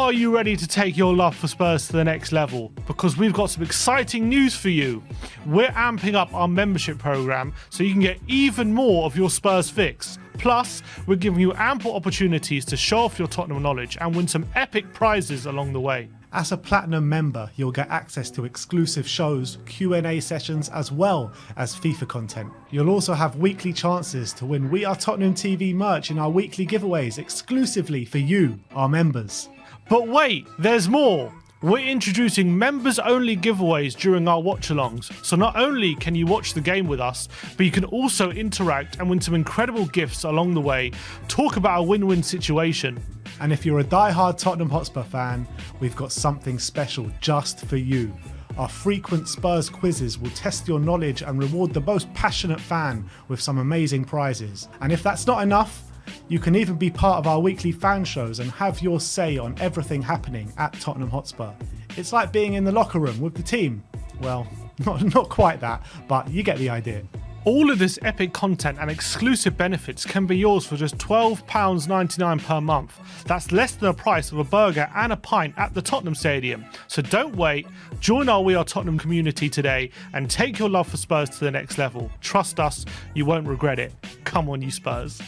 Are you ready to take your love for Spurs to the next level? Because we've got some exciting news for you. We're amping up our membership program so you can get even more of your Spurs fix. Plus, we're giving you ample opportunities to show off your Tottenham knowledge and win some epic prizes along the way. As a Platinum member, you'll get access to exclusive shows, Q&A sessions, as well as FIFA content. You'll also have weekly chances to win We Are Tottenham TV merch in our weekly giveaways exclusively for you, our members. But wait, there's more! We're introducing members-only giveaways during our watch-alongs, so not only can you watch the game with us, but you can also interact and win some incredible gifts along the way, talk about a win-win situation. And if you're a die-hard Tottenham Hotspur fan, we've got something special just for you. Our frequent Spurs quizzes will test your knowledge and reward the most passionate fan with some amazing prizes. And if that's not enough, you can even be part of our weekly fan shows and have your say on everything happening at Tottenham Hotspur. It's like being in the locker room with the team. Well, not quite that, but you get the idea. All of this epic content and exclusive benefits can be yours for just £12.99 per month. That's less than the price of a burger and a pint at the Tottenham Stadium. So don't wait, join our We Are Tottenham community today and take your love for Spurs to the next level. Trust us, you won't regret it. Come on, you Spurs.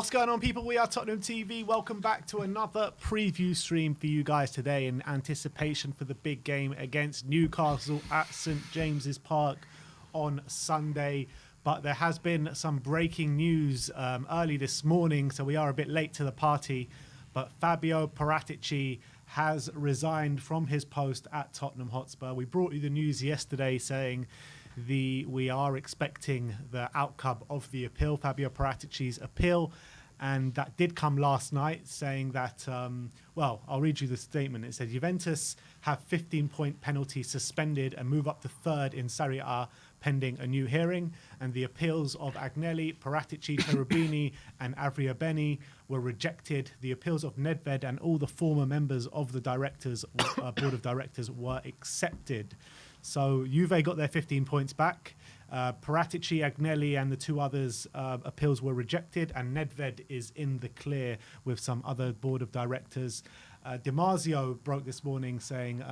What's going on, people? We are Tottenham TV. Welcome back to another preview stream for you guys today in anticipation for the big game against Newcastle at St James's Park on Sunday. But there has been some breaking news early this morning, so we are a bit late to the party. But Fabio Paratici has resigned from his post at Tottenham Hotspur. We brought you the news yesterday saying we are expecting the outcome of the appeal, Fabio Paratici's appeal, and that did come last night, saying that, well, I'll read you the statement. It said, Juventus have 15-point penalty suspended and move up to third in Serie A pending a new hearing, and the appeals of Agnelli, Paratici, Cherubini and Avriabeni were rejected. The appeals of Nedved and all the former members of the board of directors were accepted. So Juve got their 15 points back. Paratici, Agnelli and the two others' appeals were rejected, and Nedved is in the clear with some other board of directors. Di Marzio broke this morning saying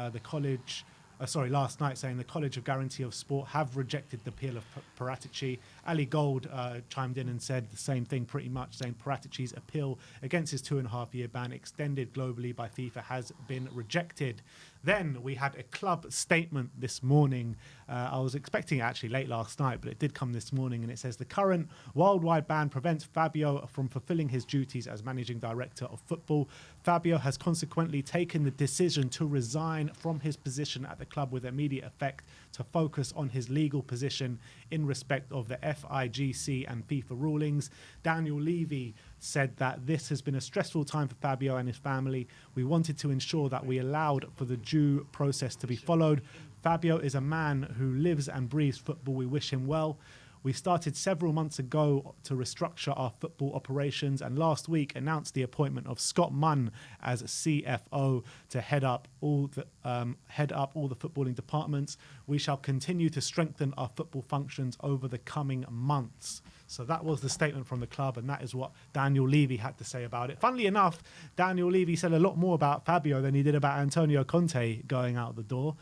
last night saying the College of Guarantee of Sport have rejected the appeal of Paratici. Ali Gold chimed in and said the same thing pretty much, saying Paratici's appeal against his 2.5-year ban extended globally by FIFA has been rejected. Then we had a club statement this morning. I was expecting it actually late last night, but it did come this morning, and it says the current worldwide ban prevents Fabio from fulfilling his duties as managing director of football. Fabio has consequently taken the decision to resign from his position at the club with immediate effect to focus on his legal position in respect of the FIGC and FIFA rulings. Daniel Levy said that this has been a stressful time for Fabio and his family. We wanted to ensure that we allowed for the due process to be followed. Fabio is a man who lives and breathes football. We wish him well. We started several months ago to restructure our football operations, and last week announced the appointment of Scott Munn as CFO to head up all the footballing departments. We shall continue to strengthen our football functions over the coming months. So that was the statement from the club, and that is what Daniel Levy had to say about it. Funnily enough, Daniel Levy said a lot more about Fabio than he did about Antonio Conte going out the door.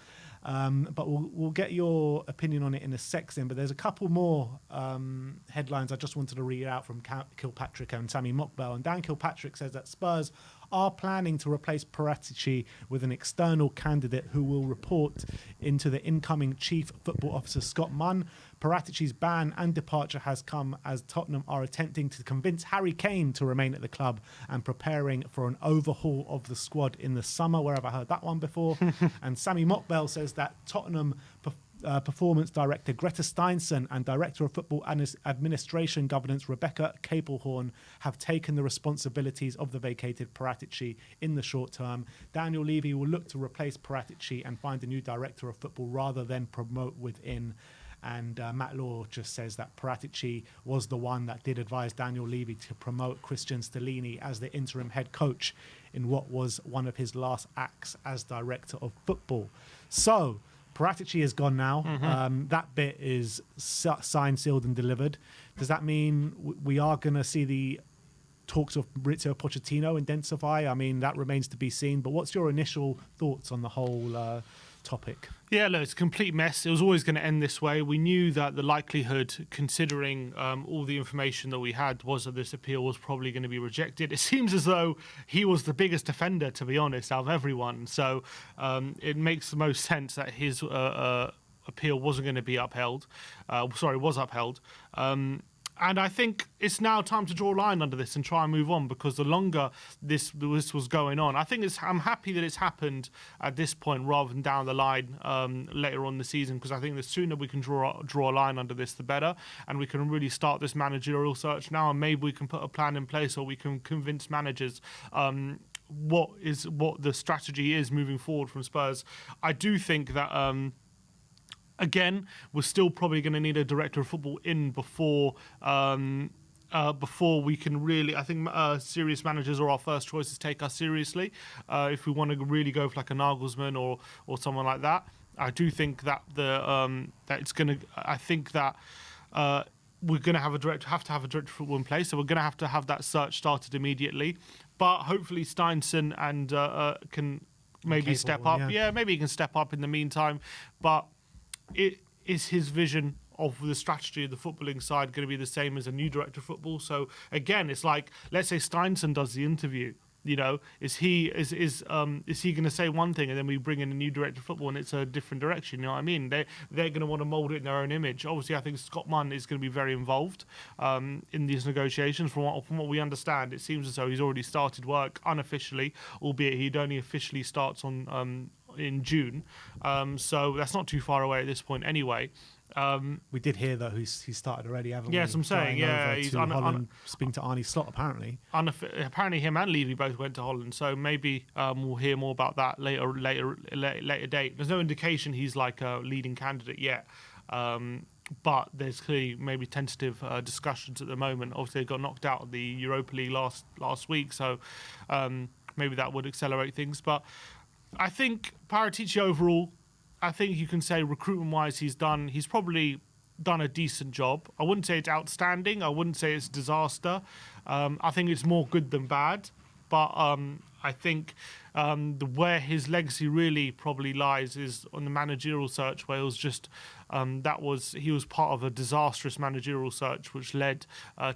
But we'll get your opinion on it in a second. But there's a couple more headlines I just wanted to read out from Kilpatrick and Sammy Mockbell. And Dan Kilpatrick says that Spurs are planning to replace Paratici with an external candidate who will report into the incoming chief football officer, Scott Munn. Paratici's ban and departure has come as Tottenham are attempting to convince Harry Kane to remain at the club and preparing for an overhaul of the squad in the summer. Where have I heard that one before? And Sammy Mockbell says that Tottenham performance director Greta Steinson and director of football administration governance Rebecca Capelhorn have taken the responsibilities of the vacated Paratici in the short term. Daniel Levy will look to replace Paratici and find a new director of football rather than promote within. And Matt Law just says that Paratici was the one that did advise Daniel Levy to promote Christian Stellini as the interim head coach in what was one of his last acts as director of football. So Paratici is gone now. Mm-hmm. That bit is signed, sealed and delivered. Does that mean we are going to see the talks of Maurizio Pochettino intensify? I mean, that remains to be seen. But what's your initial thoughts on the whole topic? Yeah, look, it's a complete mess. It was always going to end this way. We knew that the likelihood, considering all the information that we had, was that this appeal was probably going to be rejected. It seems as though he was the biggest offender, to be honest, out of everyone. So it makes the most sense that his appeal wasn't going to be upheld. Was upheld. And I think it's now time to draw a line under this and try and move on, because the longer this was going on, I'm happy that it's happened at this point rather than down the line later on in the season, because I think the sooner we can draw a line under this, the better, and we can really start this managerial search now, and maybe we can put a plan in place, or we can convince managers what the strategy is moving forward from Spurs. I do think that again, we're still probably going to need a director of football in before we can really. I think serious managers are our first choices. Take us seriously if we want to really go for like a Nagelsmann or someone like that. I do think that that it's going to. I think that we're going to have to have a director of football in place, so we're going to have that search started immediately. But hopefully Steinson and can maybe step up. Yeah, maybe he can step up in the meantime, but. It is his vision of the strategy of the footballing side going to be the same as a new director of football? So again, it's like, let's say Steinson does the interview. You know, is he going to say one thing and then we bring in a new director of football and it's a different direction? You know what I mean? They're going to want to mould it in their own image. Obviously, I think Scott Munn is going to be very involved in these negotiations. From what we understand, it seems as though he's already started work unofficially, albeit he'd only officially starts on in June. So that's not too far away at this point, anyway. We did hear that he's started already, haven't we? Yes, I'm saying, yeah, he's to Holland, speaking to Arnie Slot apparently. Apparently, him and Levy both went to Holland, so maybe we'll hear more about that later date. There's no indication he's like a leading candidate yet, but there's clearly maybe tentative discussions at the moment. Obviously, they got knocked out of the Europa League last week, so maybe that would accelerate things. But I think Paratici overall, I think you can say recruitment-wise, he's probably done a decent job. I wouldn't say it's outstanding. I wouldn't say it's disaster. I think it's more good than bad. But I think where his legacy really probably lies is on the managerial search, where it was just he was part of a disastrous managerial search which led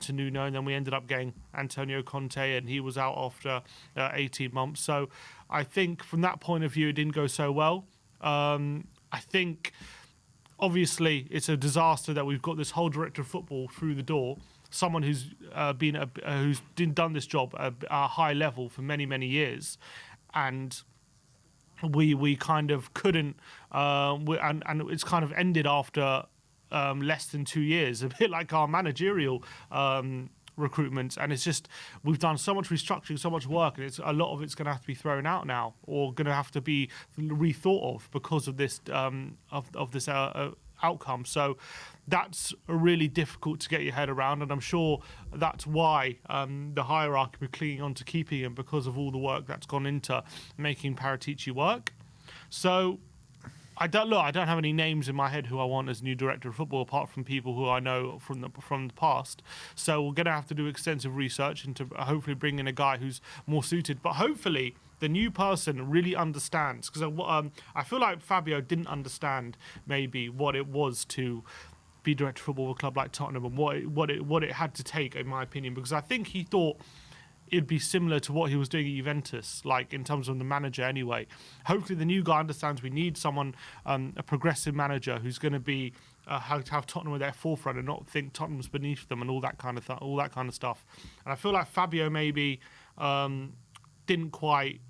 to Nuno, and then we ended up getting Antonio Conte, and he was out after 18 months. So I think from that point of view, it didn't go so well. I think obviously it's a disaster that we've got this whole director of football through the door, someone who's done this job at a high level for many years, and we kind of couldn't, and it's kind of ended after less than 2 years, a bit like our managerial recruitment. And it's just, we've done so much restructuring, so much work, and it's a lot of it's going to have to be thrown out now, or going to have to be rethought of because of this outcome. So that's really difficult to get your head around, and I'm sure that's why the hierarchy were clinging on to keeping him, because of all the work that's gone into making Paratici work. So I don't have any names in my head who I want as new director of football, apart from people who I know from the past. So we're going to have to do extensive research into hopefully bring in a guy who's more suited. But hopefully the new person really understands, because I feel like Fabio didn't understand maybe what it was to be director of football of a club like Tottenham, and what it had to take, in my opinion, because I think he thought it'd be similar to what he was doing at Juventus, like in terms of the manager anyway. Hopefully the new guy understands we need someone, a progressive manager who's going to be have Tottenham at their forefront and not think Tottenham's beneath them and all that kind of stuff. And I feel like Fabio maybe didn't quite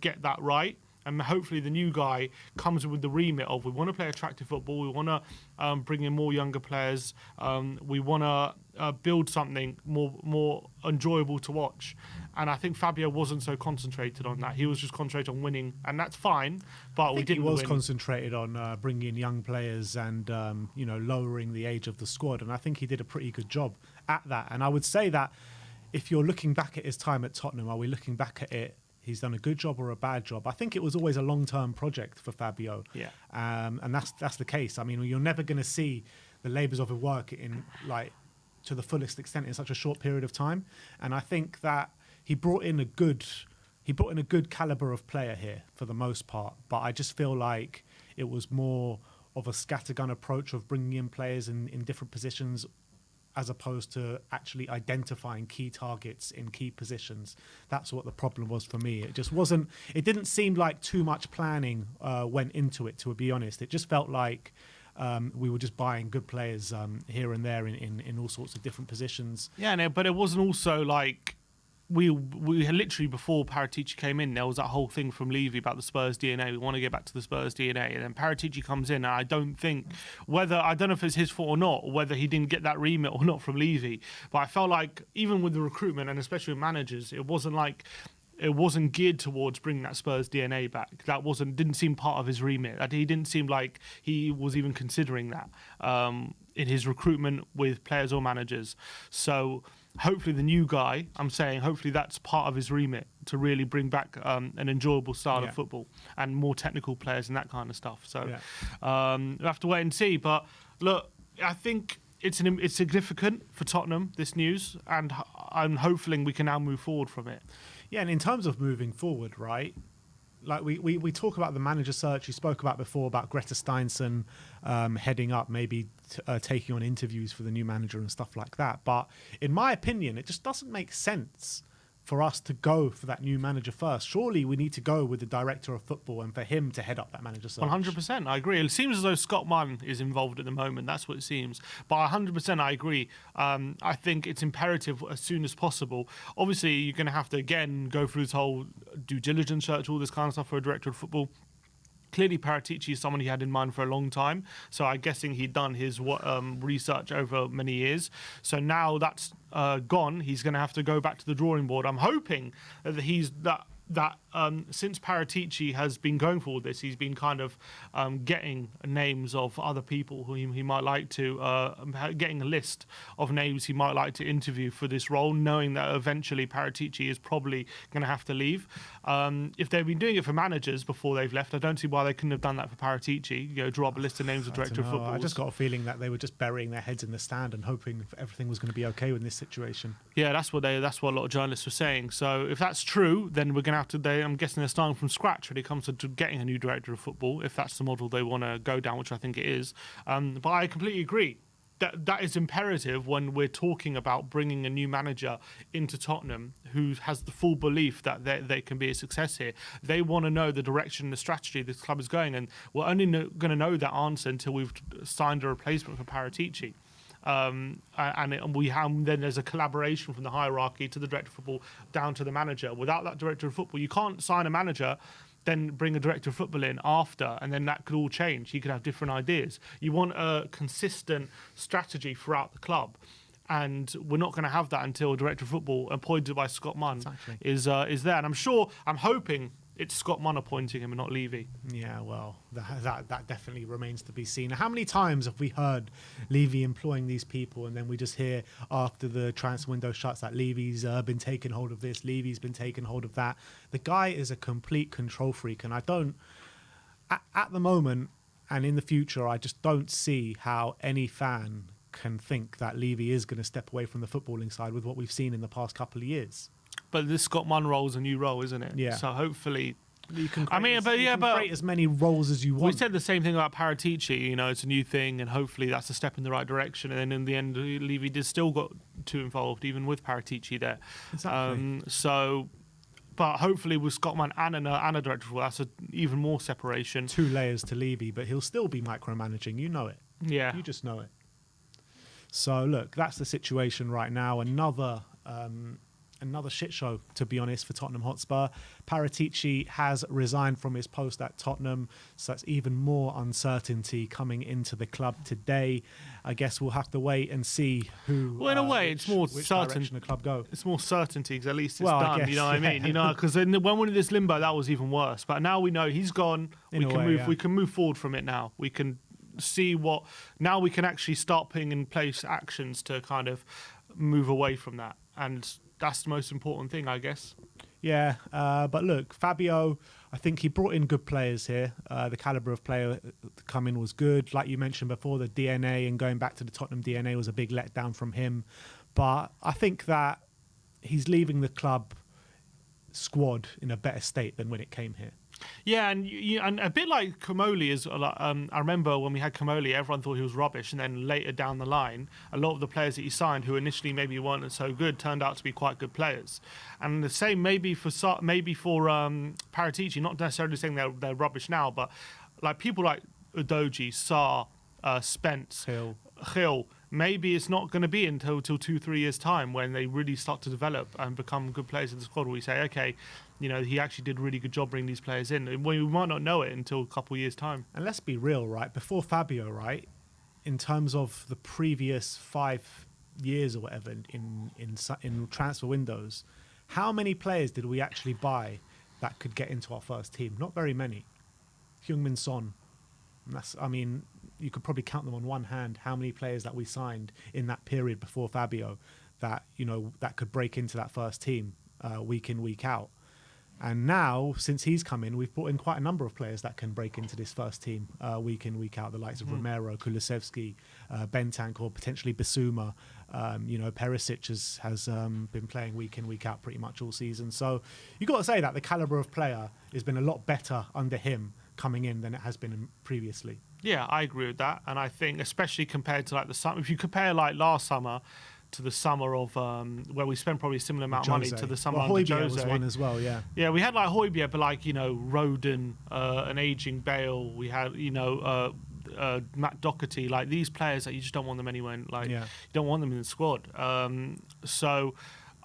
get that right. And hopefully the new guy comes with the remit of, we want to play attractive football, we want to bring in more younger players, we want to build something more enjoyable to watch. And I think Fabio wasn't so concentrated on that. He was just concentrated on winning, and that's fine. But we didn't. He was concentrated on bringing in young players and lowering the age of the squad. And I think he did a pretty good job at that. And I would say that if you're looking back at his time at Tottenham, are we looking back at it? He's done a good job or a bad job. I think it was always a long-term project for Fabio. Yeah. And that's the case. I mean, you're never going to see the labours of his work to the fullest extent in such a short period of time. And I think that he brought in a good calibre of player here for the most part. But I just feel like it was more of a scattergun approach of bringing in players in different positions, as opposed to actually identifying key targets in key positions. That's what the problem was for me. It just wasn't. It didn't seem like too much planning went into it, to be honest. It just felt like we were just buying good players here and there in all sorts of different positions. Yeah, no, but it wasn't also like we had literally, before Paratici came in, there was that whole thing from Levy about the Spurs DNA. We want to get back to the Spurs DNA, and then Paratici comes in, and I don't know if it's his fault or not, or whether he didn't get that remit or not from Levy. But I felt like even with the recruitment, and especially with managers, it wasn't geared towards bringing that Spurs DNA back. That didn't seem part of his remit. He didn't seem like he was even considering that in his recruitment with players or managers. So hopefully the new guy, hopefully that's part of his remit, to really bring back an enjoyable style of football and more technical players and that kind of stuff. So we'll have to wait and see. But look, I think it's significant for Tottenham, this news, and I'm hoping we can now move forward from it. Yeah, and in terms of moving forward, right, like we talk about the manager search. You spoke about before about Greta Steinson heading up maybe taking on interviews for the new manager and stuff like that. But in my opinion, it just doesn't make sense for us to go for that new manager first. Surely we need to go with the director of football and for him to head up that manager search. 100%, I agree. It seems as though Scott Munn is involved at the moment. That's what it seems. But 100%, I agree. I think it's imperative as soon as possible. Obviously, you're going to have to, again, go through this whole due diligence search, all this kind of stuff for a director of football. Clearly, Paratici is someone he had in mind for a long time. So I'm guessing he'd done his research over many years. So now that's gone, he's going to have to go back to the drawing board. I'm hoping that since Paratici has been going for all this, he's been kind of getting names of other people who he might like to, getting a list of names he might like to interview for this role, knowing that eventually Paratici is probably going to have to leave. If they've been doing it for managers before they've left, I don't see why they couldn't have done that for Paratici. Draw up a list of names of director of football. I just got a feeling that they were just burying their heads in the stand and hoping everything was going to be okay in this situation. Yeah, that's what a lot of journalists were saying. So if that's true, then we're going to have to. I'm guessing they're starting from scratch when it comes to getting a new director of football, if that's the model they want to go down, which I think it is. But I completely agree. That is imperative when we're talking about bringing a new manager into Tottenham who has the full belief that they can be a success here. They want to know the direction and the strategy this club is going, and we're only going to know that answer until we've signed a replacement for Paratici. Then there's a collaboration from the hierarchy to the director of football down to the manager. Without that director of football, you can't sign a manager, then bring a director of football in after, and then that could all change. He could have different ideas. You want a consistent strategy throughout the club, and we're not going to have that until a director of football appointed by Scott Munn is there. And I'm hoping it's Scott Munn appointing him and not Levy. Yeah, well, that definitely remains to be seen. How many times have we heard Levy employing these people, and then we just hear after the transfer window shuts that Levy's been taking hold of this, Levy's been taking hold of that. The guy is a complete control freak, and I don't, at the moment and in the future, I just don't see how any fan can think that Levy is going to step away from the footballing side with what we've seen in the past couple of years. But this Scott Munn role is a new role, isn't it? Yeah. So hopefully you can create as many roles as you want. We said the same thing about Paratici. It's a new thing, and hopefully that's a step in the right direction. And then in the end, Levy did still got too involved, even with Paratici there. Exactly. But hopefully with Scott Munn and a director, that's even more separation. 2 layers to Levy, but he'll still be micromanaging. You know it. Yeah. You just know it. So look, that's the situation right now. Another shit show, to be honest, for Tottenham Hotspur. Paratici has resigned from his post at Tottenham, so that's even more uncertainty coming into the club today. I guess we'll have to wait and see who. Well, in a way, it's more certain direction the club go. It's more certainty because at least it's done. Guess, you know what I mean? Because when we're in this limbo, that was even worse. But now we know he's gone. We can move forward from it now. We can see what. Now we can actually start putting in place actions to kind of move away from that. And that's the most important thing, I guess. Yeah, but look, Fabio, I think he brought in good players here. The calibre of player to come in was good. Like you mentioned before, the DNA and going back to the Tottenham DNA was a big letdown from him. But I think that he's leaving the club squad in a better state than when it came here. Yeah, and a bit like Comoli is. I remember when we had Comoli, everyone thought he was rubbish, and then later down the line, a lot of the players that he signed, who initially maybe weren't so good, turned out to be quite good players. And the same maybe for Paratici, not necessarily saying they're rubbish now, but like people like Udogie, Sarr, Spence, Hill. Maybe it's not going to be until 2-3 years' time when they really start to develop and become good players in the squad, where we say, okay, he actually did a really good job bringing these players in. We might not know it until a couple of years' time. And let's be real, right? Before Fabio, right, in terms of the previous 5 years or whatever in transfer windows, how many players did we actually buy that could get into our first team? Not very many. Heung-min Son. You could probably count them on one hand how many players that we signed in that period before Fabio that that could break into that first team week in, week out. And now, since he's come in, we've brought in quite a number of players that can break into this first team week in, week out. The likes of Romero, Kulusevski, Bentancur, potentially Bissouma. Perisic has been playing week in, week out pretty much all season. So you've got to say that the calibre of player has been a lot better under him coming in than it has been previously. Yeah, I agree with that, and I think especially compared to like the summer, if you compare like last summer to the summer of where we spent probably a similar amount of money to the summer under Højbjerg Jose. was one as well, yeah. Yeah, we had like Højbjerg, but like, you know, Roden, an aging Bale. We had, you know, Matt Doherty. Like these players that you just don't want them anywhere. Like you don't want them in the squad. So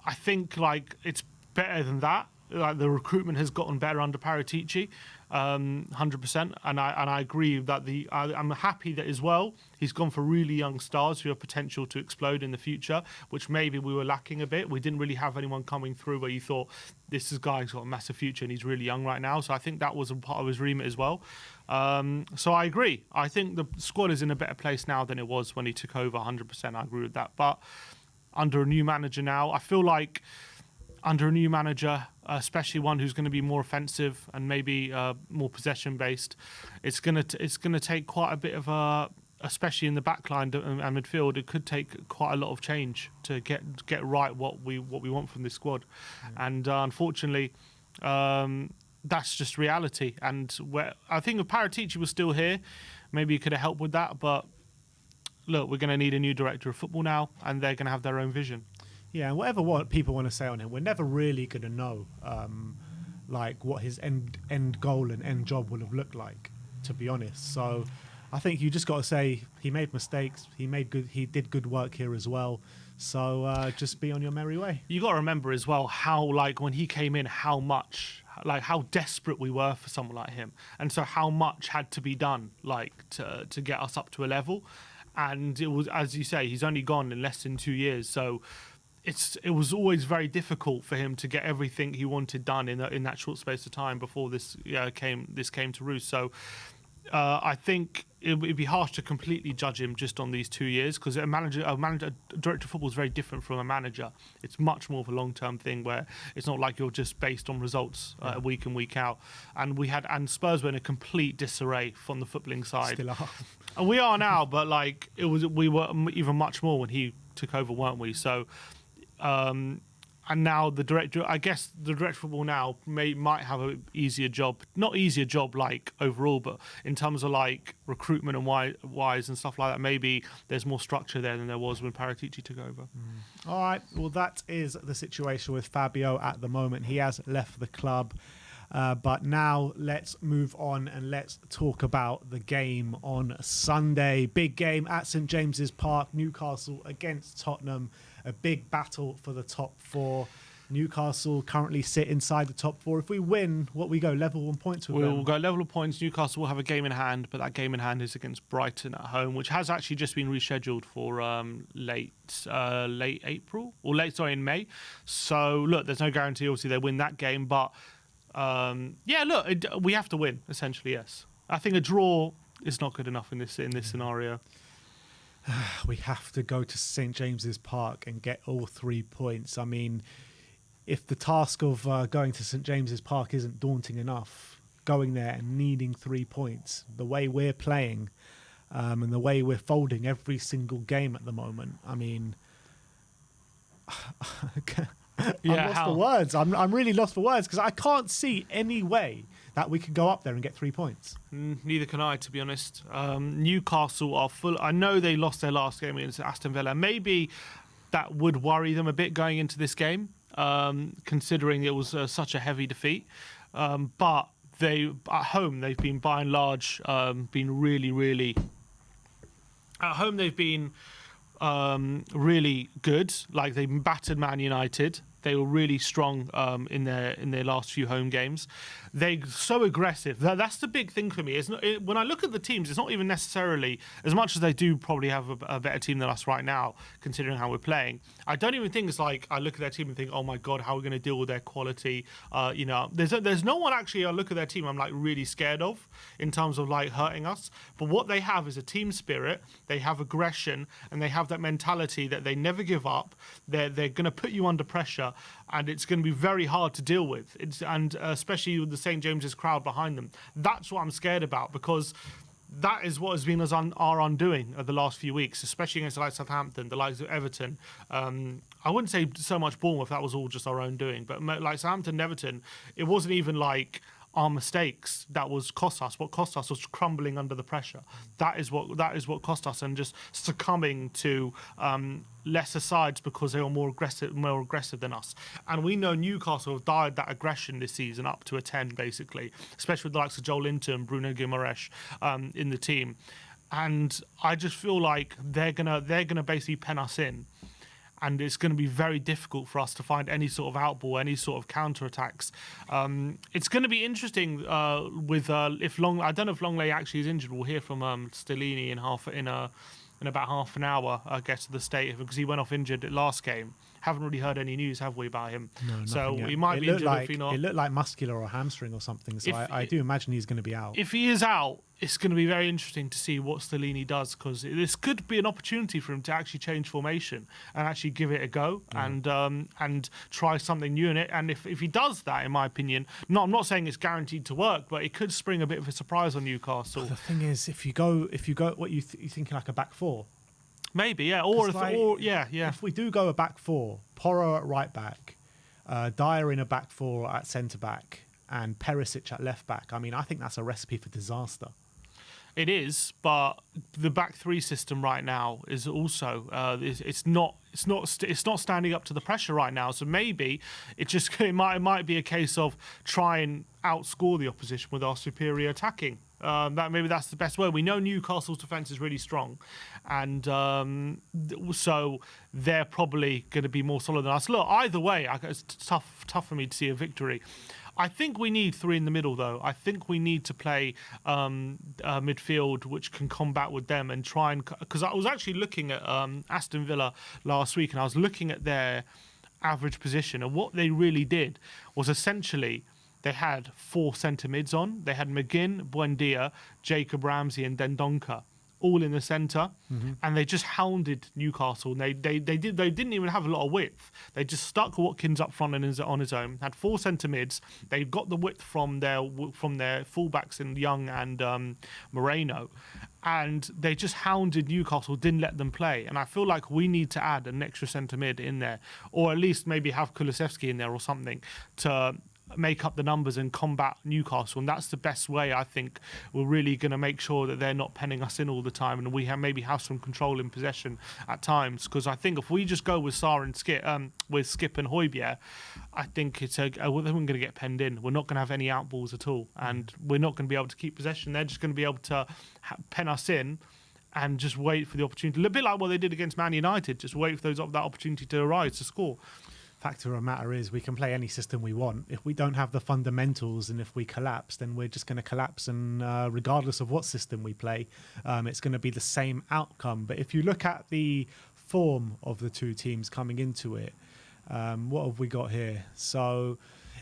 I think like it's better than that. Like the recruitment has gotten better under Paratici, 100%, and I agree that I'm happy that as well he's gone for really young stars who have potential to explode in the future, which maybe we were lacking a bit. We didn't really have anyone coming through where you thought this guy's got a massive future and he's really young right now. So I think that was a part of his remit as well. So I agree. I think the squad is in a better place now than it was when he took over. 100%, I agree with that. But under a new manager now, I feel like. Under a new manager, especially one who's going to be more offensive and maybe more possession based, it's going to take quite a bit of especially in the back line and midfield. It could take quite a lot of change to get right what we want from this squad, and unfortunately, that's just reality. And where I think if Paratici was still here, maybe he could have helped with that. But look, we're going to need a new director of football now, and they're going to have their own vision. Yeah, and what people want to say on him, we're never really going to know like what his end goal and end job will have looked like, to be honest. So I think you just got to say he made mistakes, he did good work here as well. So just be on your merry way. You got to remember as well how like when he came in, how desperate we were for someone like him, and so how much had to be done like to get us up to a level. And it was, as you say, he's only gone in less than 2 years, so. It was always very difficult for him to get everything he wanted done in that short space of time before this came to roost. So I think it would be harsh to completely judge him just on these 2 years, because a director of football is very different from a manager. It's much more of a long-term thing where it's not like you're just based on results week in, week out. And Spurs were in a complete disarray from the footballing side. Still are. And we are now, but like we were even much more when he took over, weren't we? So. And now the director of football now might have an easier job, not easier job like overall, but in terms of like recruitment and wise and stuff like that, maybe there's more structure there than there was when Paratici took over. All right, well that is the situation with Fabio at the moment. He has left the club. But now let's move on and let's talk about the game on Sunday. Big game at St James's Park, Newcastle against Tottenham. A big battle for the top four. Newcastle currently sit inside the top four. If we win, we go level on points with them? We'll go level of points. Newcastle will have a game in hand, but that game in hand is against Brighton at home, which has actually just been rescheduled for late April or in May. So look, there's no guarantee. Obviously, they win that game, but. We have to win, essentially, yes. I think a draw is not good enough in this scenario. We have to go to St James's Park and get all 3 points. I mean, if the task of going to St James's Park isn't daunting enough, going there and needing 3 points, the way we're playing and the way we're folding every single game at the moment, I mean... I'm lost for words. I'm really lost for words because I can't see any way that we can go up there and get 3 points. Neither can I, to be honest. Newcastle are full. I know they lost their last game against Aston Villa. Maybe that would worry them a bit going into this game, considering it was such a heavy defeat. But at home they've been by and large been really, really. At home they've been. Really good. Like they battered Man United. They were really strong in their last few home games. They're so aggressive. That's the big thing for me. When I look at the teams, it's not even necessarily, as much as they do probably have a better team than us right now, considering how we're playing. I don't even think it's like I look at their team and think, oh my God, how are we going to deal with their quality? There's no one actually I look at their team I'm like really scared of in terms of like hurting us. But what they have is a team spirit. They have aggression and they have that mentality that they never give up. They're going to put you under pressure. And it's going to be very hard to deal with. Especially with the St James's crowd behind them. That's what I'm scared about, because that is what has been our undoing of the last few weeks, especially against the likes of Southampton, the likes of Everton. I wouldn't say so much Bournemouth, that was all just our own doing, but like Southampton and Everton, it wasn't even like our mistakes that was cost us. What cost us was crumbling under the pressure. That is what cost us, and just succumbing to lesser sides because they were more aggressive than us. And we know Newcastle have dialed that aggression this season up to a 10, basically, especially with the likes of Joel Linton and Bruno Guimaraes in the team. And I just feel like they're gonna basically pen us in. And it's going to be very difficult for us to find any sort of outball, any sort of counter-attacks. It's going to be interesting with if I don't know if Longley actually is injured. We'll hear from Stellini in about half an hour, I guess, of the state, because he went off injured at last game. Haven't really heard any news, have we, about him? No, so yet. He might be injured if he not. It looked like muscular or hamstring or something, so I do imagine he's going to be out. If he is out, it's going to be very interesting to see what Stellini does, because this could be an opportunity for him to actually change formation and actually give it a go and try something new in it. And if he does that, in my opinion, I'm not saying it's guaranteed to work, but it could spring a bit of a surprise on Newcastle. But the thing is, if you go, what you thinking, like a back four? Maybe, yeah. If we do go a back four, Porro at right back, Dyer in a back four at centre back, and Perisic at left back, I mean, I think that's a recipe for disaster. It is, but the back three system right now is also it's not standing up to the pressure right now. So maybe it might be a case of try and outscore the opposition with our superior attacking. Maybe that's the best way. We know Newcastle's defence is really strong, and so they're probably going to be more solid than us. Look, either way, it's tough for me to see a victory. I think we need three in the middle, though. I think we need to play midfield, which can combat with them and try and... Because I was actually looking at Aston Villa last week, and I was looking at their average position, and what they really did was essentially they had 4 centre mids on. They had McGinn, Buendia, Jacob Ramsey, and Dendoncker, all in the centre, and they just hounded Newcastle. They didn't even have a lot of width. They just stuck Watkins up front on his own. Had 4 centre mids. They got the width from their fullbacks in Young and Moreno, and they just hounded Newcastle. Didn't let them play. And I feel like we need to add an extra centre mid in there, or at least maybe have Kulusevski in there or something to make up the numbers and combat Newcastle. And that's the best way. I think we're really going to make sure that they're not penning us in all the time, and we maybe have some control in possession at times. Because I think if we just go with Sarr and Skip, with Skip and Højbjerg, I think we're going to get penned in. We're not going to have any outballs at all, and we're not going to be able to keep possession. They're just going to be able to pen us in and just wait for the opportunity. A bit like what they did against Man United. Just wait for that opportunity to arise to score. Fact of the matter is, we can play any system we want. If we don't have the fundamentals, and if we collapse, then we're just going to collapse. And regardless of what system we play, it's going to be the same outcome. But if you look at the form of the two teams coming into it, what have we got here? So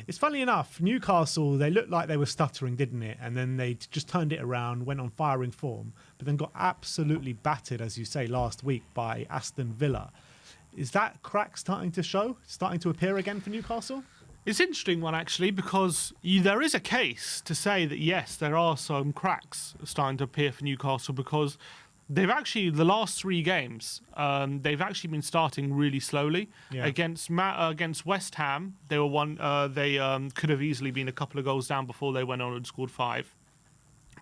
it's funny enough, Newcastle, they looked like they were stuttering, didn't it? And then they just turned it around, went on firing form, but then got absolutely battered, as you say, last week by Aston Villa. Is that crack starting to appear again for Newcastle? It's an interesting one, actually, because there is a case to say that, yes, there are some cracks starting to appear for Newcastle, because they've actually, the last 3 games, they've actually been starting really slowly. Yeah. Against West Ham, they were they could have easily been a couple of goals down before they went on and scored 5.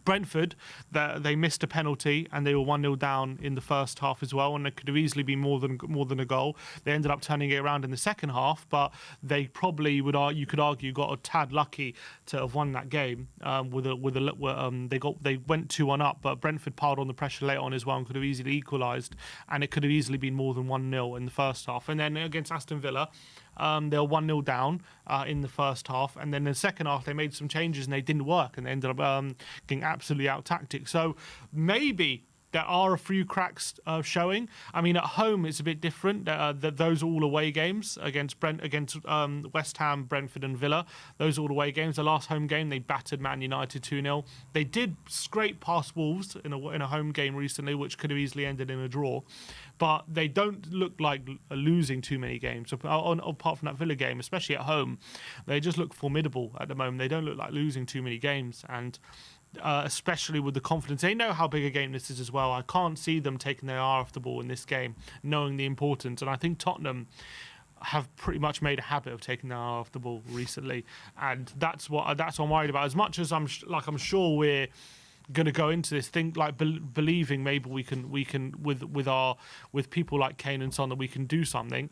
Brentford, they missed a penalty and they were 1-0 down in the first half as well, and it could have easily been more than a goal. They ended up turning it around in the second half, but they probably you could argue got a tad lucky to have won that game. They went 2-1 up, but Brentford piled on the pressure late on as well and could have easily equalised, and it could have easily been more than 1-0 in the first half. And then against Aston Villa, they were 1-0 down in the first half, and then in the second half they made some changes and they didn't work, and they ended up getting absolutely out-tacticked. So maybe there are a few cracks showing. I mean, at home it's a bit different. Those are all away games against West Ham, Brentford and Villa. Those are all away games. The last home game, they battered Man United 2-0. They did scrape past Wolves in a home game recently, which could have easily ended in a draw. But they don't look like losing too many games. Apart from that Villa game, especially at home, they just look formidable at the moment. They don't look like losing too many games, and especially with the confidence. They know how big a game this is as well. I can't see them taking their eye off the ball in this game, knowing the importance. And I think Tottenham, have pretty much made a habit of taking their eye off the ball recently, and that's what I'm worried about. As much as I'm sure we're going to go into this thing like believing maybe we can with people like Kane and Son that we can do something.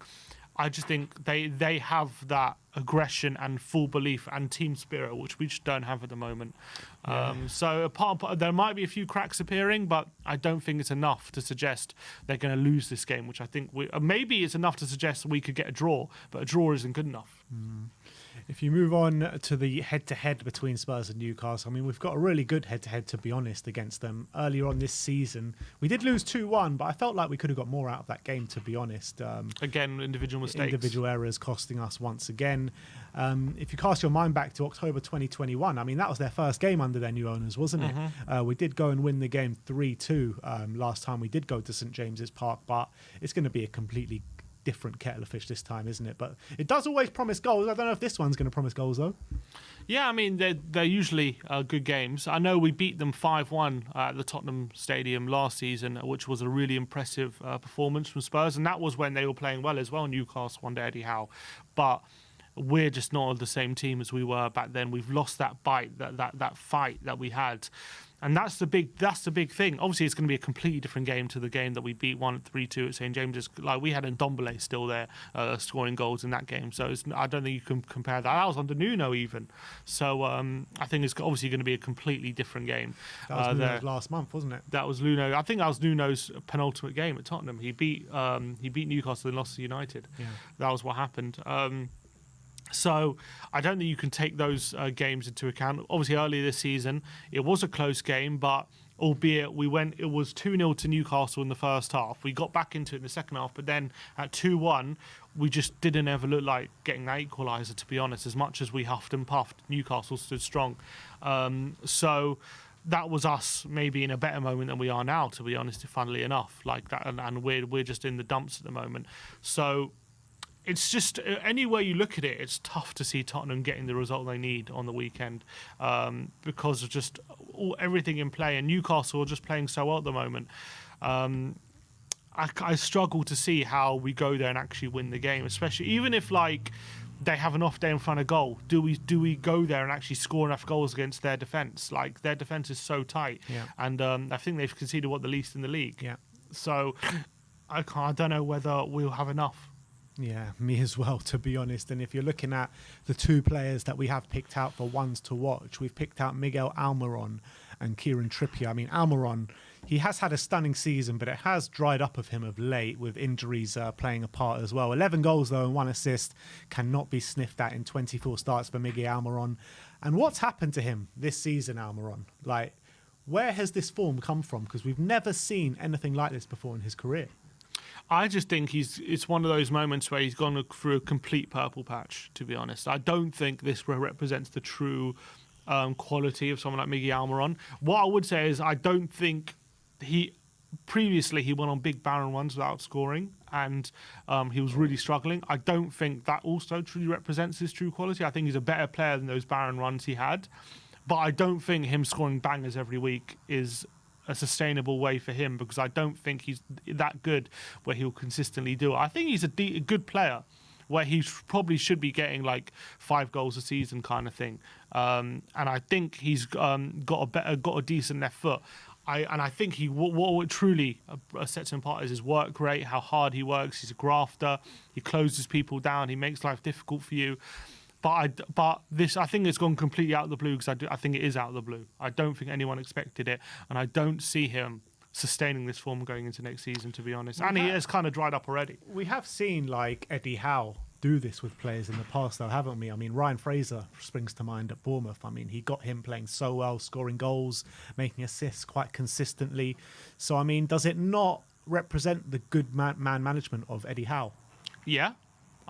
I just think they have that aggression and full belief and team spirit, which we just don't have at the moment. So there might be a few cracks appearing, but I don't think it's enough to suggest they're going to lose this game, which I think maybe it's enough to suggest we could get a draw, but a draw isn't good enough. If you move on to the head-to-head between Spurs and Newcastle, I mean, we've got a really good head-to-head, to be honest, against them. Earlier on this season, we did lose 2-1, but I felt like we could have got more out of that game, to be honest. Again, individual mistakes. Individual errors costing us once again. If you cast your mind back to October 2021, I mean, that was their first game under their new owners, wasn't it? We did go and win the game 3-2 last time we did go to St James's Park, but it's going to be a completely different kettle of fish this time, isn't it? But it does always promise goals. I don't know if this one's going to promise goals, though. Yeah, I mean, they're usually good games. I know we beat them 5-1 at the Tottenham Stadium last season, which was a really impressive performance from Spurs, and that was when they were playing well as well, Newcastle under Eddie Howe. But we're just not the same team as we were back then. We've lost that bite, that fight that we had. And that's the big thing. Obviously, it's going to be a completely different game to the game that we beat 1-3-2 at St James's. Like, we had Ndombele still there scoring goals in that game. So I don't think you can compare that. That was under Nuno even. So I think it's obviously going to be a completely different game. That was Nuno's last month, wasn't it? That was Nuno. I think that was Nuno's penultimate game at Tottenham. He beat Newcastle and lost to United. Yeah. That was what happened. So I don't think you can take those games into account. Obviously, earlier this season, it was a close game, but albeit it was 2-0 to Newcastle in the first half. We got back into it in the second half, but then at 2-1, we just didn't ever look like getting that equaliser, to be honest. As much as we huffed and puffed, Newcastle stood strong. So that was us maybe in a better moment than we are now, to be honest, funnily enough. Like that, and we're just in the dumps at the moment. So it's just, any way you look at it, it's tough to see Tottenham getting the result they need on the weekend because of just everything in play. And Newcastle are just playing so well at the moment. I struggle to see how we go there and actually win the game, especially even if like they have an off day in front of goal. Do we go there and actually score enough goals against their defence? Like, their defence is so tight, and I think they've conceded the least in the league. Yeah. So I don't know whether we'll have enough. Yeah, me as well, to be honest. And if you're looking at the two players that we have picked out for ones to watch, we've picked out Miguel Almiron and Kieran Trippier. I mean, Almiron, he has had a stunning season, but it has dried up of him of late with injuries playing a part as well. 11 goals, though, and 1 assist cannot be sniffed at in 24 starts for Miguel Almiron. And what's happened to him this season, Almiron? Like, where has this form come from? Because we've never seen anything like this before in his career. I just think it's one of those moments where he's gone through a complete purple patch, to be honest. I don't think this represents the true quality of someone like Miguel Almiron. What I would say is I don't think previously he went on big barren runs without scoring, and he was really struggling. I don't think that also truly represents his true quality. I think he's a better player than those barren runs he had, but I don't think him scoring bangers every week is a sustainable way for him, because I don't think he's that good where he'll consistently do it. I think he's a good player where he probably should be getting like 5 goals a season kind of thing, and I think he's got a decent left foot. I think what truly sets him apart is his work rate, how hard he works. He's a grafter. He closes people down. He makes life difficult for you. But this, I think it's gone completely out of the blue, because I think it is out of the blue. I don't think anyone expected it, and I don't see him sustaining this form going into next season, to be honest. And he has kind of dried up already. We have seen like Eddie Howe do this with players in the past, though, haven't we? I mean, Ryan Fraser springs to mind at Bournemouth. I mean, he got him playing so well, scoring goals, making assists quite consistently. So, I mean, does it not represent the good man management of Eddie Howe? Yeah.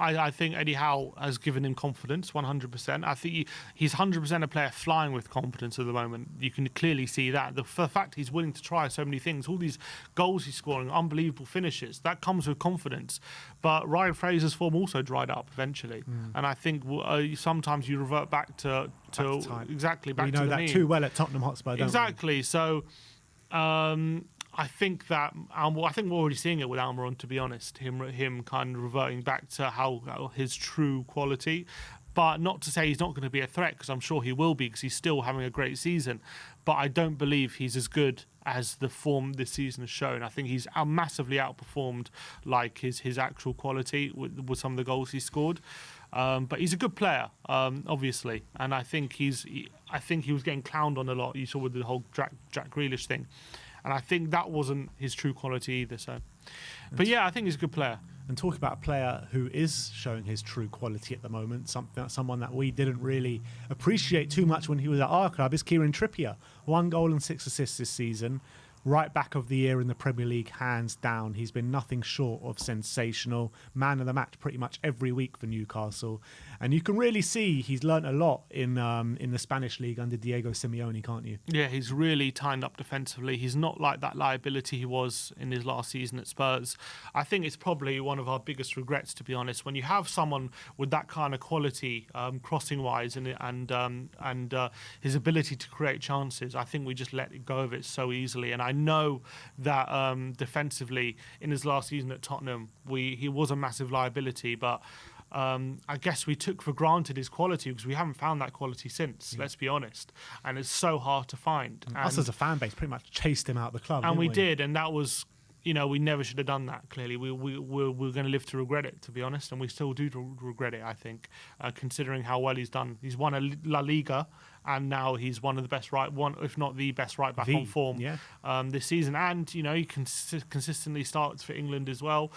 I think Eddie Howe has given him confidence, 100%. I think he's 100% a player flying with confidence at the moment. You can clearly see that. The fact he's willing to try so many things, all these goals he's scoring, unbelievable finishes, that comes with confidence. But Ryan Fraser's form also dried up eventually. And I think sometimes you revert back to exactly back to the mean. We know that too well at Tottenham Hotspur, don't we? Exactly. So I think that I think we're already seeing it with Almiron, to be honest. Him kind of reverting back to how his true quality. But not to say he's not going to be a threat, because I'm sure he will be, because he's still having a great season. But I don't believe he's as good as the form this season has shown. I think he's massively outperformed like his actual quality with some of the goals he scored. But he's a good player, obviously, and I think he was getting clowned on a lot. You saw with the whole Jack Grealish thing, and I think that wasn't his true quality either. So, but yeah, I think he's a good player. And talk about a player who is showing his true quality at the moment, someone that we didn't really appreciate too much when he was at our club, is Kieran Trippier. 1 goal and 6 assists this season. Right back of the year in the Premier League, hands down. He's been nothing short of sensational. Man of the match pretty much every week for Newcastle. And you can really see he's learnt a lot in the Spanish league under Diego Simeone, can't you? Yeah, he's really tightened up defensively. He's not like that liability he was in his last season at Spurs. I think it's probably one of our biggest regrets, to be honest. When you have someone with that kind of quality, crossing-wise, and his ability to create chances, I think we just let go of it so easily. And I know that defensively in his last season at Tottenham, he was a massive liability, but I guess we took for granted his quality because we haven't found that quality since, let's be honest. And it's so hard to find. And us as a fan base pretty much chased him out of the club, and we did, and that was... we never should have done that, clearly. We're going to live to regret it, to be honest, and we still do regret it, I think, considering how well he's done. He's won a La Liga, and now he's one of the best if not the best right back on form this season. And, he consistently starts for England as well.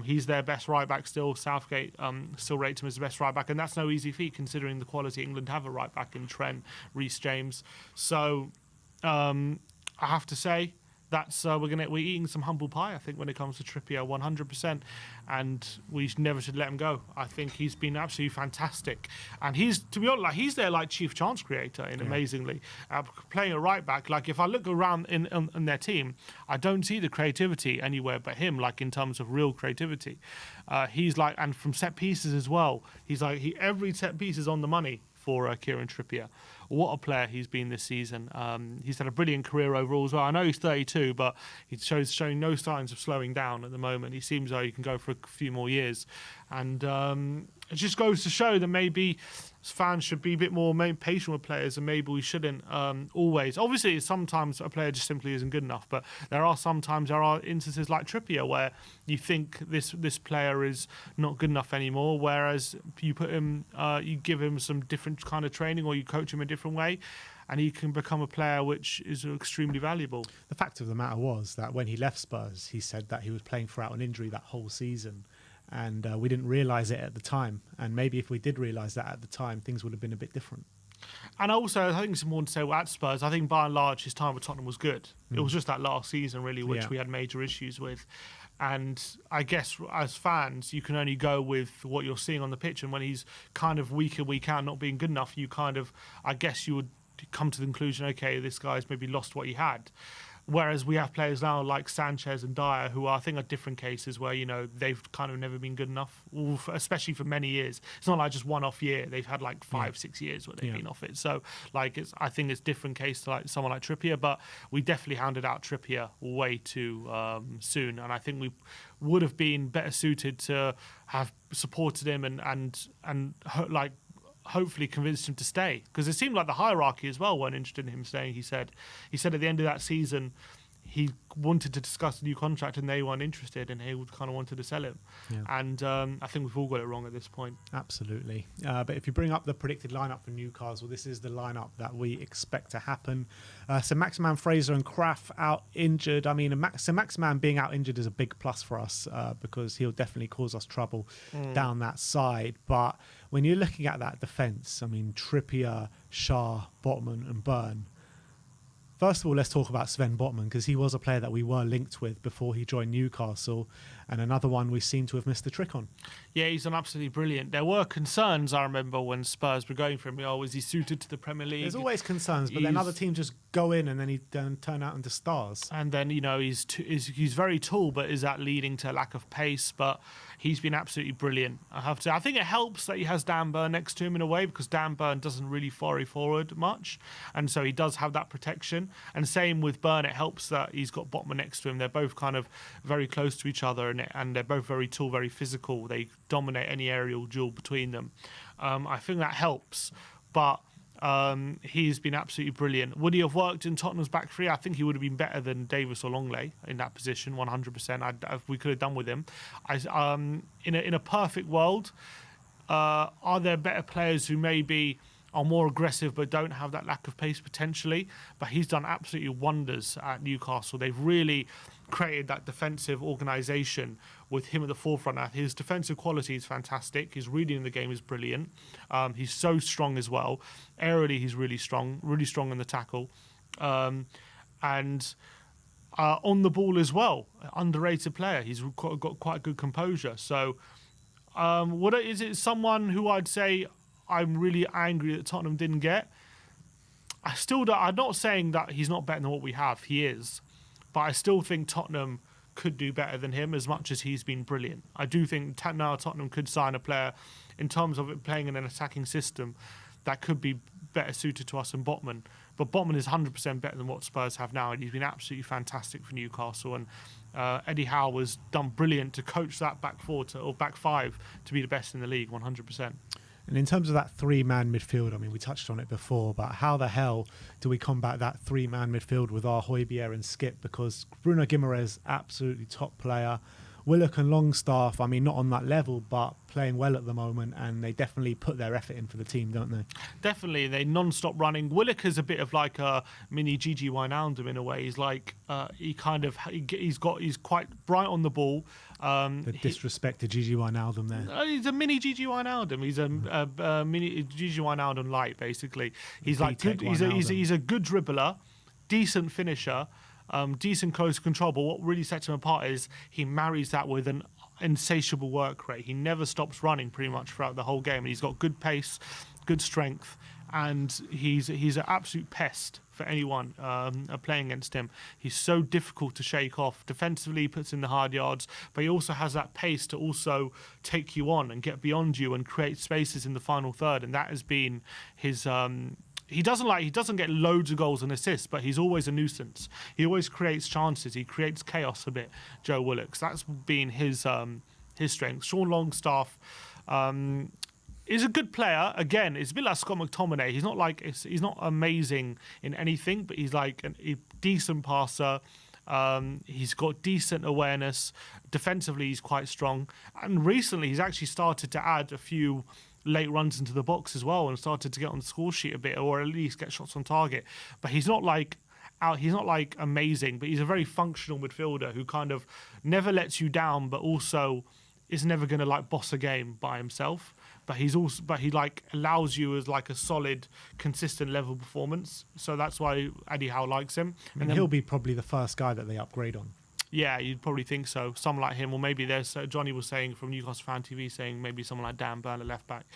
He's their best right back still. Southgate still rates him as the best right back, and that's no easy feat considering the quality England have a right back in Trent, Reece James. So I have to say, that's we're eating some humble pie, I think, when it comes to Trippier, 100%, and we never should let him go. I think he's been absolutely fantastic, and he's, to be honest, he's their chief chance creator. Amazingly, playing a right back. If I look around in their team, I don't see the creativity anywhere but him. In terms of real creativity, he's and from set pieces as well. He's every set piece is on the money for Kieran Trippier. What a player he's been this season. He's had a brilliant career overall as well. I know he's 32, but he's showing no signs of slowing down at the moment. He seems like he can go for a few more years. And it just goes to show that maybe fans should be a bit more patient with players, and maybe we shouldn't always. Obviously, sometimes a player just simply isn't good enough, but there are instances like Trippier where you think this player is not good enough anymore, whereas you put him, you give him some different kind of training, or you coach him a different way, and he can become a player which is extremely valuable. The fact of the matter was that when he left Spurs, he said that he was playing throughout an injury that whole season. And we didn't realise it at the time. And maybe if we did realise that at the time, things would have been a bit different. And also, I think it's important to say, at Spurs, I think by and large his time with Tottenham was good. It was just that last season, really, which we had major issues with. And I guess as fans, you can only go with what you're seeing on the pitch. And when he's kind of week in, week out, not being good enough, you would come to the conclusion, okay, this guy's maybe lost what he had. Whereas we have players now like Sanchez and Dyer, who I think are different cases where, they've kind of never been good enough, especially for many years. It's not like just one-off year. They've had 5-6 years where they've been off it. So I think it's different case to someone like Trippier, but we definitely hounded out Trippier way too soon. And I think we would have been better suited to have supported him and hopefully convinced him to stay, because it seemed like the hierarchy as well weren't interested in him staying. He said at the end of that season he wanted to discuss a new contract and they weren't interested, and he kind of wanted to sell him. And I think we've all got it wrong at this point. Absolutely. But if you bring up the predicted lineup for Newcastle, this is the lineup that we expect to happen. So Maximan, Fraser and Kraft out injured. I mean, so Maximan being out injured is a big plus for us because he'll definitely cause us trouble down that side. But when you're looking at that defence, I mean, Trippier, Shah, Botman and Byrne. First of all, let's talk about Sven Botman, because he was a player that we were linked with before he joined Newcastle. and another one we seem to have missed the trick on. Yeah, he's done absolutely brilliant. There were concerns, I remember, when Spurs were going for him. Oh, is he suited to the Premier League? There's always concerns, but then other teams just go in and then he turn out into stars. And then, he's very tall, but is that leading to a lack of pace? But he's been absolutely brilliant, I have to say. I think it helps that he has Dan Burn next to him in a way, because Dan Burn doesn't really fire forward much. And so he does have that protection. And same with Burn, it helps that he's got Botman next to him. They're both kind of very close to each other, and they're both very tall, very physical. They dominate any aerial duel between them. I think that helps. But he's been absolutely brilliant. Would he have worked in Tottenham's back three? I think he would have been better than Davis or Longley in that position, 100%. We could have done with him. In a perfect world, are there better players who maybe are more aggressive but don't have that lack of pace potentially? But he's done absolutely wonders at Newcastle. They've really created that defensive organisation with him at the forefront. His defensive quality is fantastic. His reading of the game is brilliant. He's so strong as well. Aerially, he's really strong in the tackle. And on the ball as well, underrated player. He's got quite good composure. So is it someone who I'd say I'm really angry that Tottenham didn't get? I'm not saying that he's not better than what we have. He is. But I still think Tottenham could do better than him as much as he's been brilliant. I do think now Tottenham could sign a player in terms of it playing in an attacking system that could be better suited to us than Botman. But Botman is 100% better than what Spurs have now, and he's been absolutely fantastic for Newcastle. And Eddie Howe has done brilliant to coach that back five to be the best in the league, 100%. And in terms of that three-man midfield, I mean, we touched on it before, but how the hell do we combat that three-man midfield with our Højbjerg and Skip? Because Bruno Guimaraes, absolutely top player. Willock and Longstaff, I mean, not on that level, but playing well at the moment, and they definitely put their effort in for the team, don't they? Definitely, they non-stop running. Willock is a bit of like a mini Gigi Wijnaldum in a way. He's like he's quite bright on the ball. The disrespect to Gigi Wijnaldum there. He's a mini Gigi Wijnaldum. He's a mini Gigi Wijnaldum light, basically. He's like good, he's a good dribbler, decent finisher. Decent close control, but what really sets him apart is he marries that with an insatiable work rate. He never stops running pretty much throughout the whole game, and he's got good pace, good strength, and he's an absolute pest for anyone playing against him. He's so difficult to shake off. Defensively, he puts in the hard yards, but he also has that pace to also take you on and get beyond you and create spaces in the final third, and that has been his... He doesn't get loads of goals and assists, but he's always a nuisance. He always creates chances. He creates chaos a bit, Joe Willock. That's been his strength. Sean Longstaff is a good player. Again, it's a bit like Scott McTominay. He's not amazing in anything, but he's like a decent passer. He's got decent awareness. Defensively, he's quite strong. And recently, he's actually started to add a few late runs into the box as well and started to get on the score sheet a bit, or at least get shots on target. But he's not like amazing, but he's a very functional midfielder who kind of never lets you down, but also is never going to like boss a game by himself. But he allows you as like a solid, consistent level performance. So that's why Eddie Howe likes him. And he'll be probably the first guy that they upgrade on. Yeah, you'd probably think so. Someone like him, or maybe there's Johnny was saying from Newcastle Fan TV, saying maybe someone like Dan Burn, a left back,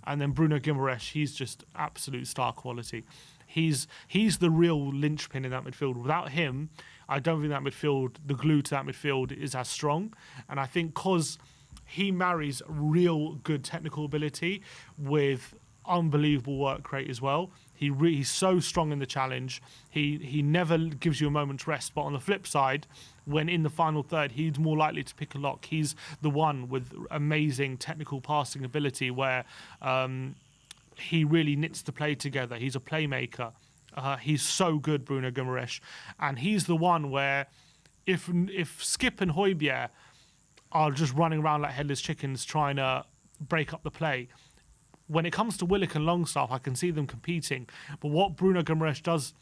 and then Bruno Guimaraes. He's just absolute star quality. He's the real linchpin in that midfield. Without him, I don't think that midfield, the glue to that midfield, is as strong. And I think because he marries real good technical ability with unbelievable work rate as well. He's so strong in the challenge. He never gives you a moment's rest. But on the flip side, when in the final third, he's more likely to pick a lock. He's the one with amazing technical passing ability where he really knits the play together. He's a playmaker. He's so good, Bruno Guimaraes. And he's the one where if Skip and Højbjerg are just running around like headless chickens trying to break up the play, when it comes to Willock and Longstaff, I can see them competing. But what Bruno Guimaraes does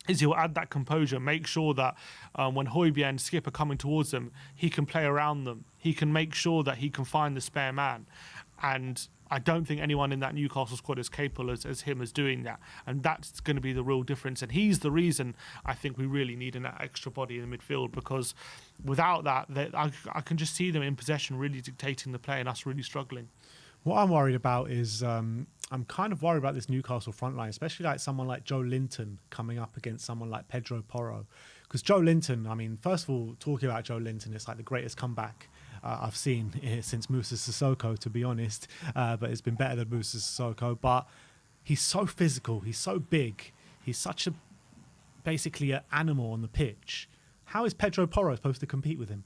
is he'll add that composure, make sure that when Højbjerg and Skip are coming towards them, he can play around them. He can make sure that he can find the spare man. And I don't think anyone in that Newcastle squad is capable as him as doing that. And that's going to be the real difference. And he's the reason I think we really need an extra body in the midfield, because without that, I can just see them in possession really dictating the play and us really struggling. What I'm worried about is I'm kind of worried about this Newcastle front line, especially like someone like Joe Linton coming up against someone like Pedro Porro. Because Joe Linton, I mean, first of all, talking about Joe Linton, it's like the greatest comeback I've seen since Moussa Sissoko, to be honest. But it's been better than Moussa Sissoko. But he's so physical. He's so big. He's such basically an animal on the pitch. How is Pedro Porro supposed to compete with him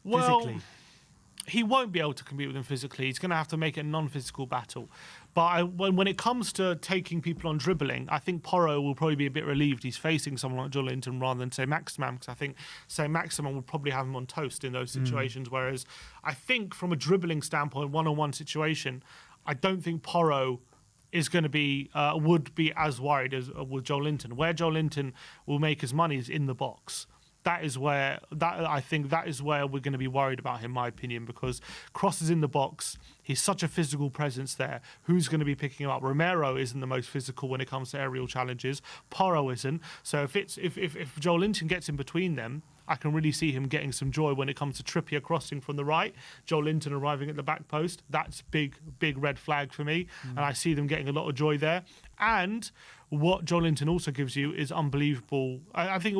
physically? He won't be able to compete with him physically. He's going to have to make it a non-physical battle. But when it comes to taking people on dribbling, I think Porro will probably be a bit relieved he's facing someone like Joe Linton rather than, say, Maximan, because I think, say, Maximan would probably have him on toast in those situations, whereas I think from a dribbling standpoint, one-on-one situation, I don't think Porro is going to be would be as worried as with Joe Linton. Where Joe Linton will make his money is in the box. I think that is where we're going to be worried about him, in my opinion, because crosses in the box, he's such a physical presence there. Who's going to be picking him up? Romero isn't the most physical when it comes to aerial challenges. Porro isn't. So if Joe Linton gets in between them, I can really see him getting some joy when it comes to Trippier crossing from the right, Joe Linton arriving at the back post. That's big red flag for me, and I see them getting a lot of joy there. And what Joe Linton also gives you is unbelievable. I think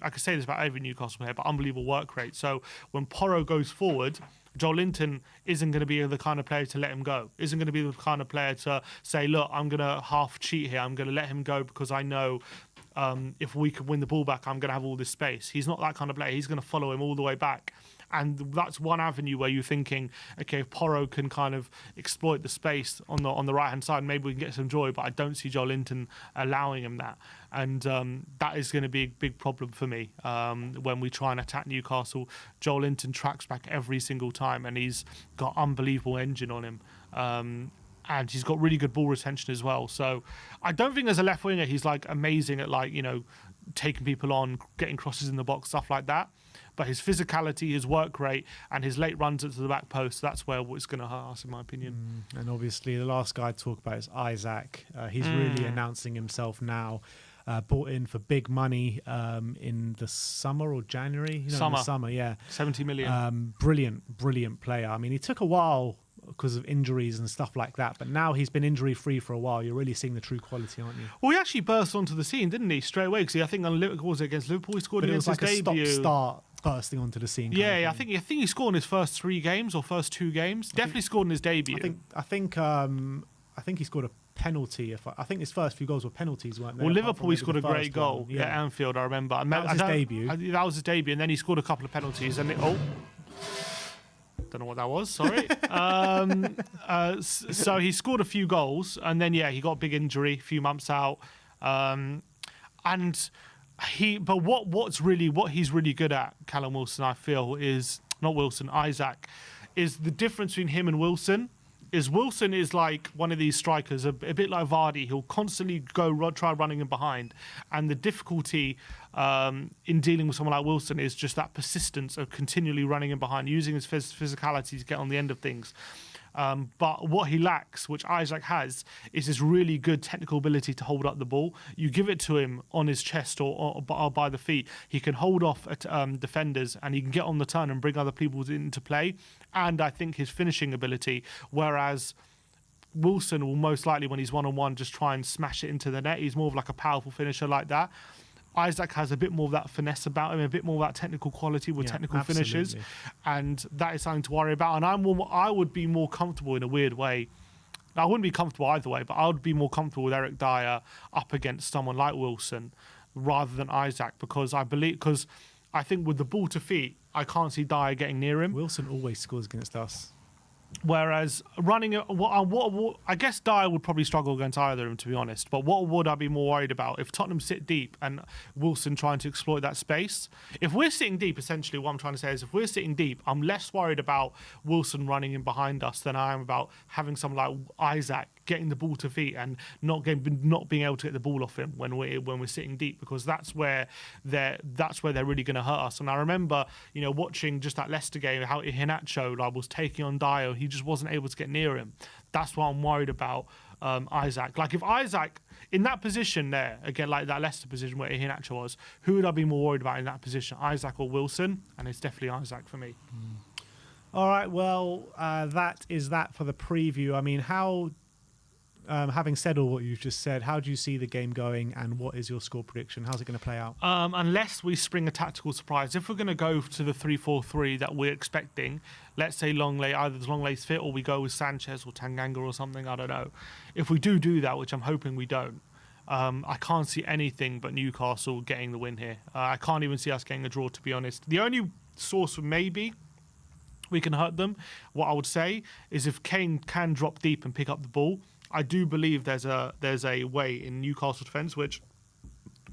I could say this about every Newcastle player, but unbelievable work rate. So when Porro goes forward, Joe Linton isn't going to be the kind of player to let him go. Isn't going to be the kind of player to say, look, I'm going to half cheat here. I'm going to let him go because I know if we could win the ball back, I'm going to have all this space. He's not that kind of player. He's going to follow him all the way back. And that's one avenue where you're thinking, okay, if Porro can kind of exploit the space on the right-hand side, maybe we can get some joy, but I don't see Joe Linton allowing him that. And that is going to be a big problem for me when we try and attack Newcastle. Joe Linton tracks back every single time, and he's got unbelievable engine on him. And he's got really good ball retention as well. So I don't think as a left winger he's like amazing at taking people on, getting crosses in the box, stuff like that. But his physicality, his work rate, and his late runs into the back post, that's where it's going to hurt us, in my opinion. And obviously the last guy to talk about is Isaac. He's really announcing himself now. Bought in for big money in the summer or January? In the summer, yeah. 70 million. Brilliant player. I mean, he took a while because of injuries and stuff like that, but now he's been injury-free for a while. You're really seeing the true quality, aren't you? Well, he actually burst onto the scene, didn't he, straight away? Because I think against Liverpool, he scored against his debut. It was like a stop-start bursting onto the scene. Yeah, I think he scored in his first 3 games or first 2 games. Definitely scored in his debut. I think he scored a penalty. I think his first few goals were penalties, weren't they? Well, Liverpool, he scored a great goal at Anfield, I remember. That was his debut. That was his debut, and then he scored a couple of penalties. And don't know what that was, sorry. So he scored a few goals, and then he got a big injury, a few months out. What he's really good at, Callum Wilson, I feel, is not Wilson, Isaac, is the difference between him and Wilson. Wilson is like one of these strikers, a bit like Vardy. He'll constantly try running in behind. And the difficulty in dealing with someone like Wilson is just that persistence of continually running in behind, using his physicality to get on the end of things. But what he lacks, which Isaac has, is his really good technical ability to hold up the ball. You give it to him on his chest or by the feet, he can hold off at defenders, and he can get on the turn and bring other people into play. And I think his finishing ability, whereas Wilson will most likely, when he's one-on-one, just try and smash it into the net. He's more of like a powerful finisher like that. Isaac has a bit more of that finesse about him, a bit more of that technical quality with technical finishes, and that is something to worry about. And I would be more comfortable in a weird way. I wouldn't be comfortable either way, but I would be more comfortable with Eric Dyer up against someone like Wilson rather than Isaac, because I think with the ball to feet, I can't see Dyer getting near him. Wilson always scores against us. Whereas running, I guess Dyer would probably struggle against either of them, to be honest. But what would I be more worried about? If Tottenham sit deep and Wilson trying to exploit that space. If we're sitting deep, essentially what I'm trying to say is if we're sitting deep, I'm less worried about Wilson running in behind us than I am about having someone like Isaac getting the ball to feet and not being able to get the ball off him when we're sitting deep, because that's where they're really going to hurt us. And I remember, watching just that Leicester game, how Iheanacho was taking on Dyer, he just wasn't able to get near him. That's what I'm worried about. Isaac. Like, if Isaac in that position there, again, like that Leicester position where Iheanacho was, who would I be more worried about in that position, Isaac or Wilson? And it's definitely Isaac for me. All right, well, that is that for the preview. I mean, having said all what you've just said, how do you see the game going, and what is your score prediction? How's it going to play out? Unless we spring a tactical surprise, if we're going to go to the 3-4-3 that we're expecting, let's say Longley, either Longley's fit or we go with Sanchez or Tanganga or something, I don't know. If we do that, which I'm hoping we don't, I can't see anything but Newcastle getting the win here. I can't even see us getting a draw, to be honest. The only source of maybe we can hurt them, what I would say, is if Kane can drop deep and pick up the ball. I do believe there's a way in Newcastle defence, which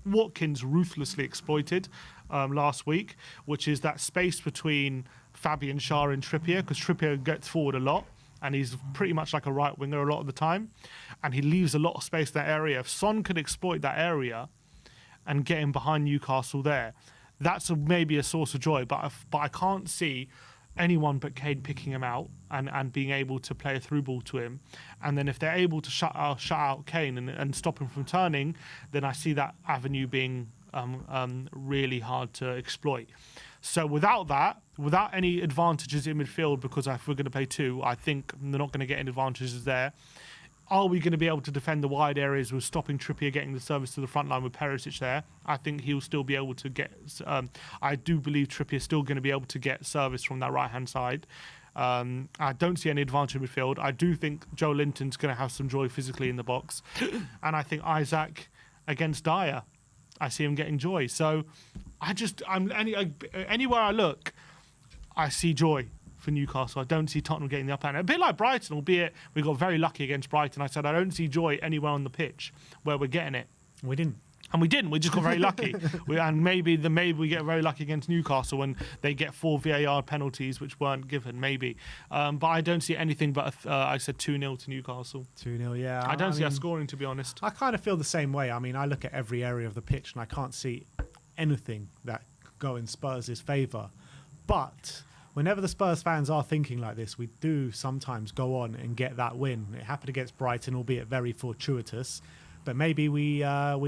Watkins ruthlessly exploited last week, which is that space between Fabian Schär and Trippier, because Trippier gets forward a lot and he's pretty much like a right winger a lot of the time, and he leaves a lot of space in that area. If Son could exploit that area and get him behind Newcastle there, that's maybe a source of joy, but I can't see anyone but Kane picking him out and being able to play a through ball to him. And then if they're able to shut out Kane and stop him from turning, then I see that avenue being really hard to exploit. So without any advantages in midfield, because if we're going to play two, I think they're not going to get any advantages there. Are we going to be able to defend the wide areas with stopping Trippier getting the service to the front line with Perchy there? I think he'll still be able to get... I do believe Trippier's still going to be able to get service from that right-hand side. I don't see any advantage in midfield. I do think Joe Linton's going to have some joy physically in the box. And I think Isaac against Dyer, I see him getting joy. So anywhere I look, I see joy for Newcastle. I don't see Tottenham getting the upper hand. A bit like Brighton, albeit we got very lucky against Brighton. I said I don't see joy anywhere on the pitch where we're getting it. We didn't. And we didn't. We just got very lucky. And maybe we get very lucky against Newcastle when they get 4 VAR penalties which weren't given, maybe. But I don't see anything but, I said 2-0 to Newcastle. 2-0, yeah. I don't see us scoring, to be honest. I kind of feel the same way. I mean, I look at every area of the pitch and I can't see anything that go in Spurs' favour. But whenever the Spurs fans are thinking like this, we do sometimes go on and get that win. It happened against Brighton, albeit very fortuitous. But maybe we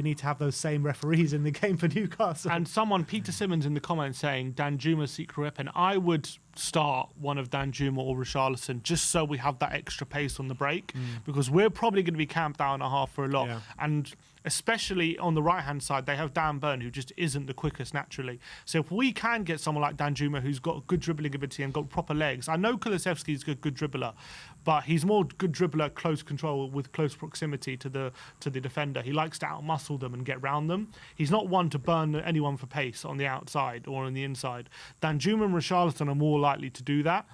need to have those same referees in the game for Newcastle. And someone, Peter Simmons, in the comments saying Danjuma's secret weapon. I would start one of Danjuma or Richarlison just so we have that extra pace on the break, because we're probably going to be camped out and a half for a lot. Yeah. And especially on the right-hand side, they have Dan Burn, who just isn't the quickest naturally. So if we can get someone like Danjuma, who's got good dribbling ability and got proper legs, I know Kulusevski's a good dribbler, but he's more good dribbler, close control with close proximity to the defender. He likes to outmuscle them and get round them. He's not one to burn anyone for pace on the outside or on the inside. Danjuma and Richarlison are more likely to do that,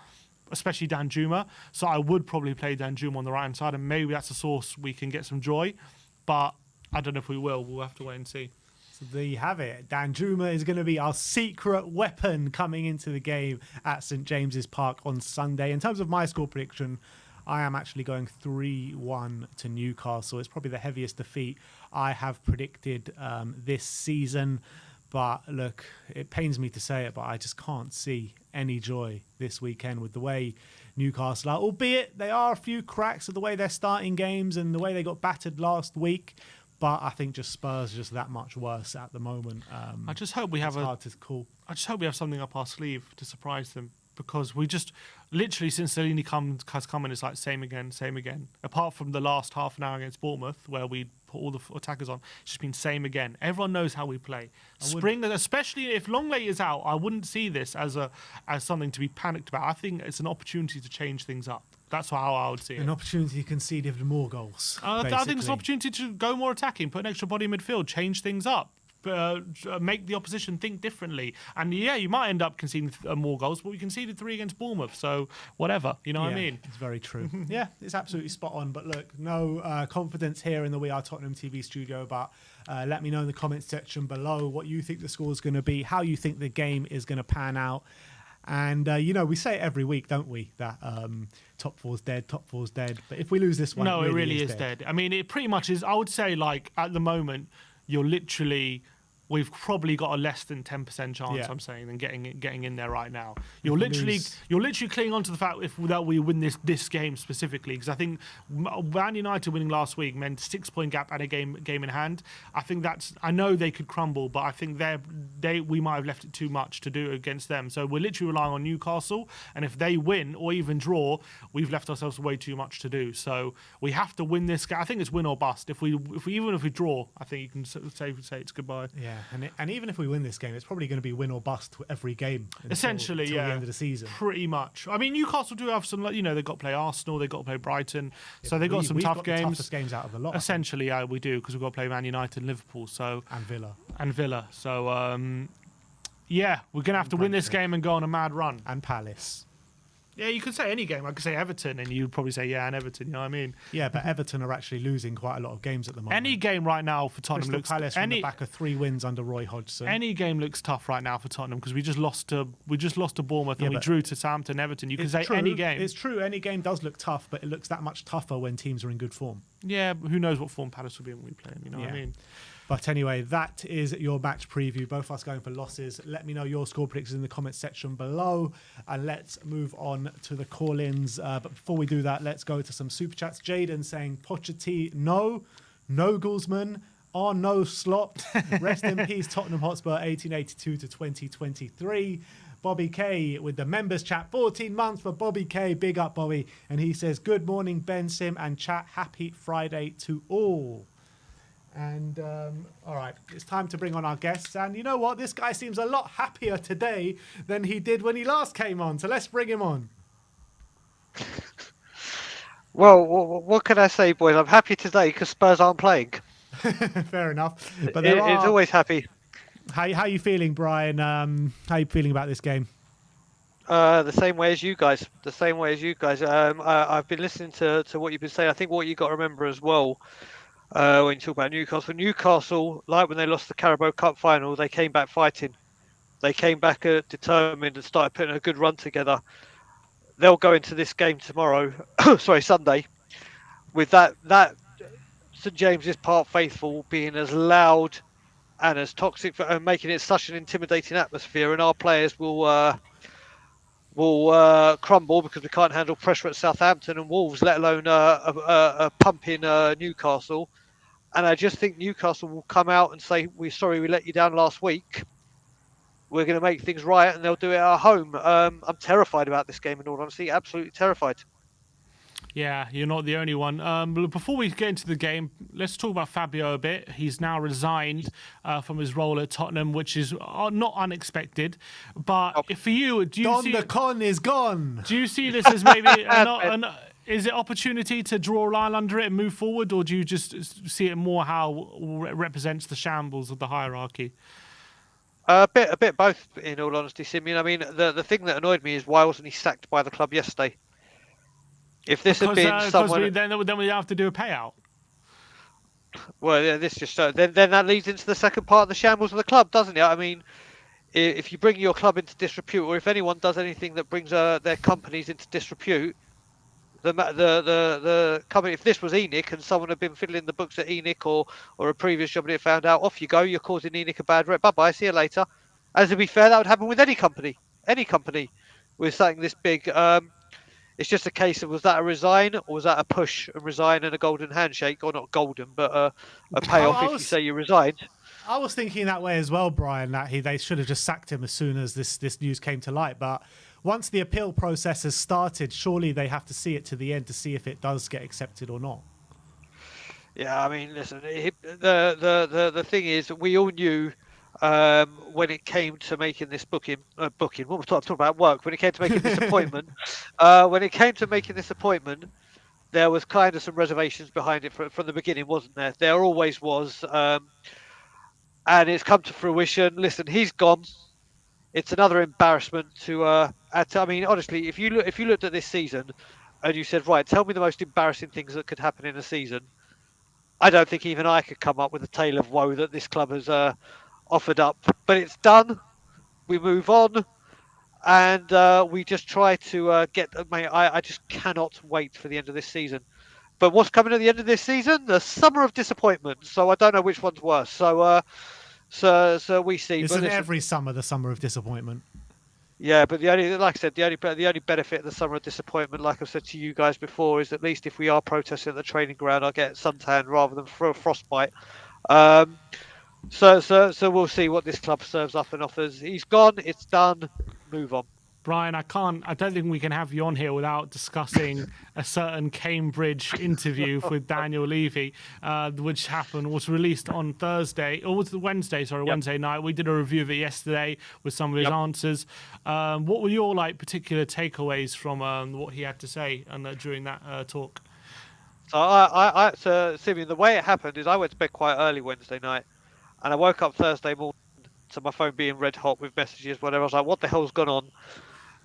especially Danjuma. So I would probably play Danjuma on the right-hand side, and maybe that's a source we can get some joy. But I don't know if we will. We'll have to wait and see. So there you have it. Danjuma is going to be our secret weapon coming into the game at St James's Park on Sunday. In terms of my score prediction, I am actually going 3-1 to Newcastle. It's probably the heaviest defeat I have predicted this season. But look, it pains me to say it, but I just can't see any joy this weekend with the way Newcastle are. Albeit there are a few cracks of the way they're starting games and the way they got battered last week. But I think just Spurs are just that much worse at the moment. I just hope we have hard to call. I just hope we have something up our sleeve to surprise them, because we just literally since Salini has come in, it's like same again. Apart from the last half an hour against Bournemouth where we put all the attackers on, it's just been same again. Everyone knows how we play. Spring, especially if Longley is out, I wouldn't see this as something to be panicked about. I think it's an opportunity to change things up. That's how I would see it. An opportunity to concede even more goals. I think it's an opportunity to go more attacking, put an extra body in midfield, change things up, make the opposition think differently. And yeah, you might end up conceding more goals, but we conceded 3 against Bournemouth, so whatever. You know what I mean? It's very true. Yeah, it's absolutely spot on. But look, no confidence here in the We Are Tottenham TV studio, but let me know in the comments section below what you think the score is going to be, how you think the game is going to pan out. And, we say it every week, don't we, that top four's dead, top four's dead. But if we lose this one, No, it it really really is is dead. dead. I mean, it pretty much is. I would say, like, at the moment, you're literally. We've probably got a less than 10% chance. Yeah. I'm saying than getting in there right now. You're lose- literally clinging on to the fact that we win this game specifically, because I think Man United winning last week meant 6-point gap and a game in hand. I think I know they could crumble, but I think we might have left it too much to do against them. So we're literally relying on Newcastle, and if they win or even draw, we've left ourselves way too much to do. So we have to win this game. I think it's win or bust. If we draw, I think you can say it's goodbye. Yeah, and even if we win this game, it's probably going to be win or bust every game Essentially, until yeah, the end of the season. Pretty much. I mean, Newcastle do have some, they've got to play Arsenal, they've got to play Brighton, so they've got some we've tough got the games. toughest games out of the lot. Essentially, yeah, we do, because we've got to play Man United and Liverpool, And Villa. So, yeah, we're going to have to win this game and go on a mad run. And Palace. Yeah, you could say any game. I could say Everton, and you'd probably say, yeah, and Everton, you know what I mean? Yeah, but Everton are actually losing quite a lot of games at the moment. Any game right now for Tottenham Crystal looks... Palace from the back of 3 wins under Roy Hodgson. Any game looks tough right now for Tottenham, because we just lost to Bournemouth, and we drew to Southampton, Everton. You can say any game. It's true, any game does look tough, but it looks that much tougher when teams are in good form. Yeah, but who knows what form Palace will be in when we play them, you know what I mean? But anyway, that is your match preview. Both of us going for losses. Let me know your score predictions in the comments section below. And let's move on to the call-ins. But before we do that, let's go to some super chats. Jaden saying, Pochettino, no Guzman, no Slot. Rest in peace, Tottenham Hotspur, 1882 to 2023. Bobby K with the members chat, 14 months for Bobby K. Big up, Bobby. And he says, good morning, Ben Sim and chat. Happy Friday to all. And all right, it's time to bring on our guests. And you know what? This guy seems a lot happier today than he did when he last came on. So let's bring him on. Well, what can I say, boys? I'm happy today because Spurs aren't playing. Fair enough. But it's always happy. How you feeling, Brian? How you feeling about this game? The same way as you guys. I've been listening to what you've been saying. I think what you got to remember as well, when you talk about Newcastle, like when they lost the Carabao Cup final, they came back fighting. They came back determined and started putting a good run together. They'll go into this game tomorrow, Sunday, with that St James's Park faithful being as loud and as toxic and making it such an intimidating atmosphere, and our players will crumble because we can't handle pressure at Southampton and Wolves, let alone a pumping Newcastle. And I just think Newcastle will come out and say, "We're sorry we let you down last week. We're going to make things right," and they'll do it at home. I'm terrified about this game, in all honesty, absolutely terrified. Yeah, you're not the only one. But before we get into the game, let's talk about Fabio a bit. He's now resigned from his role at Tottenham, which is not unexpected. But for you, The con is gone. Do you see this as maybe is it opportunity to draw a line under it and move forward, or do you just see it more how it represents the shambles of the hierarchy? A bit both, in all honesty, Simeon. I mean, the thing that annoyed me is why wasn't he sacked by the club yesterday? If this had been someone, then we have to do a payout. Well, yeah, this just then that leads into the second part of the shambles of the club, doesn't it? I mean, if you bring your club into disrepute, or if anyone does anything that brings their companies into disrepute, the company. If this was ENIC and someone had been fiddling the books at ENIC or a previous job and it found out, off you go, you're causing ENIC a bad rep. Bye bye, see you later. As to be fair, that would happen with any company with something this big. It's just a case of, was that a resign or was that a push and resign and a golden handshake, or not golden, but a payoff if you say you resigned. I was thinking that way as well, Brian, that they should have just sacked him as soon as this news came to light. But once the appeal process has started, surely they have to see it to the end to see if it does get accepted or not. Yeah, I mean, listen, the thing is, we all knew when it came to making this booking, what was I talking about? Work. When it came to making this appointment, there was kind of some reservations behind it from the beginning, wasn't there? There always was, and it's come to fruition. Listen, he's gone. It's another embarrassment to add to. I mean, honestly, if you looked at this season and you said, right, tell me the most embarrassing things that could happen in a season, I don't think even I could come up with a tale of woe that this club has offered up. But it's done. We move on. and we just try to get. Mate, I just cannot wait for the end of this season. But what's coming at the end of this season? The summer of disappointment. So I don't know which one's worse. So we see. But Isn't listen, every summer the summer of disappointment? yeah, but the only, like I said, the only benefit of the summer of disappointment, like I've said to you guys before, is at least if we are protesting at the training ground, I get suntan rather than frostbite. Um, so we'll see what this club serves up and offers. He's gone. It's done. Move on. Brian, I don't think we can have you on here without discussing a certain Cambridge interview with Daniel Levy, which was released on Thursday, or was it Wednesday? Sorry, Yep. Wednesday night. We did a review of it yesterday with some of his Yep. answers. What were your particular takeaways from what he had to say during that talk? So Simeon, the way it happened is I went to bed quite early Wednesday night, and I woke up Thursday morning to my phone being red hot with messages, whatever. I was like, "What the hell's gone on?"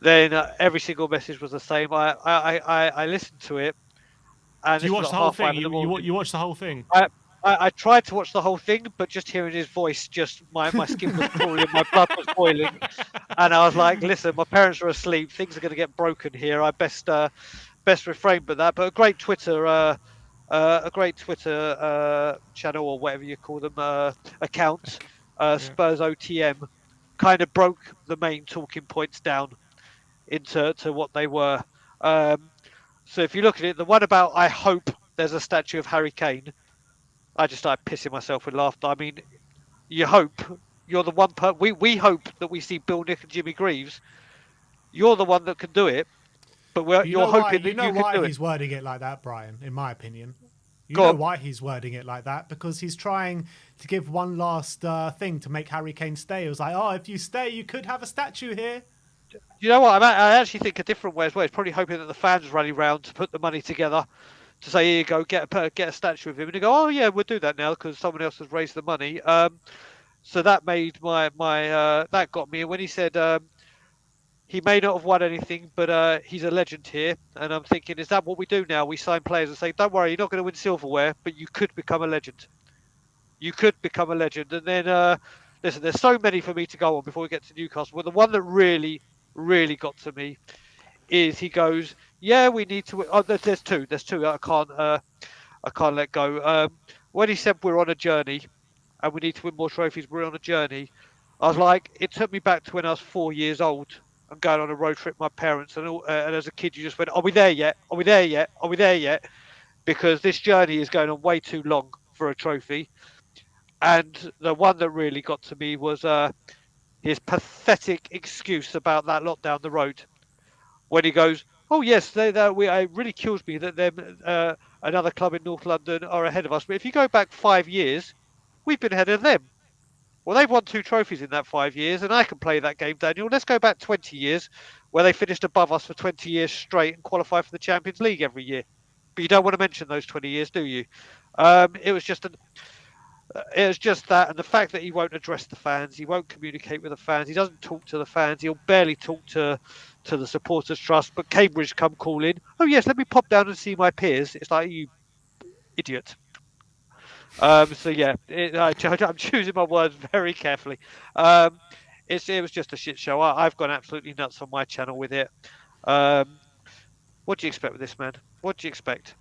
Then every single message was the same. I listened to it, and Do you this was watch at the whole 5:30 thing? in the morning. You watched the whole thing? I tried to watch the whole thing, but just hearing his voice, just my skin was crawling, my blood was boiling, and I was like, "Listen, my parents are asleep. Things are going to get broken here. I best refrain from that." But a great Twitter channel or whatever you call them account, Spurs OTM, kind of broke the main talking points down into what they were. So if you look at it, the one about I hope there's a statue of Harry Kane, I just started pissing myself with laughter. I mean, you hope you're the one. We hope that we see Bill Nick and Jimmy Greaves. You're the one that can do it, but you're hoping that you can do it. He's wording it like that, Brian, in my opinion. You Go know on. why he's wording it like that? Because he's trying to give one last thing to make Harry Kane stay. It was like, oh, if you stay, you could have a statue here. You know what? I actually think a different way as well. He's probably hoping that the fans rally round to put the money together to say, "Here you go, get a statue of him." And they go, "Oh yeah, we'll do that now because someone else has raised the money." So that made my that got me. And when he said he may not have won anything, but he's a legend here, and I'm thinking, is that what we do now? We sign players and say, "Don't worry, you're not going to win silverware, but you could become a legend. You could become a legend." And then listen, there's so many for me to go on before we get to Newcastle. But the one that really got to me is he goes, "Yeah, we need to." Oh, there's two. I can't let go. When he said we're on a journey and we need to win more trophies, we're on a journey. I was like, it took me back to when I was 4 years old and going on a road trip with my parents, and as a kid, you just went, "Are we there yet? Are we there yet? Are we there yet?" Because this journey is going on way too long for a trophy. And the one that really got to me was his pathetic excuse about that lot down the road when he goes, "Oh yes, it really kills me that another club in North London are ahead of us. But if you go back 5 years, we've been ahead of them. Well, they've won 2 trophies in that 5 years, and I can play that game, Daniel. Let's go back 20 years, where they finished above us for 20 years straight and qualify for the Champions League every year. But you don't want to mention those 20 years, do you?" It was just that, and the fact that he won't address the fans, he won't communicate with the fans, he doesn't talk to the fans, he'll barely talk to the supporters trust. But Cambridge come calling, "Oh yes, let me pop down and see my peers." It's like, you idiot. So yeah, I'm choosing my words very carefully. It was just a shit show. I've gone absolutely nuts on my channel with it. What do you expect with this, man? What do you expect?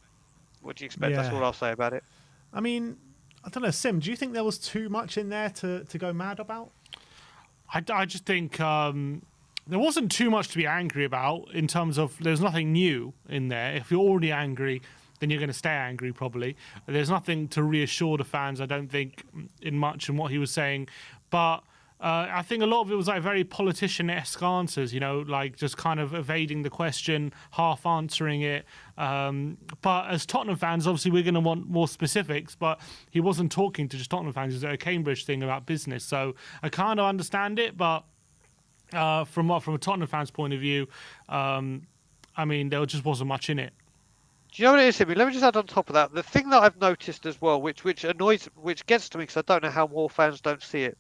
That's Yeah. all I'll say about it. I mean, I don't know, Sim, do you think there was too much in there to go mad about? I just think there wasn't too much to be angry about in terms of there's nothing new in there. If you're already angry, then you're going to stay angry probably. There's nothing to reassure the fans, I don't think, in much in what he was saying. But I think a lot of it was like very politician-esque answers, like just kind of evading the question, half answering it. But as Tottenham fans, obviously we're going to want more specifics, but he wasn't talking to just Tottenham fans. It was a Cambridge thing about business. So I kind of understand it, but from a Tottenham fan's point of view, I mean, there just wasn't much in it. Do you know what it is, Timmy? Let me just add on top of that. The thing that I've noticed as well, which gets to me because I don't know how more fans don't see it.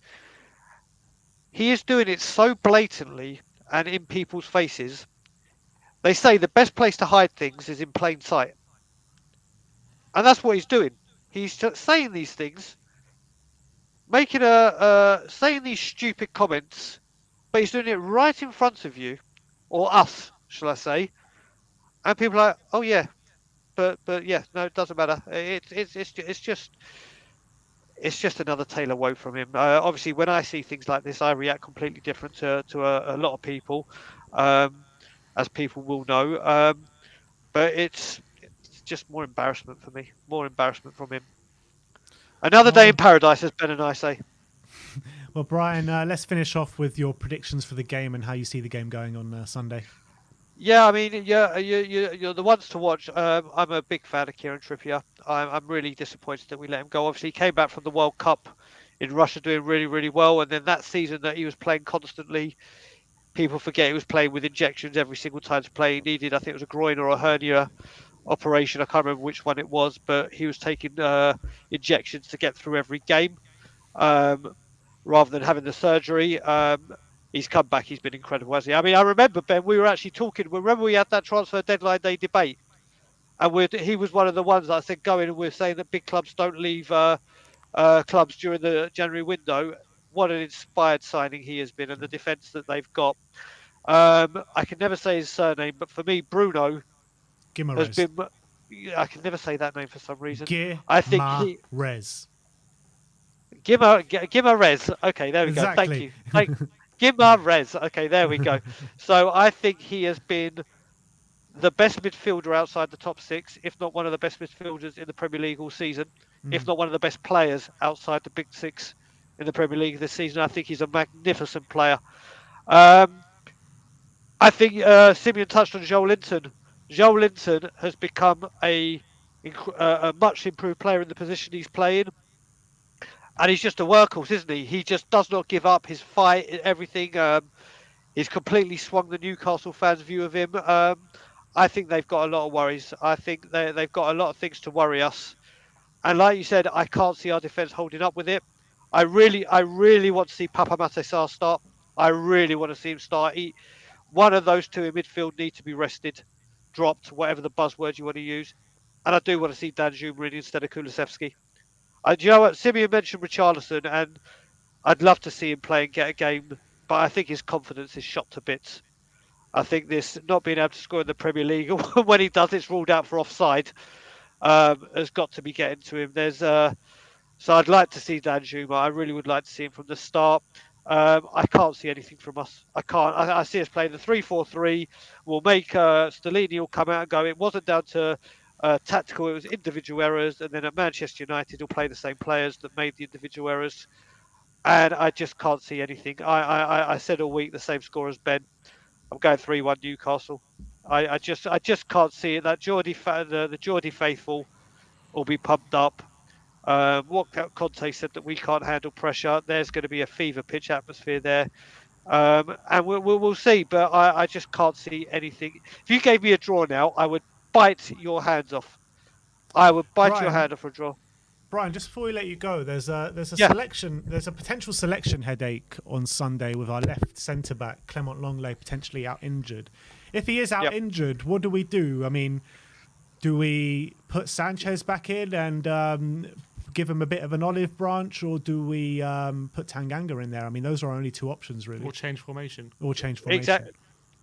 He is doing it so blatantly and in people's faces. They say the best place to hide things is in plain sight. And that's what he's doing. He's just saying these things, saying these stupid comments but he's doing it right in front of you, or us, shall I say? And people are like, oh yeah, but yeah, no, it doesn't matter. It's just another tale of woe from him. Obviously, when I see things like this, I react completely different to a lot of people, um, as people will know. But it's just more embarrassment for me. More embarrassment from him. Another day in Well, paradise, as Ben and I say. well, Brian, let's finish off with your predictions for the game and how you see the game going on Sunday. Yeah, I mean, yeah, you're the ones to watch. I'm a big fan of Kieran Trippier. I'm really disappointed that we let him go. Obviously, he came back from the World Cup in Russia doing really, really well, and then that season that he was playing constantly, people forget he was playing with injections every single time to play. He needed, I think it was a groin or a hernia operation. I can't remember which one it was, but he was taking injections to get through every game, um, rather than having the surgery. He's come back. He's been incredible, hasn't he? I mean, I remember, Ben, we were actually talking. Remember, we had that transfer deadline day debate, and he was one of the ones that I said go in, and we're saying that big clubs don't leave clubs during the January window. What an inspired signing he has been, and the defence that they've got. I can never say his surname, but for me, Bruno has Gimares. been. I can never say that name for some reason. I think he Gimares. Gimares. Okay, there we go. Thank Exactly. you. Gimares. Okay, there we go. So I think he has been the best midfielder outside the top six, if not one of the best midfielders in the Premier League all season, if not one of the best players outside the big six in the Premier League this season. I think he's a magnificent player. Um, I think Simeon touched on Joel Linton. Joel Linton has become a much improved player in the position he's playing, and he's just a workhorse, isn't he? He just does not give up. His fight, everything. He's completely swung the Newcastle fans' view of him. I think they've got a lot of worries. I think they've got a lot of things to worry us. And like you said, I can't see our defence holding up with it. I really want to see Papa Matesar start. I really want to see him start. One of those two in midfield need to be rested, dropped, whatever the buzzword you want to use. And I do want to see Dan Juma in instead of Kulusevski. Do you know what? Simeon mentioned Richarlison, and I'd love to see him play and get a game, but I think his confidence is shot to bits. I think this not being able to score in the Premier League, when he does, it's ruled out for offside, has got to be getting to him. So I'd like to see Dan Juma. I really would like to see him from the start. I can't see anything from us. I can't. I see us playing the 3-4-3. We'll make Stellini will come out and go. It wasn't down to tactical. It was individual errors. And then at Manchester United, he'll play the same players that made the individual errors. And I just can't see anything. I said all week the same score as Ben. I'm going 3-1 Newcastle. I just can't see it. That the Geordie faithful will be pumped up. What Conte said that we can't handle pressure. There's going to be a fever pitch atmosphere there, and we'll see. But I just can't see anything. If you gave me a draw now, I would bite your hands off. I would bite your Brian, hand off for a draw. Brian, just before we let you go, there's Yeah, a potential selection headache on Sunday with our left centre back Clement Longley potentially out injured. If he is out yep. injured, what do we do? I mean, do we put Sanchez back in and give him a bit of an olive branch, or do we put Tanganga in there? I mean, those are our only two options really. Or change formation. Or change formation.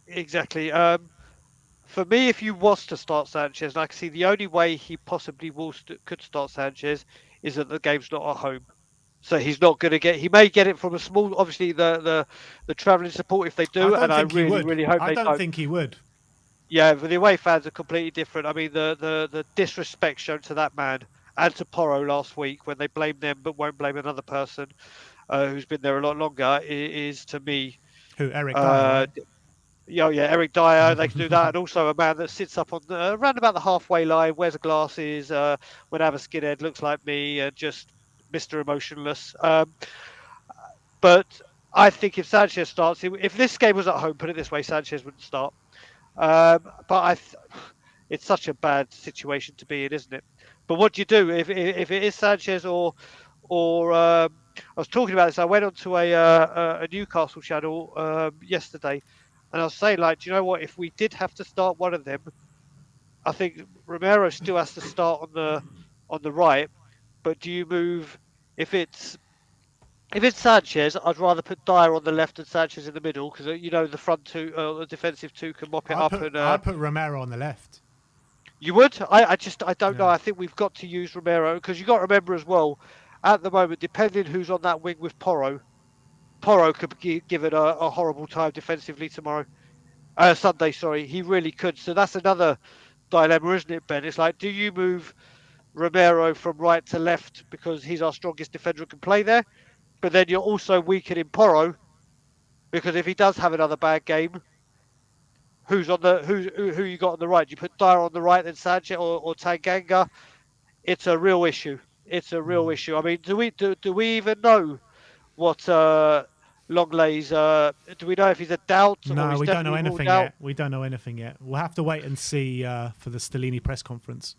Exactly. For me, if you was to start Sanchez, and I can see the only way he possibly could start Sanchez is that the game's not at home. So he's not going to get. He may get it from a small. Obviously, the travelling support if they I do, don't and I think he really would. really hope I they don't don't. think he would. Yeah, but the away fans are completely different. I mean, the disrespect shown to that man and to Porro last week when they blame them but won't blame another person who's been there a lot longer is to me. Who? Eric Dyer, Uh, right? yeah, Eric Dyer, they can do that, and also a man that sits up on around about the halfway line, wears glasses, would have a skinhead, looks like me, and just Mr. Emotionless. But I think if Sanchez starts, if this game was at home, put it this way, Sanchez wouldn't start. But it's such a bad situation to be in, isn't it? But what do you do if it is Sanchez or I was talking about this. I went onto a Newcastle channel yesterday, and I was saying, like, do you know what? If we did have to start one of them, I think Romero still has to start on the right. But do you move if it's If it's Sanchez, I'd rather put Dyer on the left and Sanchez in the middle because the front two, the defensive two, can mop it up. And I'd put Romero on the left. you would? I don't know. Yeah. I think we've got to use Romero because you got to remember as well. At the moment, depending who's on that wing with Porro could give it a horrible time defensively tomorrow. Sunday, sorry, he really could. So that's another dilemma, isn't it, Ben? It's like, do you move Romero from right to left because he's our strongest defender who can play there? But then you're also weakening Porro because if he does have another bad game, who you got on the right? Do you put Dyer on the right, then Sanchez or Tanganga? It's a real issue. It's a real issue. I mean, do we even know what Longlay's? Do we know if he's a doubt or No, he's we don't know definitely ruled anything out? yet. We don't know anything yet. We'll have to wait and see for the Stellini press conference.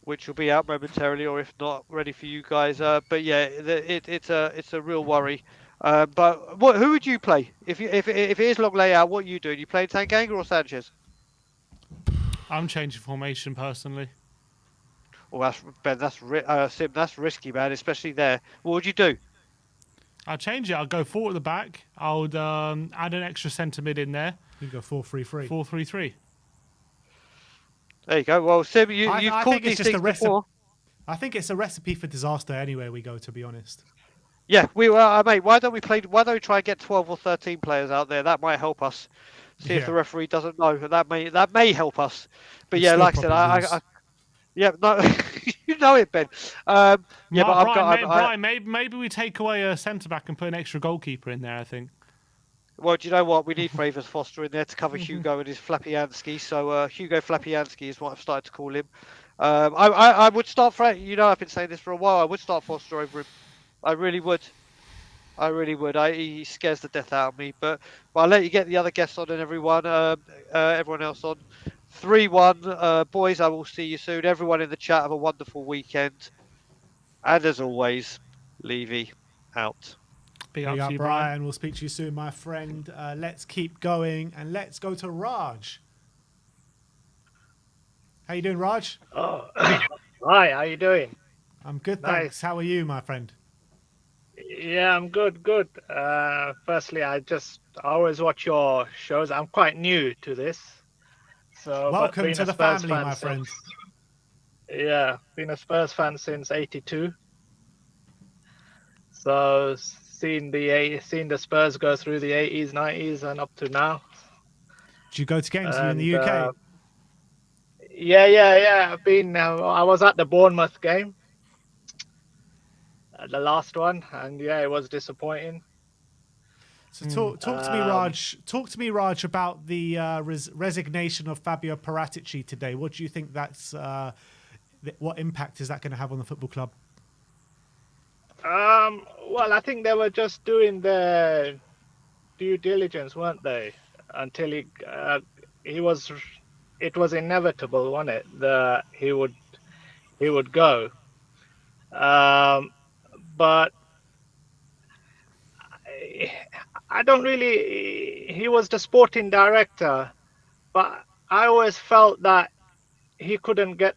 Which will be out momentarily, or if not, ready for you guys. But yeah, it's a real worry. But who would you play if it is Longley out? What are you doing? You playing Tanganga or Sanchez? I'm changing formation personally. Oh, that's Ben. Sim. That's risky, man. Especially there. What would you do? I'll change it. I'll go 4 at the back. I'll add an extra centre mid in there. You can go 4-3-3. 4-3-3. There you go. Well, Sim, you've I called think it's these just things a recipe. before. I think it's a recipe for disaster anywhere we go, to be honest. Yeah, mate. Why don't we try and get 12 or 13 players out there? That might help us. See if the referee doesn't know. That may help us. But yeah, like I said, I yeah, no, you know it, Ben. Yeah, but Brian, maybe we take away a centre back and put an extra goalkeeper in there. I think. Well, do you know what? We need Fravers Foster in there to cover Hugo and his Flapiansky. So Hugo Flapiansky is what I've started to call him. I would start I've been saying this for a while. I would start Foster over him. I really would. He scares the death out of me. But I'll let you get the other guests on and everyone else on. 3-1, boys. I will see you soon. Everyone in the chat, have a wonderful weekend. And as always, Levy out. Big up to you, Brian. We'll speak to you soon, my friend. Let's keep going and let's go to Raj. How you doing, Raj? Oh, hi. How you doing? I'm good, Nice. thanks. How are you, my friend? Yeah, I'm good. Good. Firstly, I always watch your shows. I'm quite new to this, so Welcome being to a the Spurs family, fan my friend. Yeah, been a Spurs fan since '82. So seen the Spurs go through the '80s, '90s, and up to now. Did you go to games? Are you in And, the UK? Yeah. I was at the Bournemouth game, the last one, and yeah, it was disappointing. So talk to me, Raj. Talk to me, Raj, about the resignation of Fabio Paratici today. What do you think what impact is that going to have on the football club? Well, I think they were just doing their due diligence, weren't they? Until it was inevitable, wasn't it? That he would go. But I don't really. He was the sporting director, but I always felt that he couldn't get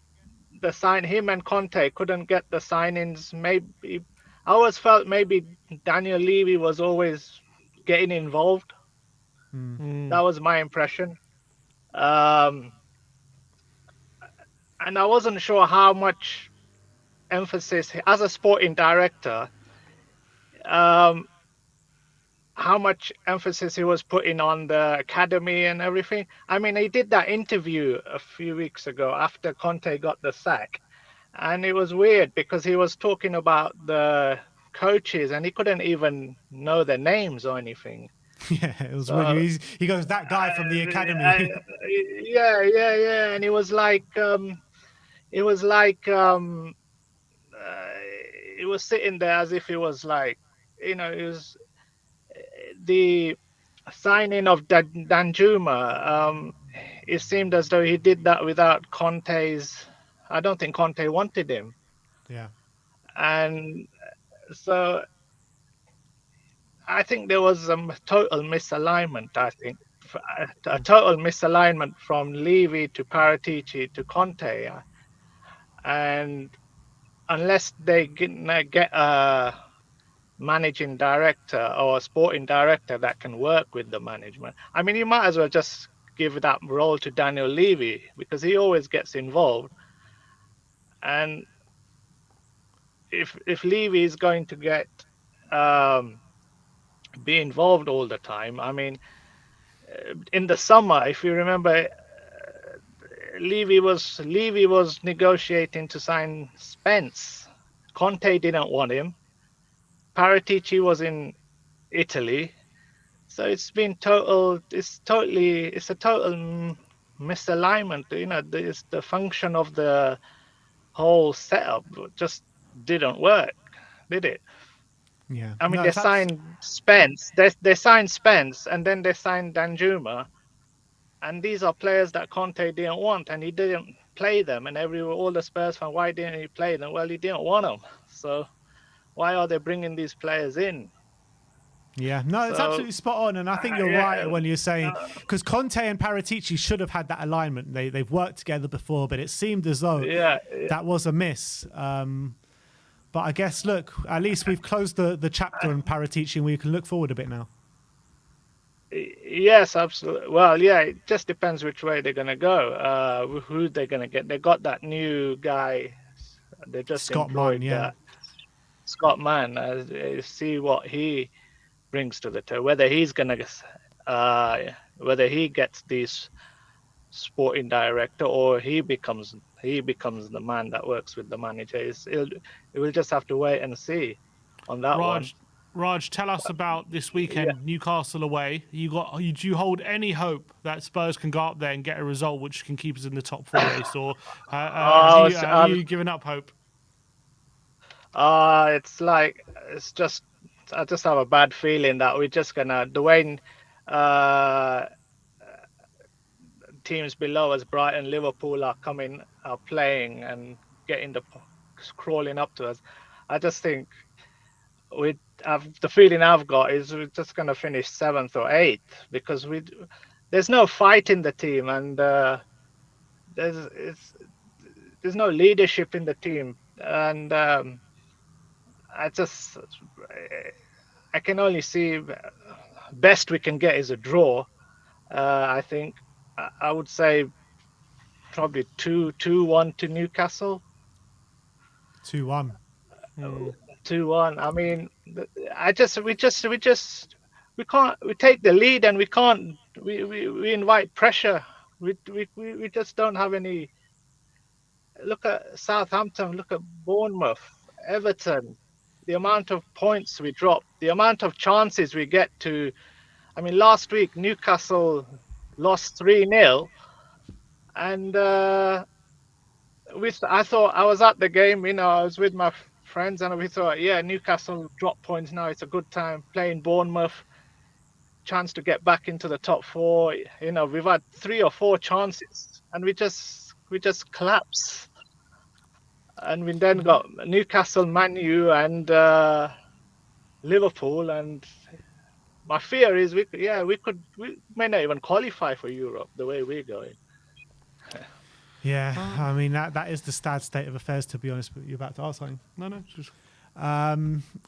him and Conte couldn't get the signings. Maybe I always felt maybe Daniel Levy was always getting involved. That was my impression. And I wasn't sure how much emphasis, as a sporting director, how much emphasis he was putting on the academy and everything. I mean, he did that interview a few weeks ago after Conte got the sack, and it was weird because he was talking about the coaches and he couldn't even know their names or anything. Yeah, it was really. He goes, that guy from the academy. Yeah, and it was like, it was sitting there as if it was like, it was the signing of Danjuma. It seemed as though he did that without Conte's. I don't think Conte wanted him. Yeah. And so I think there was a total misalignment. I think a total misalignment from Levy to Paratici to Conte, and unless they get managing director or a sporting director that can work with the management. I mean, you might as well just give that role to Daniel Levy, because he always gets involved. And if Levy is going to get be involved all the time, I mean, in the summer, if you remember, Levy was negotiating to sign Spence. Conte didn't want him. Paratici was in Italy. So it's a total misalignment. You know, the function of the whole setup just didn't work, did it? Yeah. I mean, No, they that's signed Spence. They signed Spence, and then they signed Danjuma, and these are players that Conte didn't want, and he didn't play them. And all the Spurs fans, why didn't he play them? Well, he didn't want them. So why are they bringing these players in? Yeah, no, it's So absolutely spot on, and I think you're right when you're saying, because Conte and Paratici should have had that alignment. They've worked together before, but it seemed as though that was a miss. But I guess, look, at least we've closed the chapter on Paratici, and we can look forward a bit now. Yes, absolutely. Well, yeah, it just depends which way they're gonna go. Who they're gonna get? They got that new guy. They just Scott employed Mann, yeah. that Scott Mann. See what he brings to the table. Whether he's gonna, whether he gets this sporting director or he becomes the man that works with the manager. We'll just have to wait and see on that one. Raj, tell us about this weekend, Newcastle away. Do you hold any hope that Spurs can go up there and get a result which can keep us in the top 4 race, or have you given up hope? I just have a bad feeling that we're just gonna, the way teams below us, Brighton, Liverpool are playing and crawling up to us. I just think the feeling I've got is we're just going to finish 7th or 8th, because there's no fight in the team, and there's no leadership in the team, and I can only see best we can get is a draw. I think I would say probably 2-1 to Newcastle. 2-1. 2-1. I mean, we take the lead and we invite pressure. We just don't have any. Look at Southampton, look at Bournemouth, Everton, the amount of points we drop, the amount of chances we get to. I mean, last week Newcastle lost 3-0, and I thought, I was at the game, you know, I was with my friends, and we thought, yeah, Newcastle drop points now. It's a good time playing Bournemouth, chance to get back into the top 4. You know, we've had 3 or 4 chances, and we just collapse. And we then got Newcastle, Man U, and Liverpool. And my fear is we may not even qualify for Europe the way we're going. Yeah, I mean, that is the sad state of affairs, to be honest. But you're about to ask something. No. Just... all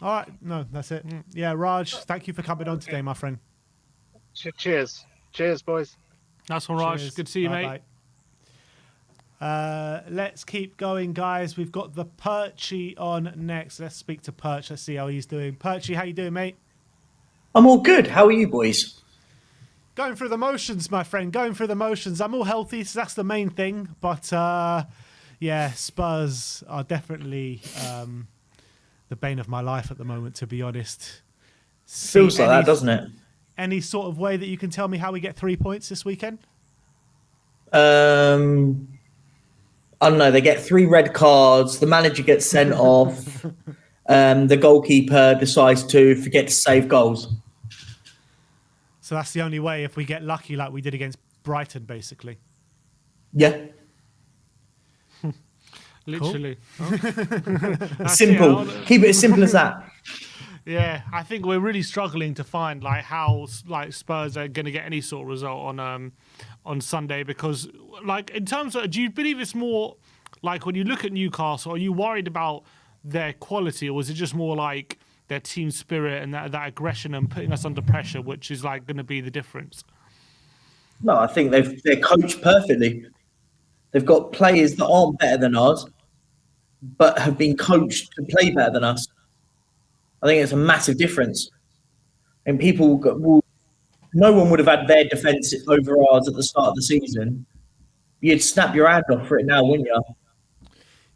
right, no, that's it. Yeah, Raj, thank you for coming on today, my friend. Cheers, boys. That's all, Raj. Cheers. Good to see you, Bye-bye. mate. Let's keep going, guys. We've got the Perchy on next. Let's speak to Perch. Let's see how he's doing. Perchy, how you doing, mate? I'm all good. How are you, boys? Going through the motions, my friend. Going through the motions. I'm all healthy, so that's the main thing. But yeah, Spurs are definitely the bane of my life at the moment, to be honest. Feels like that, doesn't it? Any sort of way that you can tell me how we get 3 points this weekend? I don't know. They get 3 red cards. The manager gets sent off. The goalkeeper decides to forget to save goals. So that's the only way, if we get lucky like we did against Brighton, basically. Yeah. Literally. Simple. Keep it as simple as that. Yeah, I think we're really struggling to find like how like Spurs are going to get any sort of result on Sunday, because like in terms of, do you believe it's more like when you look at Newcastle, are you worried about their quality, or is it just more like their team spirit and that aggression and putting us under pressure, which is like going to be the difference. No, I think they're coached perfectly. They've got players that aren't better than us, but have been coached to play better than us. I think it's a massive difference. And no one would have had their defence over ours at the start of the season. You'd snap your hand off for it now, wouldn't you?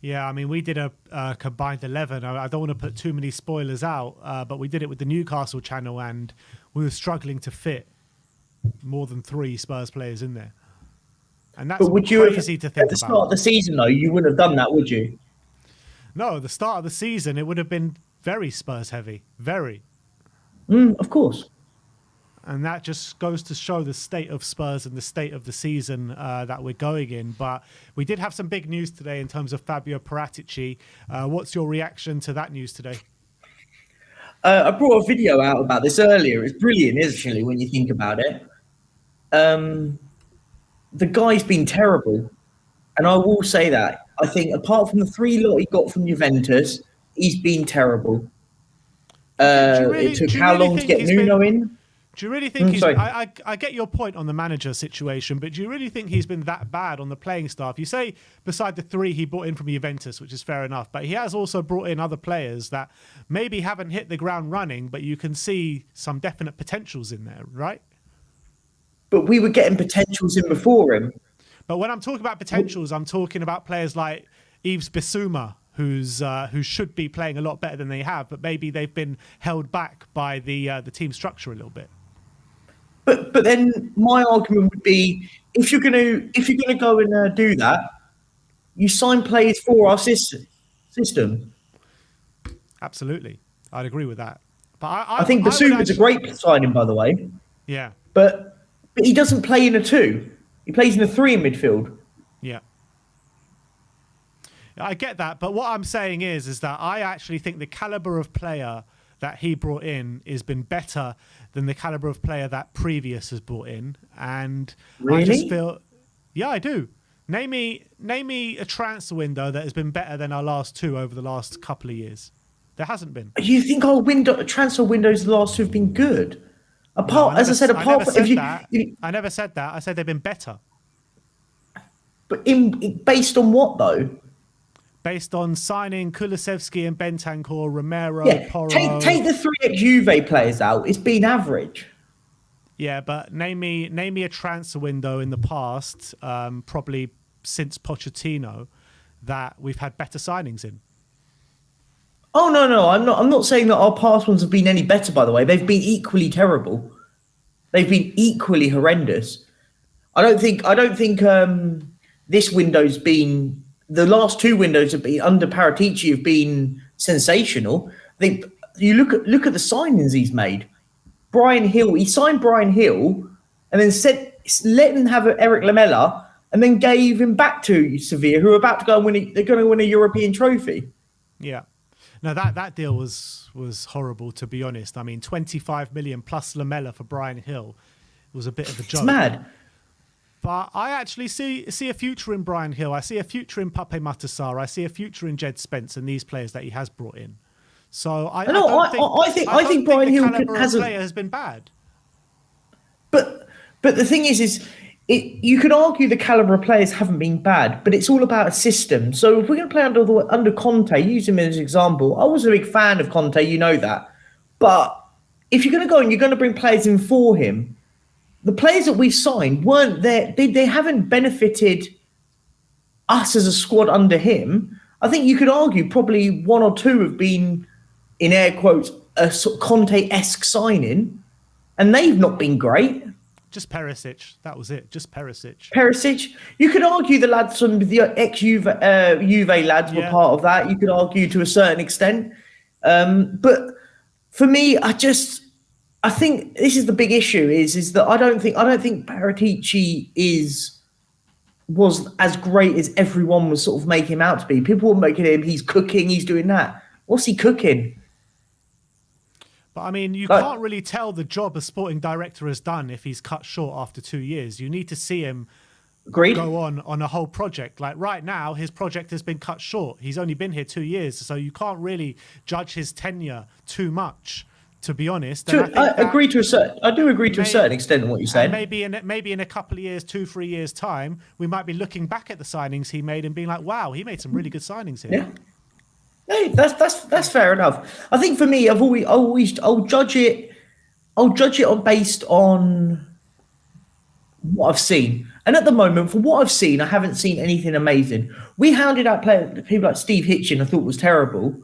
Yeah, I mean, we did a combined 11. I don't want to put too many spoilers out, but we did it with the Newcastle channel, and we were struggling to fit more than 3 Spurs players in there. And that's crazy to think about. At the start of the season, though, you wouldn't have done that, would you? No, the start of the season, it would have been very Spurs heavy. Very. Of course. And that just goes to show the state of Spurs and the state of the season that we're going in. But we did have some big news today in terms of Fabio Paratici. What's your reaction to that news today? I brought a video out about this earlier. It's brilliant, isn't it, when you think about it? The guy's been terrible. And I will say that. I think apart from the 3 lot he got from Juventus, he's been terrible. It took how long to get Nuno in? Do you really think I get your point on the manager situation, but do you really think he's been that bad on the playing staff? You say beside the 3 he brought in from Juventus, which is fair enough, but he has also brought in other players that maybe haven't hit the ground running, but you can see some definite potentials in there, right? But we were getting potentials in before him. But when I'm talking about potentials, I'm talking about players like Yves Bissouma, who should be playing a lot better than they have, but maybe they've been held back by the team structure a little bit. But then my argument would be, if you're gonna go and do that, you sign players for our system. Absolutely, I'd agree with that. But I think Basuma's a great signing, by the way. Yeah. But he doesn't play in a 2. He plays in a 3 in midfield. Yeah. I get that, but what I'm saying is that I actually think the caliber of player that he brought in has been better than the caliber of player that previous has brought in, and really? I just feel, yeah, I do. Name me a transfer window that has been better than our last 2 over the last couple of years. There hasn't been. You think our transfer windows the last 2 have been good? I never said that. I said they've been better. But based on what though? Based on signing Kulusevski and Bentancur, Romero, Porro. Take the 3 ex-Juve players out. It's been average. Yeah, but name me a transfer window in the past, probably since Pochettino, that we've had better signings in. Oh no, I'm not saying that our past ones have been any better. By the way, they've been equally terrible. They've been equally horrendous. I don't think this window's been. The last 2 windows have been under Paratici have been sensational. I think you look at the signings he's made. Brian Hill, he signed Brian Hill, and then let him have Eric Lamela, and then gave him back to Sevilla, who are about to go and win. They're going to win a European trophy. Yeah, no, that deal was horrible, to be honest. I mean, 25 million plus Lamela for Brian Hill was a bit of a joke. It's mad. But I actually see a future in Brian Hill. I see a future in Pape Matar. I see a future in Jed Spence and these players that he has brought in. So I think Brian Hill has been bad. But the thing is you could argue the caliber of players haven't been bad, but it's all about a system. So if we're going to play under Conte, use him as an example. I was a big fan of Conte, you know that. But if you're going to go and you're going to bring players in for him, the players that we've signed weren't there. They haven't benefited us as a squad under him. I think you could argue probably 1 or 2 have been, in air quotes, a sort of Conte-esque signing, and they've not been great. Just Perisic. That was it. Just Perisic. Perisic. You could argue the lads from the ex-Juve lads were part of that. You could argue to a certain extent. But for me, I think this is the big issue is that I don't think Paratici was as great as everyone was sort of making him out to be. People were making him, he's cooking, he's doing that. What's he cooking? But I mean, you can't really tell the job a sporting director has done if he's cut short after 2 years. You need to see him Agreed. go on a whole project. Like right now, his project has been cut short. He's only been here 2 years, so you can't really judge his tenure too much, to be honest. And I agree to a certain. I do agree to a certain extent on what you're saying. And maybe in a couple of years, 2-3 years time, we might be looking back at the signings he made and being like, "Wow, he made some really good signings here." Yeah. Hey, that's fair enough. I think for me, I'll judge it. I'll judge it based on what I've seen. And at the moment, for what I've seen, I haven't seen anything amazing. We hounded out people like Steve Hitchin, I thought was terrible.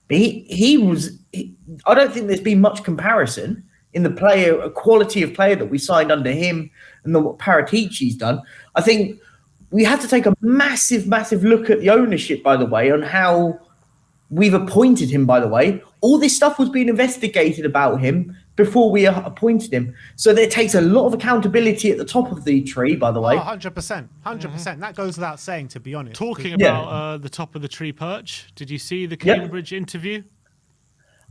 But I don't think there's been much comparison in the quality of player that we signed under him and what Paratici's done. I think we had to take a massive, massive look at the ownership, by the way, on how we've appointed him, by the way. All this stuff was being investigated about him before we appointed him. So there takes a lot of accountability at the top of the tree, by the way. 100%. 100%. That goes without saying, to be honest. Talking about the top of the tree, Perch, did you see the Cambridge interview?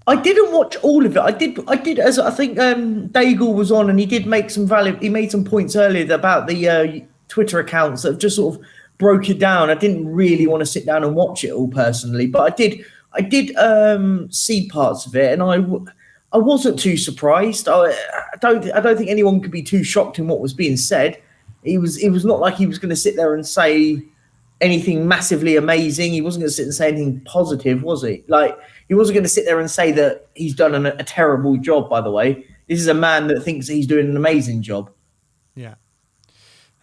I didn't watch all of it. I did, as I think Daigle was on, and he did make he made some points earlier about the Twitter accounts that have just sort of broke it down. I didn't really want to sit down and watch it all personally, but I did see parts of it, and I wasn't too surprised. I don't think anyone could be too shocked in what was being said. It was not like he was going to sit there and say anything massively amazing. He wasn't going to sit and say anything positive, was he? Like, he wasn't going to sit there and say that he's done a terrible job, by the way. This is a man that thinks he's doing an amazing job. Yeah.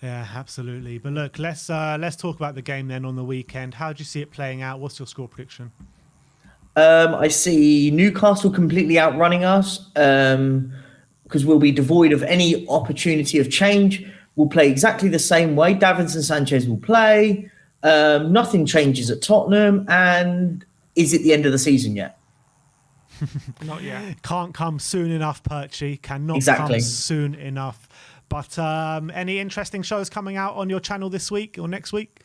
Yeah, absolutely. But look, let's talk about the game then on the weekend. How do you see it playing out? What's your score prediction? I see Newcastle completely outrunning us because we'll be devoid of any opportunity of change. We'll play exactly the same way. Davinson Sanchez will play. Nothing changes at Tottenham. And is it the end of the season yet? Not yet. Can't come soon enough, Perchy. Cannot come soon enough. But any interesting shows coming out on your channel this week or next week?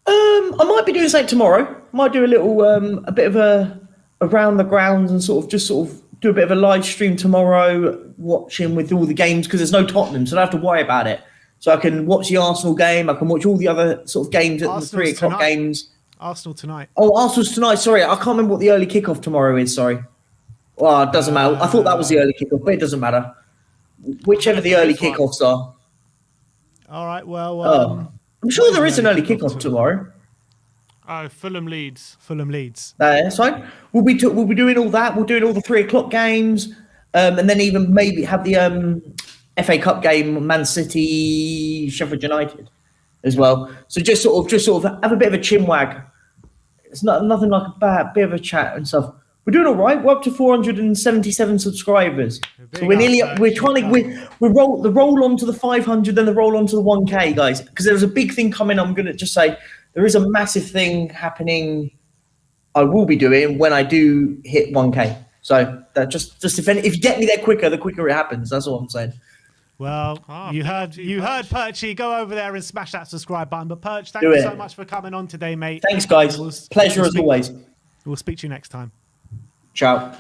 I might be doing something tomorrow. Might do a little, a bit of a around the grounds and sort of do a bit of a live stream tomorrow, watching with all the games because there's no Tottenham, so I don't have to worry about it. So I can watch the Arsenal game. I can watch all the other sort of games at the 3 o'clock games. Arsenal tonight. Oh, Arsenal's tonight. Sorry, I can't remember what the early kickoff tomorrow is. Sorry. Well, it doesn't matter. I thought that was the early kickoff, but it doesn't matter. Whichever the early kickoffs are. All right. Well, I'm sure there is an early kickoff tomorrow. Oh, Fulham Leeds. That's fine. We'll be doing all that. We're doing all the 3 o'clock games, and then even maybe have the FA Cup game, Man City, Sheffield United, as well. So just sort of have a bit of a chinwag. It's nothing like a bit of a chat and stuff. We're doing all right. We're up to 477 subscribers. So we're nearly. We're trying to. We roll on to the 500, then the roll on to the 1K, guys. Because there's a big thing coming. I'm going to just say there is a massive thing happening. I will be doing when I do hit 1K. So that just if you get me there quicker, the quicker it happens. That's all I'm saying. Well, you heard Perchy. Go over there and smash that subscribe button. But Perch, thank you so much for coming on today, mate. Thanks, guys. Pleasure as always. We'll speak to you next time. Ciao.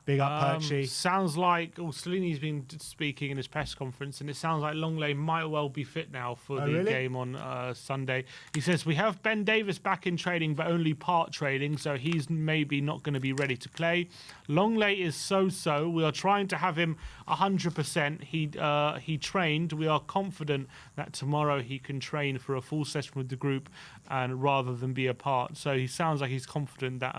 Big up, Perchy. Sounds like Salini's been speaking in his press conference, and it sounds like Longley might well be fit now for the game on Sunday. He says, we have Ben Davis back in training, but only part training, so he's maybe not going to be ready to play. Longley is so-so. We are trying to have him 100%. He trained. We are confident that tomorrow he can train for a full session with the group and rather than be a part. So he sounds like he's confident that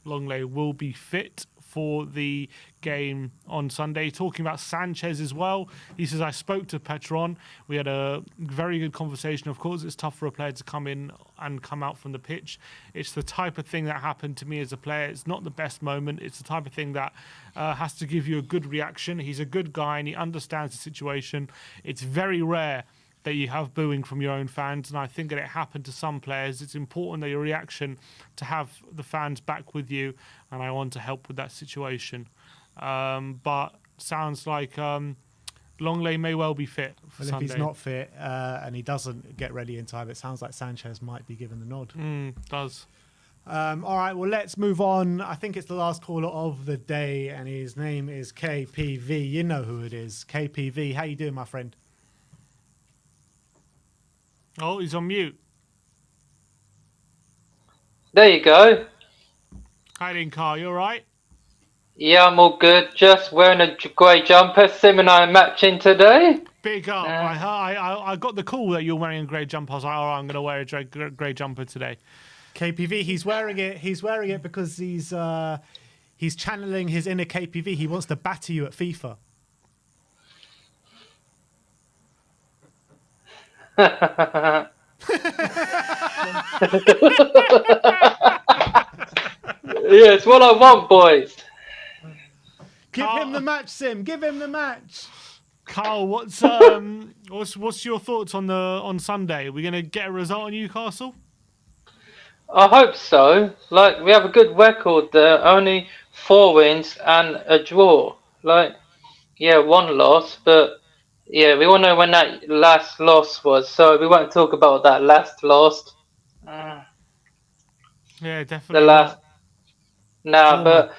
Longley will be fit for the game on Sunday. Talking about Sanchez as well, he says, I spoke to Petron. We had a very good conversation. Of course, it's tough for a player to come in and come out from the pitch. It's the type of thing that happened to me as a player. It's not the best moment. It's the type of thing that has to give you a good reaction. He's a good guy and he understands the situation. It's very rare that you have booing from your own fans, and I think that it happened to some players. It's important that your reaction to have the fans back with you, and I want to help with that situation. But sounds like Longley may well be fit for Sunday. If he's not fit and he doesn't get ready in time, it sounds like Sanchez might be given the nod. Does. All right, well, let's move on. I think it's the last caller of the day, and his name is KPV. You know who it is. KPV, how you doing, my friend? Oh, he's on mute. There you go. Hi, then, Carl. You all right? Yeah, I'm all good. Just wearing a grey jumper. Sim and I are matching today. Big up. I got the call that you're wearing a grey jumper. I was like, all right, I'm going to wear a grey jumper today. KPV, he's wearing it. He's wearing it because he's channeling his inner KPV. He wants to batter you at FIFA. Yeah, it's what I want, boys. Give him the match, Sim. Give him the match. Carl, what's your thoughts on Sunday? Are we going to get a result on Newcastle? I hope so. Like, we have a good record there. Only 4 wins and a draw. Like, yeah, 1 loss, but yeah, we all know when that last loss was, so we won't talk about that last loss. Yeah, definitely. The last. Nah, but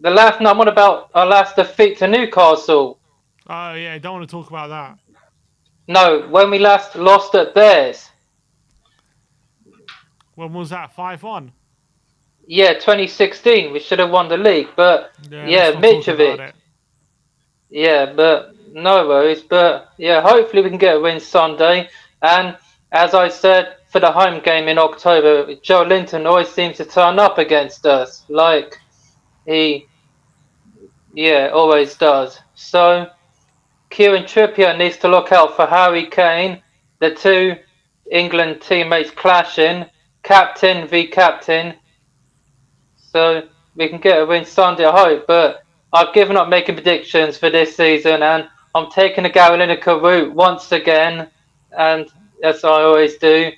the last. No, I'm on about our last defeat to Newcastle. Oh yeah, don't want to talk about that. No, when we last lost at theirs. When was that? 5-1. Yeah, 2016. We should have won the league, but yeah, Mitrovic. Yeah, but no worries. But yeah, hopefully we can get a win Sunday. And as I said, for the home game in October, Joe Linton always seems to turn up against us. Like he, yeah, always does. So Kieran Trippier needs to look out for Harry Kane. The 2 England teammates clashing, captain v captain. So we can get a win Sunday, I hope. But I've given up making predictions for this season, and I'm taking the Gary Lineker route once again, and as I always do.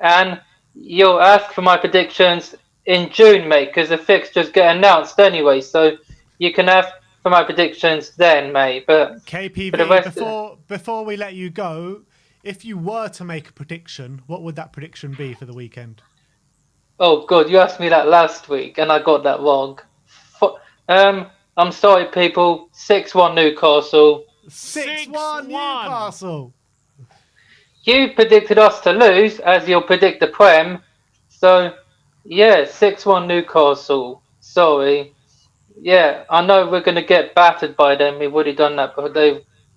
And you'll ask for my predictions in June, mate, because the fixtures get announced anyway. So you can ask for my predictions then, mate. But KPV, for the rest before we let you go, if you were to make a prediction, what would that prediction be for the weekend? Oh, God, you asked me that last week, and I got that wrong. I'm sorry, people. 6-1 Newcastle. 6-1 Newcastle. You predicted us to lose, as you'll predict the Prem. So, yeah, 6-1 Newcastle. Sorry. Yeah, I know we're going to get battered by them. We've already done that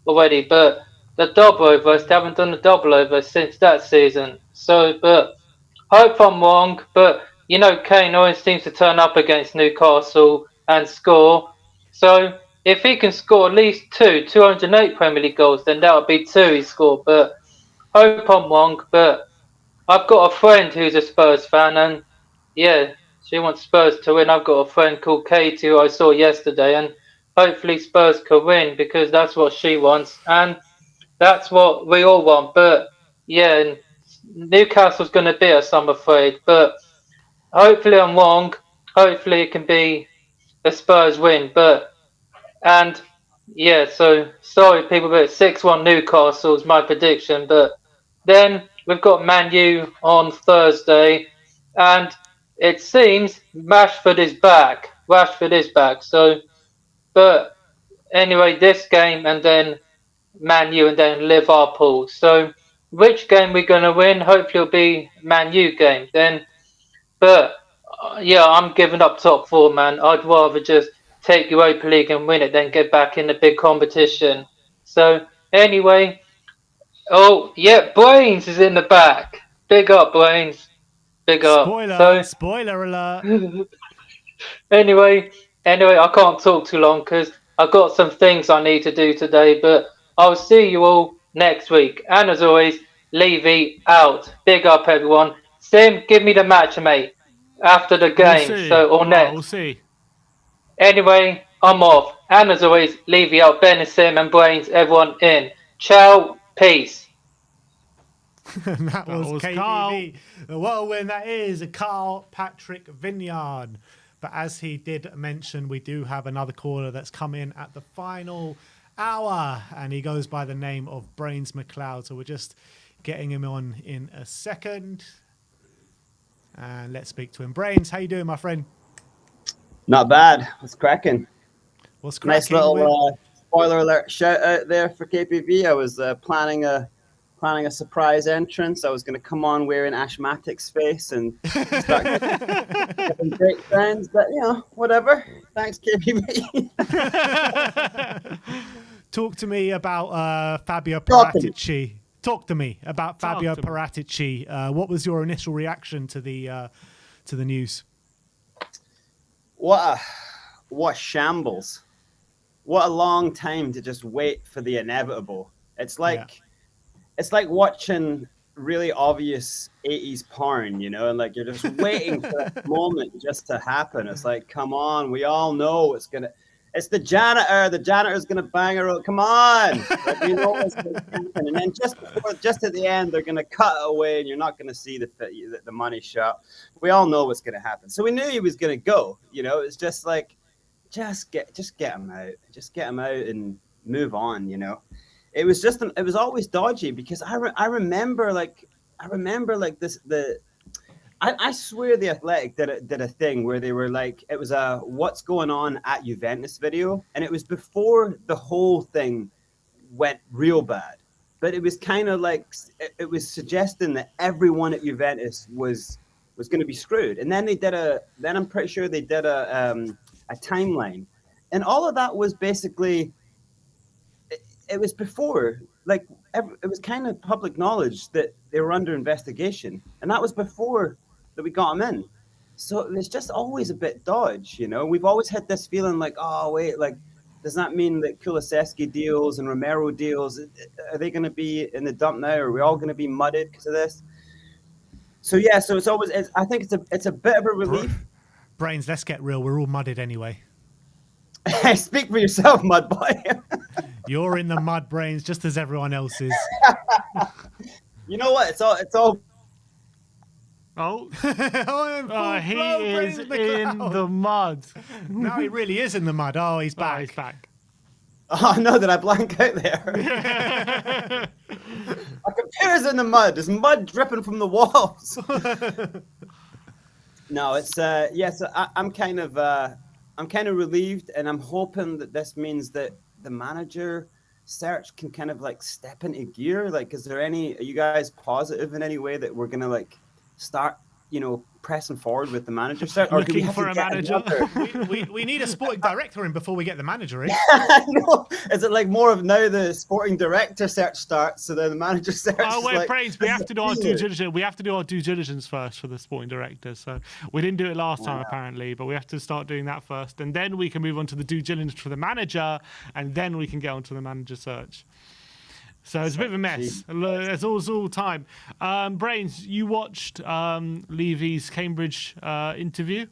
already. But the double over, they haven't done the double over since that season. So, but hope I'm wrong. But, you know, Kane always seems to turn up against Newcastle and score. So, if he can score at least 208 Premier League goals, then that would be 2 he scored. But hope I'm wrong, but I've got a friend who's a Spurs fan, and yeah, she wants Spurs to win. I've got a friend called Katie who I saw yesterday, and hopefully Spurs could win because that's what she wants, and that's what we all want. But yeah, Newcastle's going to beat us, I'm afraid. But hopefully I'm wrong. Hopefully it can be a Spurs win. And yeah, so sorry people, but 6-1 Newcastle is my prediction. But then we've got Man U on Thursday, and it seems Rashford is back. So, but anyway, this game and then Man U and then Liverpool. So, which game we're going to win? Hopefully it'll be Man U game then. But yeah, I'm giving up top 4, man. I'd rather just take Europa League and win it than get back in the big competition. So anyway, oh yeah, Brains is in the back. Big up, Brains. Big up. Spoiler alert. Anyway, I can't talk too long because I've got some things I need to do today. But I'll see you all next week. And as always, Levy out. Big up, everyone. Sim, give me the match, mate. After the game, or next. We'll see. Anyway, I'm off. And as always, Levy out. Ben and Sim and Brains, everyone in. Ciao, peace. that was KPV. Carl. The whirlwind that is Carl Patrick Vineyard. But as he did mention, we do have another caller that's come in at the final hour, and he goes by the name of Brains McLeod. So we're just getting him on in a second. And let's speak to him. Brains, how you doing, my friend? Not bad. What's cracking? What's cracking? Nice little spoiler alert shout out there for KPV. I was planning a planning a surprise entrance. I was going to come on wearing Ashmatic's face and start getting great friends, but whatever. Thanks, KPB. Talk to me about Fabio Talk to me. Paratici. Talk to me about Talk Fabio to me. Paratici. What was your initial reaction to the news? What shambles. What a long time to just wait for the inevitable. It's like watching really obvious 80s porn, and like you're just waiting for that moment just to happen. It's like, come on, we all know it's the janitor. The janitor's gonna bang her out. Come on, like, we know what's gonna happen. And then just at the end, they're gonna cut it away, and you're not gonna see the money shot. We all know what's gonna happen. So we knew he was gonna go. It's just like, just get him out. Just get him out and move on. It was always dodgy because I remember this I swear the Athletic did a thing where they were like, it was a what's going on at Juventus video, and it was before the whole thing went real bad, but it was kind of like it was suggesting that everyone at Juventus was going to be screwed, and then I'm pretty sure they did a timeline, and all of that was basically it was before, like, it was kind of public knowledge that they were under investigation, and that was before that we got them in. So it was just always a bit dodge, We've always had this feeling like, oh wait, like, does that mean that Kulusevski deals and Romero deals, are they going to be in the dump now? Are we all going to be mudded because of this? So yeah, so I think it's a bit of a relief. Brains, let's get real. We're all mudded anyway. Speak for yourself, mud boy. You're in the mud, Brains, just as everyone else is. You know what? It's all. Oh, he Brains is in the mud. Now he really is in the mud. Oh, he's back. He's back. Oh no, did I blank out there? My computer's in the mud. There's mud dripping from the walls. No, it's So I'm kind of relieved, and I'm hoping that this means that the manager search can kind of like step into gear. Like, are you guys positive in any way that we're gonna like start, pressing forward with the manager search? Or Looking for a manager? we need a sporting director in before we get the manager in. No. Is it like more of now the sporting director search starts, so then the manager search? Oh wait, like, Brains, we have to do our due diligence. We have to do our due diligence first for the sporting director. So we didn't do it last time apparently, but we have to start doing that first, and then we can move on to the due diligence for the manager, and then we can get onto the manager search. So it's a bit of a mess. It's all time. Brains, you watched Levy's Cambridge interview,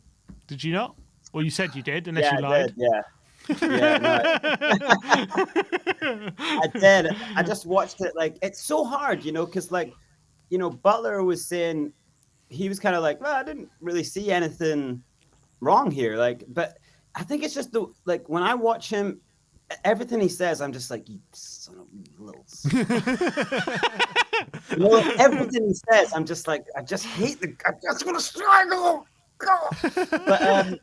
did you not? Or you said you did, unless you lied. Yeah, no, I did. I just watched it. Like, it's so hard, because Butler was saying, he was kind of like, well, I didn't really see anything wrong here. Like, but I think it's just when I watch him, everything he says, I'm just like, you son of a little. Everything he says, I'm just like, I just hate I just want to strangle. But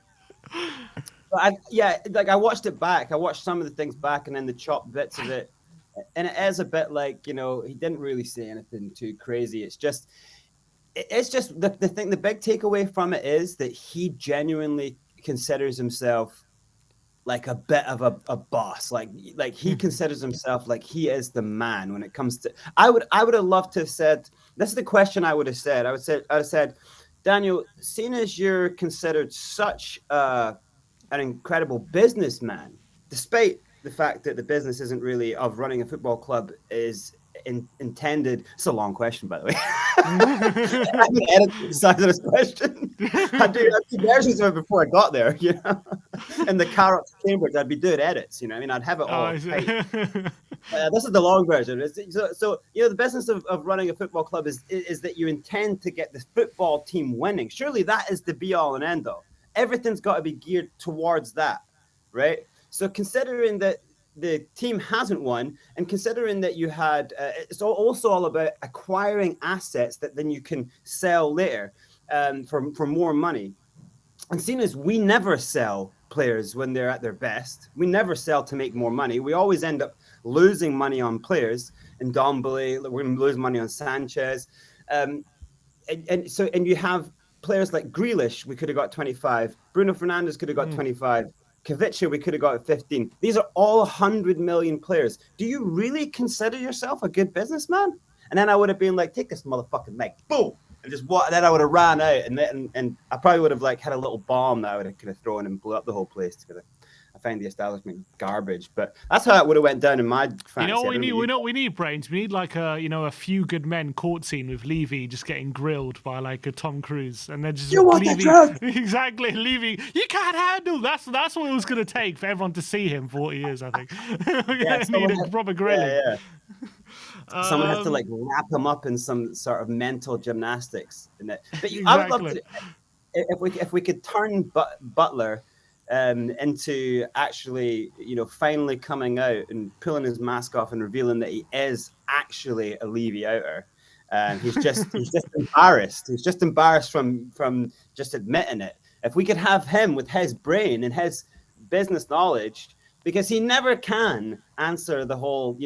I watched it back. I watched some of the things back, and then the chopped bits of it, and it is a bit like, he didn't really say anything too crazy. It's just the thing. The big takeaway from it is that he genuinely considers himself like a bit of a boss, like he considers himself like he is the man when it comes to. I would have loved to have said, this is the question I would have said. I would have said, Daniel, seeing as you're considered such an incredible businessman, despite the fact that the business isn't really of running a football club is intended. It's a long question, by the way. I can edit the size of this question. I do versions of it before I got there, In the car up to Cambridge, I'd be doing edits, I'd have it all. This is the long version. So the business of running a football club is that you intend to get the football team winning. Surely that is the be all and end all. Everything's got to be geared towards that, right? So considering that the team hasn't won, and considering that you had, it's also all about acquiring assets that then you can sell later for more money. And seeing as we never sell players when they're at their best, we never sell to make more money. We always end up losing money on players. Ndombele. We're going to lose money on Sanchez. And you have players like Grealish, we could have got 25. Bruno Fernandes could have got 25. Kavicha, we could have got 15. These are all 100 million players. Do you really consider yourself a good businessman? And then I would have been like, take this motherfucking mic, boom, and just what? Then I would have ran out, and I probably would have like had a little bomb that I would have kind of thrown and blew up the whole place together. I find the establishment garbage, but that's how it would have went down in my fantasy. You know what we need? We need brains. We need like a few good men court scene with Levy just getting grilled by like a Tom Cruise, and then just Levy, exactly. Levy, you can't handle. That's what it was going to take for everyone to see him for 40 years. I think we're going to need a proper grilling. Yeah. Someone has to like wrap him up in some sort of mental gymnastics. But exactly. I would love to, if we could turn Butler into actually, finally coming out and pulling his mask off and revealing that he is actually a Levy outer. He's just embarrassed. He's just embarrassed from just admitting it. If we could have him with his brain and his business knowledge, because he never can answer the whole,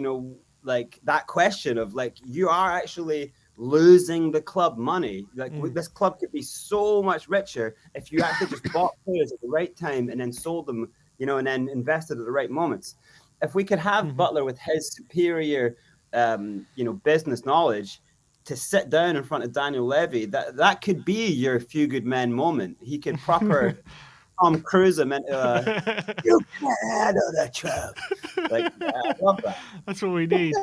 like that question of like, you are actually losing the club money. Like this club could be so much richer if you actually just bought players at the right time and then sold them, and then invested at the right moments. If we could have Butler with his superior, business knowledge to sit down in front of Daniel Levy, that could be your few good men moment. He could proper Tom Cruise him into you can't handle the truth. Like, I love that. That's what we need.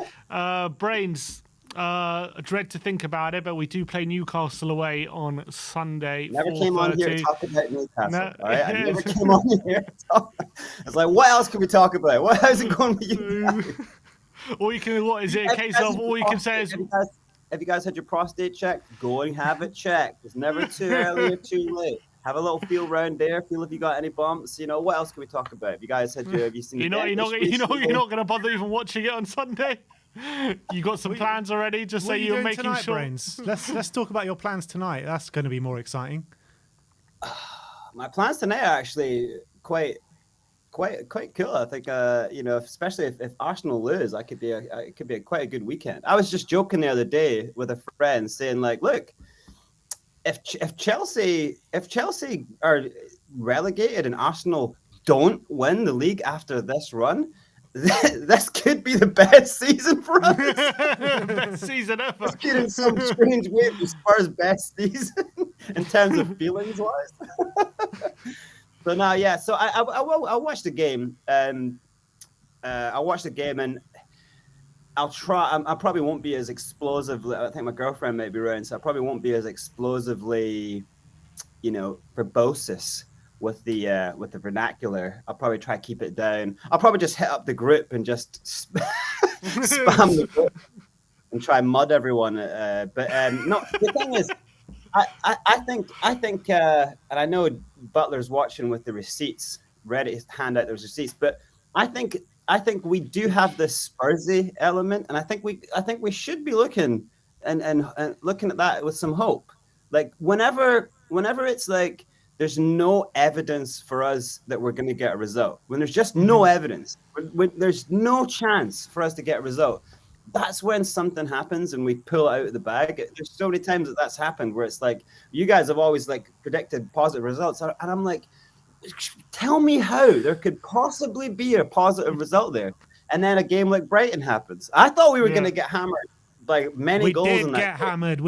Brains. Dread to think about it, but we do play Newcastle away on Sunday. Never came on here to talk about Newcastle. No. All right, I never came on here to talk. I was like, what else can we talk about? How's it going with you guys? Or you can, what is it? A case of all you can say is, have you guys had your prostate checked? Go and have it checked. It's never too early or too late. Have a little feel around there. Feel if you got any bumps. What else can we talk about? Have you seen? You're not going to bother even watching it on Sunday. You got some plans already? Just say you're making tonight, sure. Brains? Let's talk about your plans tonight. That's going to be more exciting. My plans tonight are actually quite cool. I think especially if Arsenal lose, it could be quite a good weekend. I was just joking the other day with a friend saying like, look, if Chelsea are relegated and Arsenal don't win the league after this run, this could be the best season for us. Best season ever. It's in some strange way the Spurs' best season in terms of feelings wise. So now, yeah. So I'll watch the game. I'll watch the game and I'll try. I probably won't be as explosively. I think my girlfriend might be around, so I probably won't be as explosively, verbose with the vernacular. I'll probably try to keep it down. I'll probably just hit up the group and just spam the group and try and mud everyone. But no, the thing is, I think, and I know Butler's watching with the receipts, ready to hand out those receipts. But I think we do have this Spursy element, and I think we should be looking and looking at that with some hope. Like whenever it's like, there's no evidence for us that we're going to get a result. When there's just no evidence, when there's no chance for us to get a result, that's when something happens and we pull it out of the bag. There's so many times that's happened where it's like, you guys have always like predicted positive results. And I'm like, tell me how there could possibly be a positive result there. And then a game like Brighton happens. I thought we were going to get hammered by many goals. We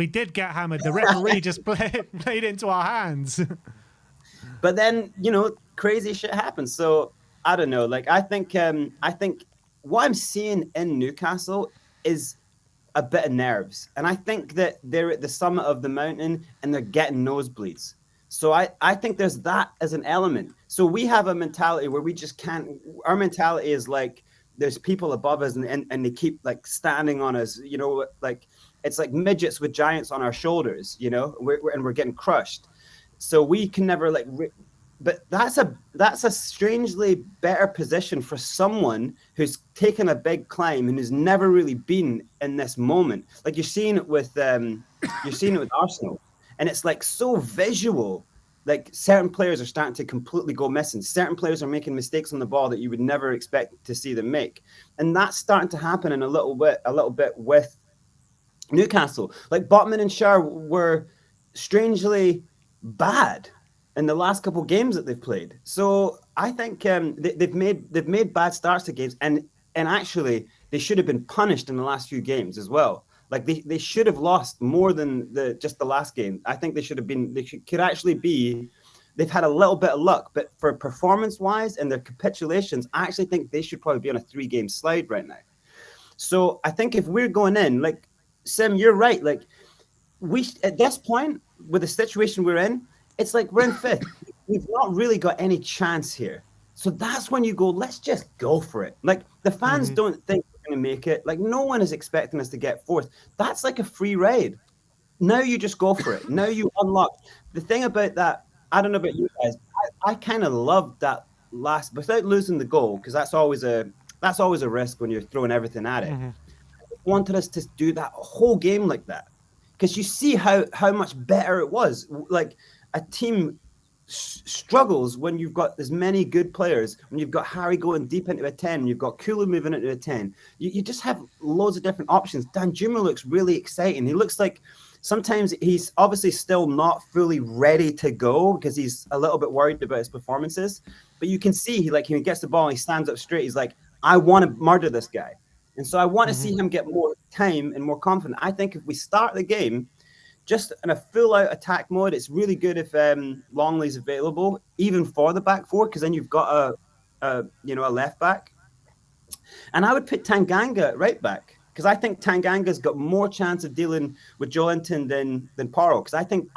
did get hammered. The referee just played into our hands. But then, crazy shit happens. So I don't know. Like I think what I'm seeing in Newcastle is a bit of nerves, and I think that they're at the summit of the mountain and they're getting nosebleeds. So I think there's that as an element. So we have a mentality where we just can't. Our mentality is like there's people above us, and they keep like standing on us. Like it's like midgets with giants on our shoulders. We're getting crushed. So we can never but that's a strangely better position for someone who's taken a big climb and who's never really been in this moment. Like you're seeing it with Arsenal, and it's like so visual. like certain players are starting to completely go missing. Certain players are making mistakes on the ball that you would never expect to see them make, and that's starting to happen in a little bit with Newcastle. Like Botman and Schär were strangely bad in the last couple of games that they've played. So I think they've made bad starts to games, and actually they should have been punished in the last few games as well. Like they should have lost more than just the last game. I think they should have been. Could actually be. They've had a little bit of luck, but for performance-wise and their capitulations, I actually think they should probably be on a 3-game slide right now. So I think if we're going in, like Sim, you're right. Like we at this point with the situation we're in, it's like we're in 5th. We've not really got any chance here. So that's when you go, let's just go for it. Like the fans don't think we're going to make it. Like no one is expecting us to get 4th. That's like a free ride. Now you just go for it. Now you unlock. The thing about that, I don't know about you guys, I kind of loved that last, without losing the goal, because that's always a risk when you're throwing everything at it. I wanted us to do that whole game like that, because you see how much better it was. Like a team struggles when you've got as many good players, when you've got Harry going deep into a 10, you've got Kulu moving into a 10. You just have loads of different options. Danjuma looks really exciting. He looks like sometimes he's obviously still not fully ready to go because he's a little bit worried about his performances, but you can see when he gets the ball and he stands up straight, he's like, I want to murder this guy. And so I want to see him get more time and more confident. I think if we start the game just in a full-out attack mode, it's really good if Longley's available, even for the back four, because then you've got a left back. And I would put Tanganga at right back, because I think Tanganga's got more chance of dealing with Joelinton than Porro. Because I think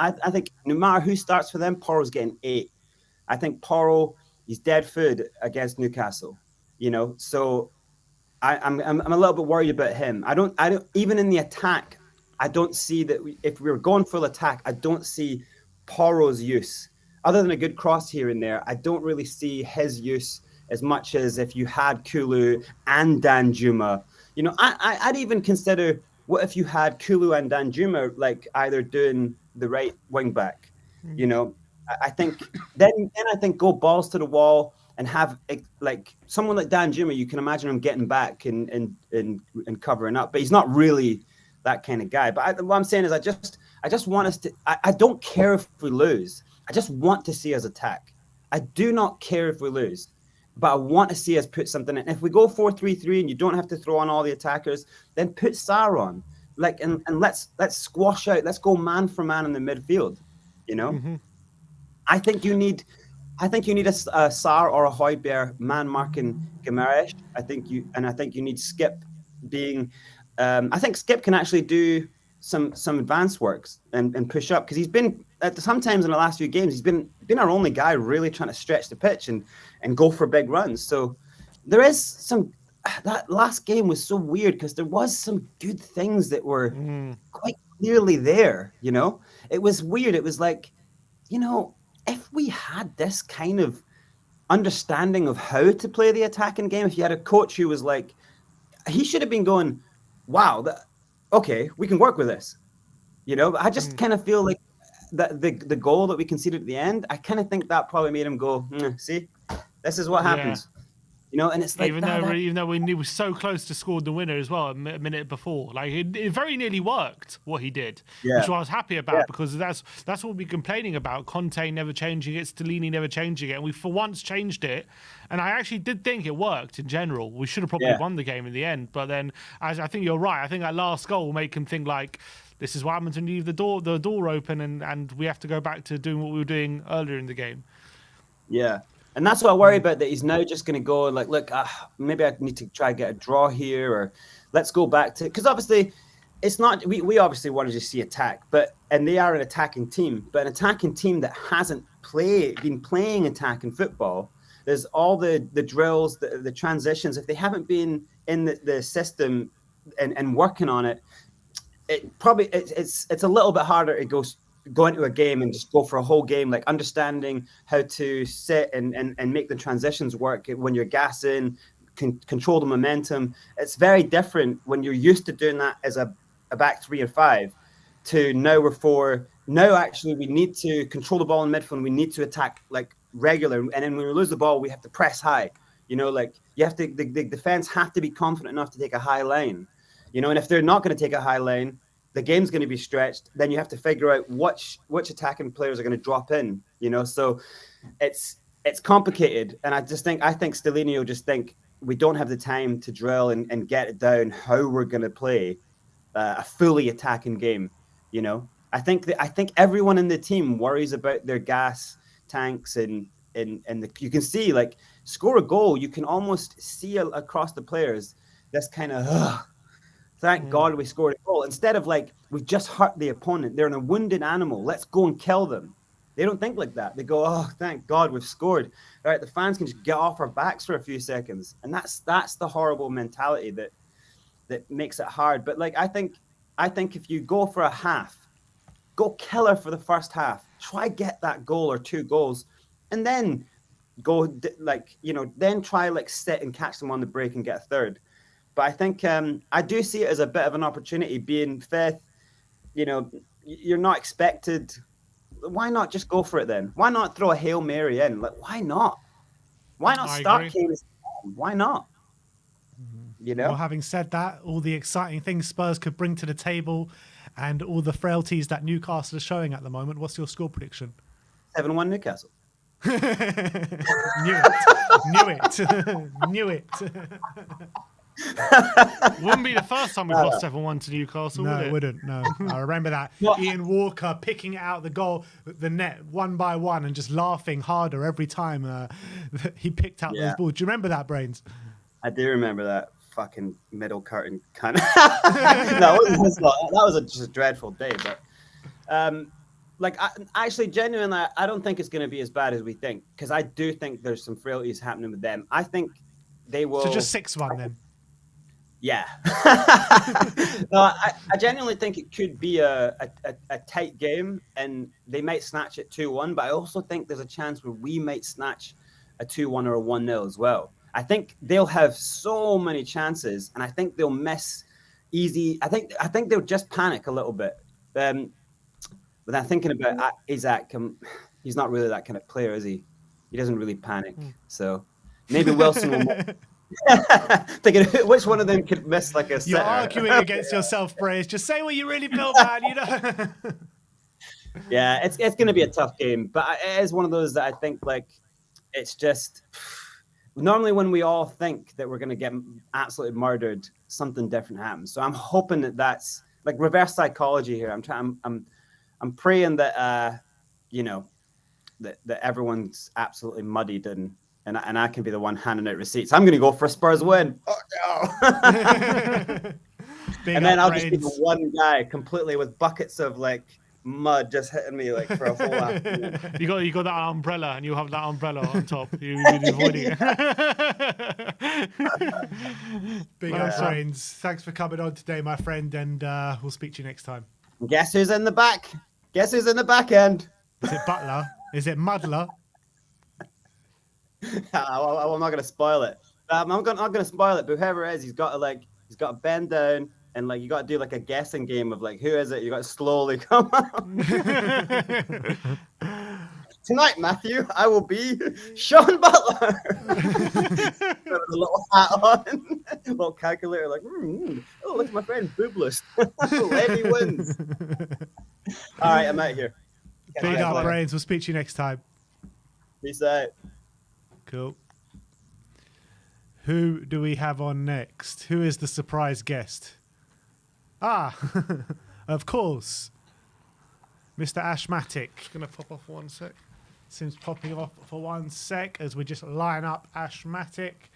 no matter who starts for them, Porro's getting 8. I think Porro, he's dead food against Newcastle. So I'm a little bit worried about him. I don't even in the attack. I don't see that if we were going full attack, I don't see Porro's use. Other than a good cross here and there, I don't really see his use as much as if you had Kulu and Danjuma. I'd even consider, what if you had Kulu and Danjuma like either doing the right wing back? I think then I think go balls to the wall and have like someone like Danjuma. You can imagine him getting back and covering up, but he's not really that kind of guy. But what I'm saying is I just want us to, I don't care if we lose. I just want to see us attack. I do not care if we lose, but I want to see us put something in. If we go 4-3-3 and you don't have to throw on all the attackers, then put Sarr on. And let's squash out. Let's go man for man in the midfield. I think you need a Sarr or a Højbjerg man marking Guimaraes. I think you need Skip being. I think Skip can actually do some advanced works and push up, because he's been sometimes in the last few games he's been our only guy really trying to stretch the pitch and go for big runs. So there is some. That last game was so weird because there was some good things that were quite clearly there. It was weird. It was like, if we had this kind of understanding of how to play the attacking game, if you had a coach who was like, he should have been going, wow, okay, we can work with this. But I just kind of feel like that the goal that we conceded at the end, I kind of think that probably made him go, see, this is what happens. And it's like even though we knew we were so close to scoring the winner as well a minute before, like it very nearly worked what he did, which I was happy about, because that's what we've been complaining about. Conte never changing it, Stellini never changing it, and we for once changed it. And I actually did think it worked in general. We should have probably won the game in the end, but then I think you're right. I think that last goal will make him think like, this is what happens when you leave the door open, and we have to go back to doing what we were doing earlier in the game. Yeah. And that's what I worry about, that he's now just going to go like, look, maybe I need to try and get a draw here, or let's go back to, because obviously it's not, we obviously want to just see attack, and they are an attacking team, but an attacking team that hasn't been playing attacking football. There's all the drills, the transitions. If they haven't been in the system and working on it, it's a little bit harder to go into a game and just go for a whole game, like understanding how to sit and make the transitions work when you're gassing, control the momentum. It's very different when you're used to doing that as a back 3 or 5 to now we're 4, now actually we need to control the ball in midfield and we need to attack like regular. And then when we lose the ball, we have to press high. You know, like you have to, the defense have to be confident enough to take a high line. You know, and if they're not going to take a high line, the game's going to be stretched. Then you have to figure out which attacking players are going to drop in. You know, so it's complicated. And I think Stellini will just think we don't have the time to drill and get it down how we're going to play a fully attacking game. You know, I think everyone in the team worries about their gas tanks and you can see, like, score a goal, you can almost see across the players this kind of thank God we scored a goal, instead of like, we've just hurt the opponent, they're a wounded animal, let's go and kill them. They don't think like that. They go, oh, thank God we've scored. All right, the fans can just get off our backs for a few seconds. And that's the horrible mentality that makes it hard. But like, I think if you go for a half, go killer for the first half, try get that goal or 2 goals, and then go like, you know, then try like sit and catch them on the break and get a third. But I think I do see it as a bit of an opportunity, being fifth. You know, you're not expected. Why not just go for it then? Why not throw a Hail Mary in? Like, why not? Why not start Kane? Why not? You know? Well, having said that, all the exciting things Spurs could bring to the table and all the frailties that Newcastle are showing at the moment, what's your score prediction? 7-1 Newcastle. Knew it. Wouldn't be the first time we've lost 7-1 to Newcastle, No, would it it? wouldn't. No, I remember that. Ian Walker picking out the net one by one, and just laughing harder every time he picked out those balls. Do you remember that, Brains? I do remember that fucking middle curtain kind of. No, it wasn't his fault. That was just a dreadful day. But like, actually, genuinely, I don't think it's going to be as bad as we think, because I do think there's some frailties happening with them. I think they will. So just 6-1 then. Yeah. No, I genuinely think it could be a tight game, and they might snatch it 2-1, but I also think there's a chance where we might snatch a 2-1 or a 1-0 as well. I think they'll have so many chances, and I think they'll miss easy. I think they'll just panic a little bit. But I'm thinking about Isaac. He's not really that kind of player, is he? He doesn't really panic. So maybe Wilson will. Thinking which one of them could miss like a. You're arguing against yourself, Brace. Just say what you really feel, man. You know. Yeah, it's going to be a tough game, but it is one of those that I think, like, it's just normally when we all think that we're going to get absolutely murdered, something different happens. So I'm hoping that's like reverse psychology here. I'm praying that you know, that everyone's absolutely muddied and I can be the one handing out receipts. I'm going to go for a Spurs win. Oh no! And then I'll just be the one guy completely with buckets of like mud just hitting me like for a whole afternoon. You got that umbrella, and you have that umbrella on top. You're avoiding it. Big up, Brains. Thanks for coming on today, my friend, and we'll speak to you next time. Guess who's in the back? Guess who's in the back end? Is it Butler? Is it Muddler? I'm not going to spoil it. I'm not going to spoil it, but whoever it is, he's got to bend down, and like you got to do like a guessing game of like, who is it? You got to slowly come up. Tonight, Matthew, I will be Sean Butler. With a little hat on, a little calculator, like, oh, look at my friend Boobless. Levy wins. All right, I'm out here. Big up, Brains. We'll speak to you next time. Peace out. Cool. Who do we have on next? Who is the surprise guest? Of course, Mr. Ashmatic. Just going to pop off 1 sec. Seems popping off for 1 sec as we just line up Ashmatic.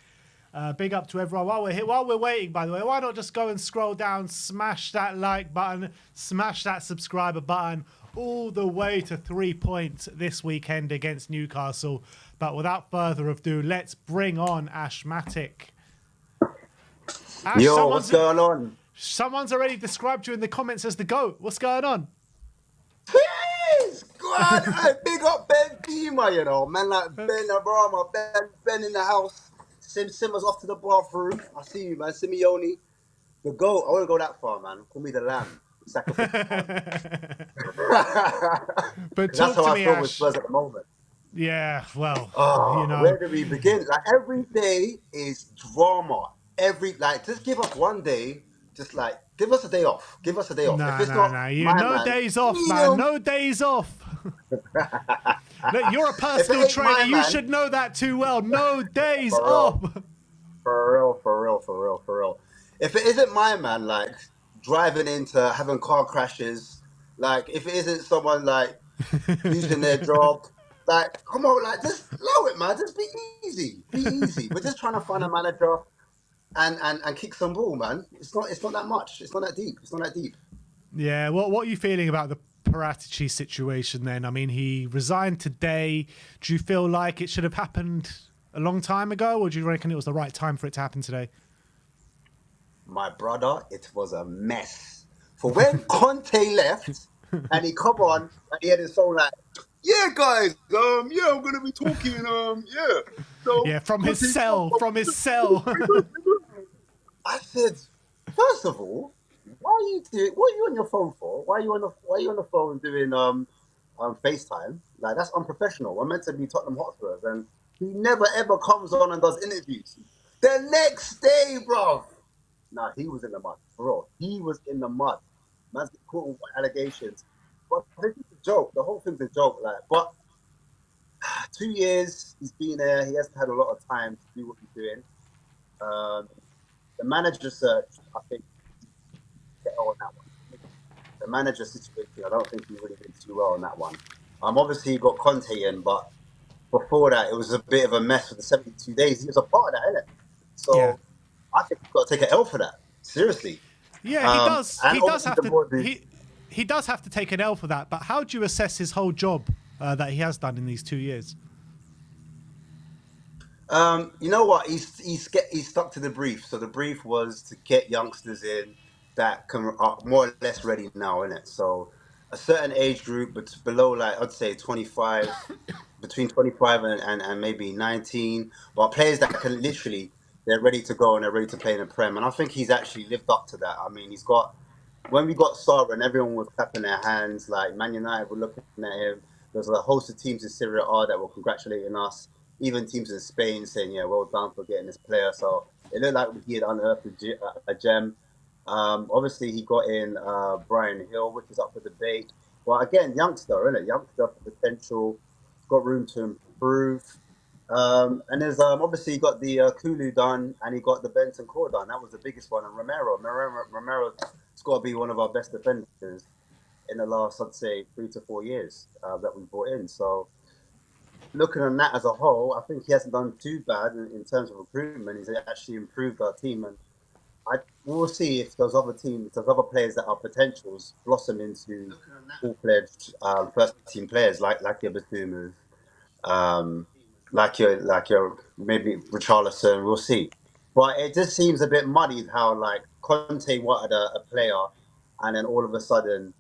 Big up to everyone. While we're waiting, by the way, why not just go and scroll down, smash that like button, smash that subscriber button, all the way to 3 points this weekend against Newcastle. But without further ado, let's bring on Ashmatic. Ash, yo, what's going on? Someone's already described you in the comments as the GOAT. What's going on? Please, God, I big up Ben Beamer, you know, man, like Ben Abrama, Ben in the house. Simmers off to the bathroom. I see you, man. Simeone, the GOAT. I won't go that far, man. Call me the Lamb. Sacrifice. But That's talk how to I me, feel with Ash. Spurs at the moment. Yeah, well, Oh, you know, where do we begin? Like every day is drama. Just give us one day. Just like give us a day off. Give us a day off. If it's not You my no man, days off, man. damn. No days off. Look, you're a If it personal ain't trainer. my You man- should know that too well. No days For real. off. For real. If it isn't my man, like driving into having car crashes, like if it isn't someone like losing their job, like come on, like just allow it, man. Just be easy. We're just trying to find a manager and kick some ball, man. It's not that much. It's not that deep. Yeah, what are you feeling about the Paratici situation then? I mean, he resigned today. Do you feel like it should have happened a long time ago, or do you reckon it was the right time for it to happen today? My brother, it was a mess. For when Conte left and he come on and he had his phone like, yeah, guys, yeah, I'm gonna be talking, yeah. So Yeah, from his Conte- cell. I said, first of all, what are you on your phone for? Why are you on the phone doing FaceTime? Like that's unprofessional. We're meant to be Tottenham Hotspurs, and he never ever comes on and does interviews. The next day, bro. Nah, he was in the mud, bro. He was in the mud. Man's getting caught with allegations. But this is a joke. The whole thing's a joke. Like, but 2 years he's been there. He hasn't had a lot of time to do what he's doing. The manager search, I think, get on that one. The manager situation, I don't think he really did too well on that one. Obviously he got Conte in, but before that, it was a bit of a mess for the 72 days. He was a part of that, innit? So Yeah. I think you've got to take an L for that. Seriously. Yeah, he does. And He does obviously have the to. board- He does have to take an L for that. But how do you assess his whole job that he has done in these 2 years? You know what? He's stuck to the brief. So the brief was to get youngsters in that are more or less ready now, innit? So a certain age group, but below, like I'd say 25, between 25 and maybe 19, but players that can literally, they're ready to go and they're ready to play in the Prem. And I think he's actually lived up to that. I mean, when we got Sarah and everyone was clapping their hands, like Man United were looking at him. There was a host of teams in Serie A that were congratulating us. Even teams in Spain saying, yeah, well done for getting this player. So it looked like he had unearthed a gem. Obviously, he got in Brian Hill, which is up for debate. Well, again, youngster, isn't it? Youngster for potential, got room to improve. And there's obviously he got the Kulu done and he got the Benton Core done. That was the biggest one. And Romero's got to be one of our best defenders in the last, I'd say, 3 to 4 years that we brought in. So looking at that as a whole, I think he hasn't done too bad in terms of recruitment. He's actually improved our team, and we'll see if those other players that are potentials blossom into full-fledged first team players like your Basumu, like your maybe Richarlison. We'll see, but it just seems a bit muddied how like Conte wanted a player, and then all of a sudden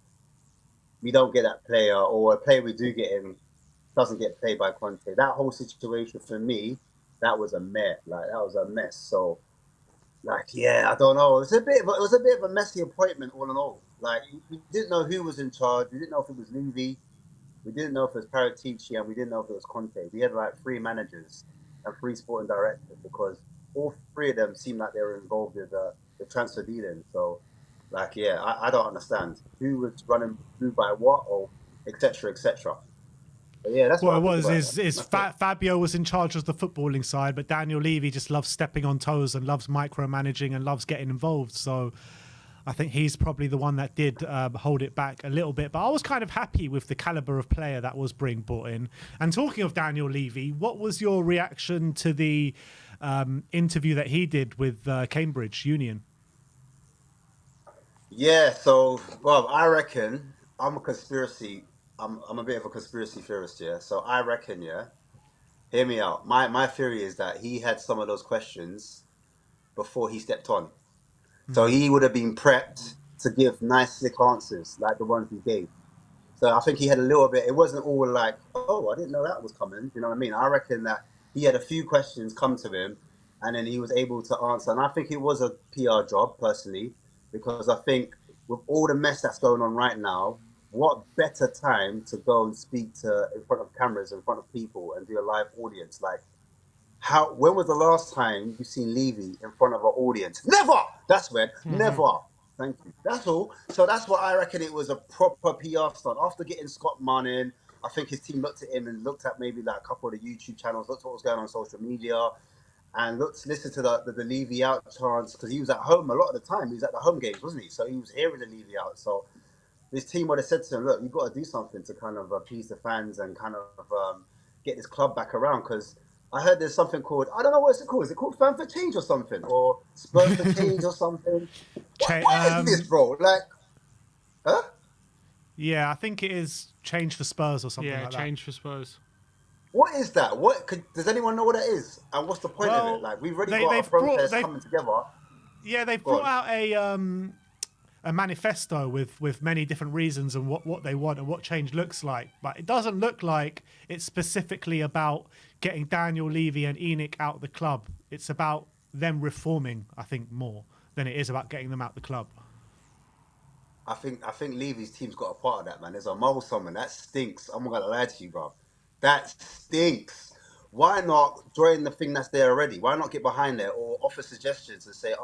we don't get that player, or a player we do get in doesn't get played by Conte. That whole situation for me, that was a mess. Like that was a mess. So, like, yeah, I don't know. It was a bit of a messy appointment, all in all. Like, we didn't know who was in charge. We didn't know if it was Levy. We didn't know if it was Paratici, and we didn't know if it was Conte. We had like 3 managers and 3 sporting directors because all 3 of them seemed like they were involved with the transfer dealing. So, like, yeah, I don't understand who was running who by what, or etc. etc. Yeah, that's What what it was is Fabio was in charge of the footballing side, but Daniel Levy just loves stepping on toes and loves micromanaging and loves getting involved. So I think he's probably the one that did hold it back a little bit. But I was kind of happy with the caliber of player that was being brought in. And talking of Daniel Levy, what was your reaction to the interview that he did with Cambridge Union? Yeah, so well, I reckon I'm a bit of a conspiracy theorist, yeah. So I reckon, yeah. Hear me out. My theory is that he had some of those questions before he stepped on. So he would have been prepped to give nice, slick answers like the ones he gave. So I think he had a little bit. It wasn't all like, oh, I didn't know that was coming. You know what I mean? I reckon that he had a few questions come to him, and then he was able to answer. And I think it was a PR job, personally, because I think with all the mess that's going on right now, what better time to go and speak to in front of cameras, in front of people, and do a live audience? Like, when was the last time you seen Levy in front of an audience? Never. That's when. Never. Thank you. That's all. So that's what I reckon. It was a proper PR stunt. After getting Scott Munn in, I think his team looked at him and looked at maybe like a couple of the YouTube channels, looked at what was going on social media, and listened to the Levy out chants, because he was at home a lot of the time. He was at the home games, wasn't he? So he was hearing the Levy out. So this team would have said to him, look, you've got to do something to kind of appease the fans and kind of get this club back around, because I heard there's something called, I don't know what it's called. Is it called Fan for Change or something? Or Spurs for Change or something? What is this, bro? Like, huh? Yeah, I think it is Change for Spurs or something like that. Yeah, Change for Spurs. What is that? Does anyone know what that is? And what's the point of it? Like, we've already got a protest coming together. Yeah, they've brought out a manifesto with many different reasons and what they want and what change looks like. But it doesn't look like it's specifically about getting Daniel Levy and ENIC out of the club. It's about them reforming, I think, more than it is about getting them out the club. I think Levy's team's got a part of that, man. There's a mole summon. That stinks. I'm not going to lie to you, bro. That stinks. Why not join the thing that's there already? Why not get behind there or offer suggestions and say,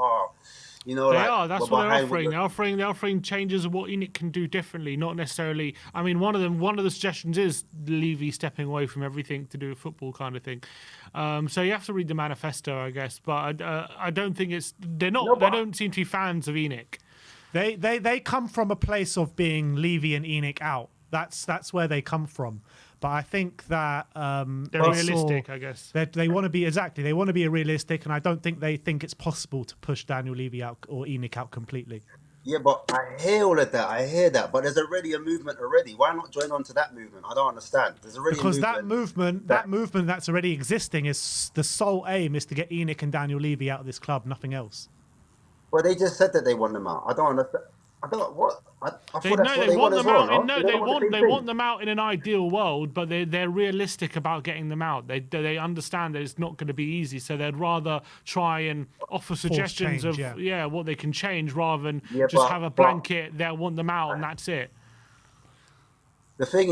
you know, that's what they're offering. They're offering changes of what ENIC can do differently, not necessarily. I mean, one of the suggestions is Levy stepping away from everything to do with football, kind of thing. So you have to read the manifesto, I guess. But I don't think they don't seem to be fans of ENIC. They come from a place of being Levy and ENIC out. That's where they come from. But I think that they're realistic, I guess. They want to be They want to be realistic, and I don't think they think it's possible to push Daniel Levy out or ENIC out completely. Yeah, but I hear all of that. I hear that, but there's already a movement already. Why not join on to that movement? I don't understand. There's already because that movement that's already existing is the sole aim is to get ENIC and Daniel Levy out of this club, nothing else. Well, they just said that they want them out. I don't understand. I thought They want them out. They want them out in an ideal world, but they're realistic about getting them out. They understand that it's not going to be easy, so they'd rather try and offer suggestions what they can change rather than have a blanket. They'll want them out and that's it. The thing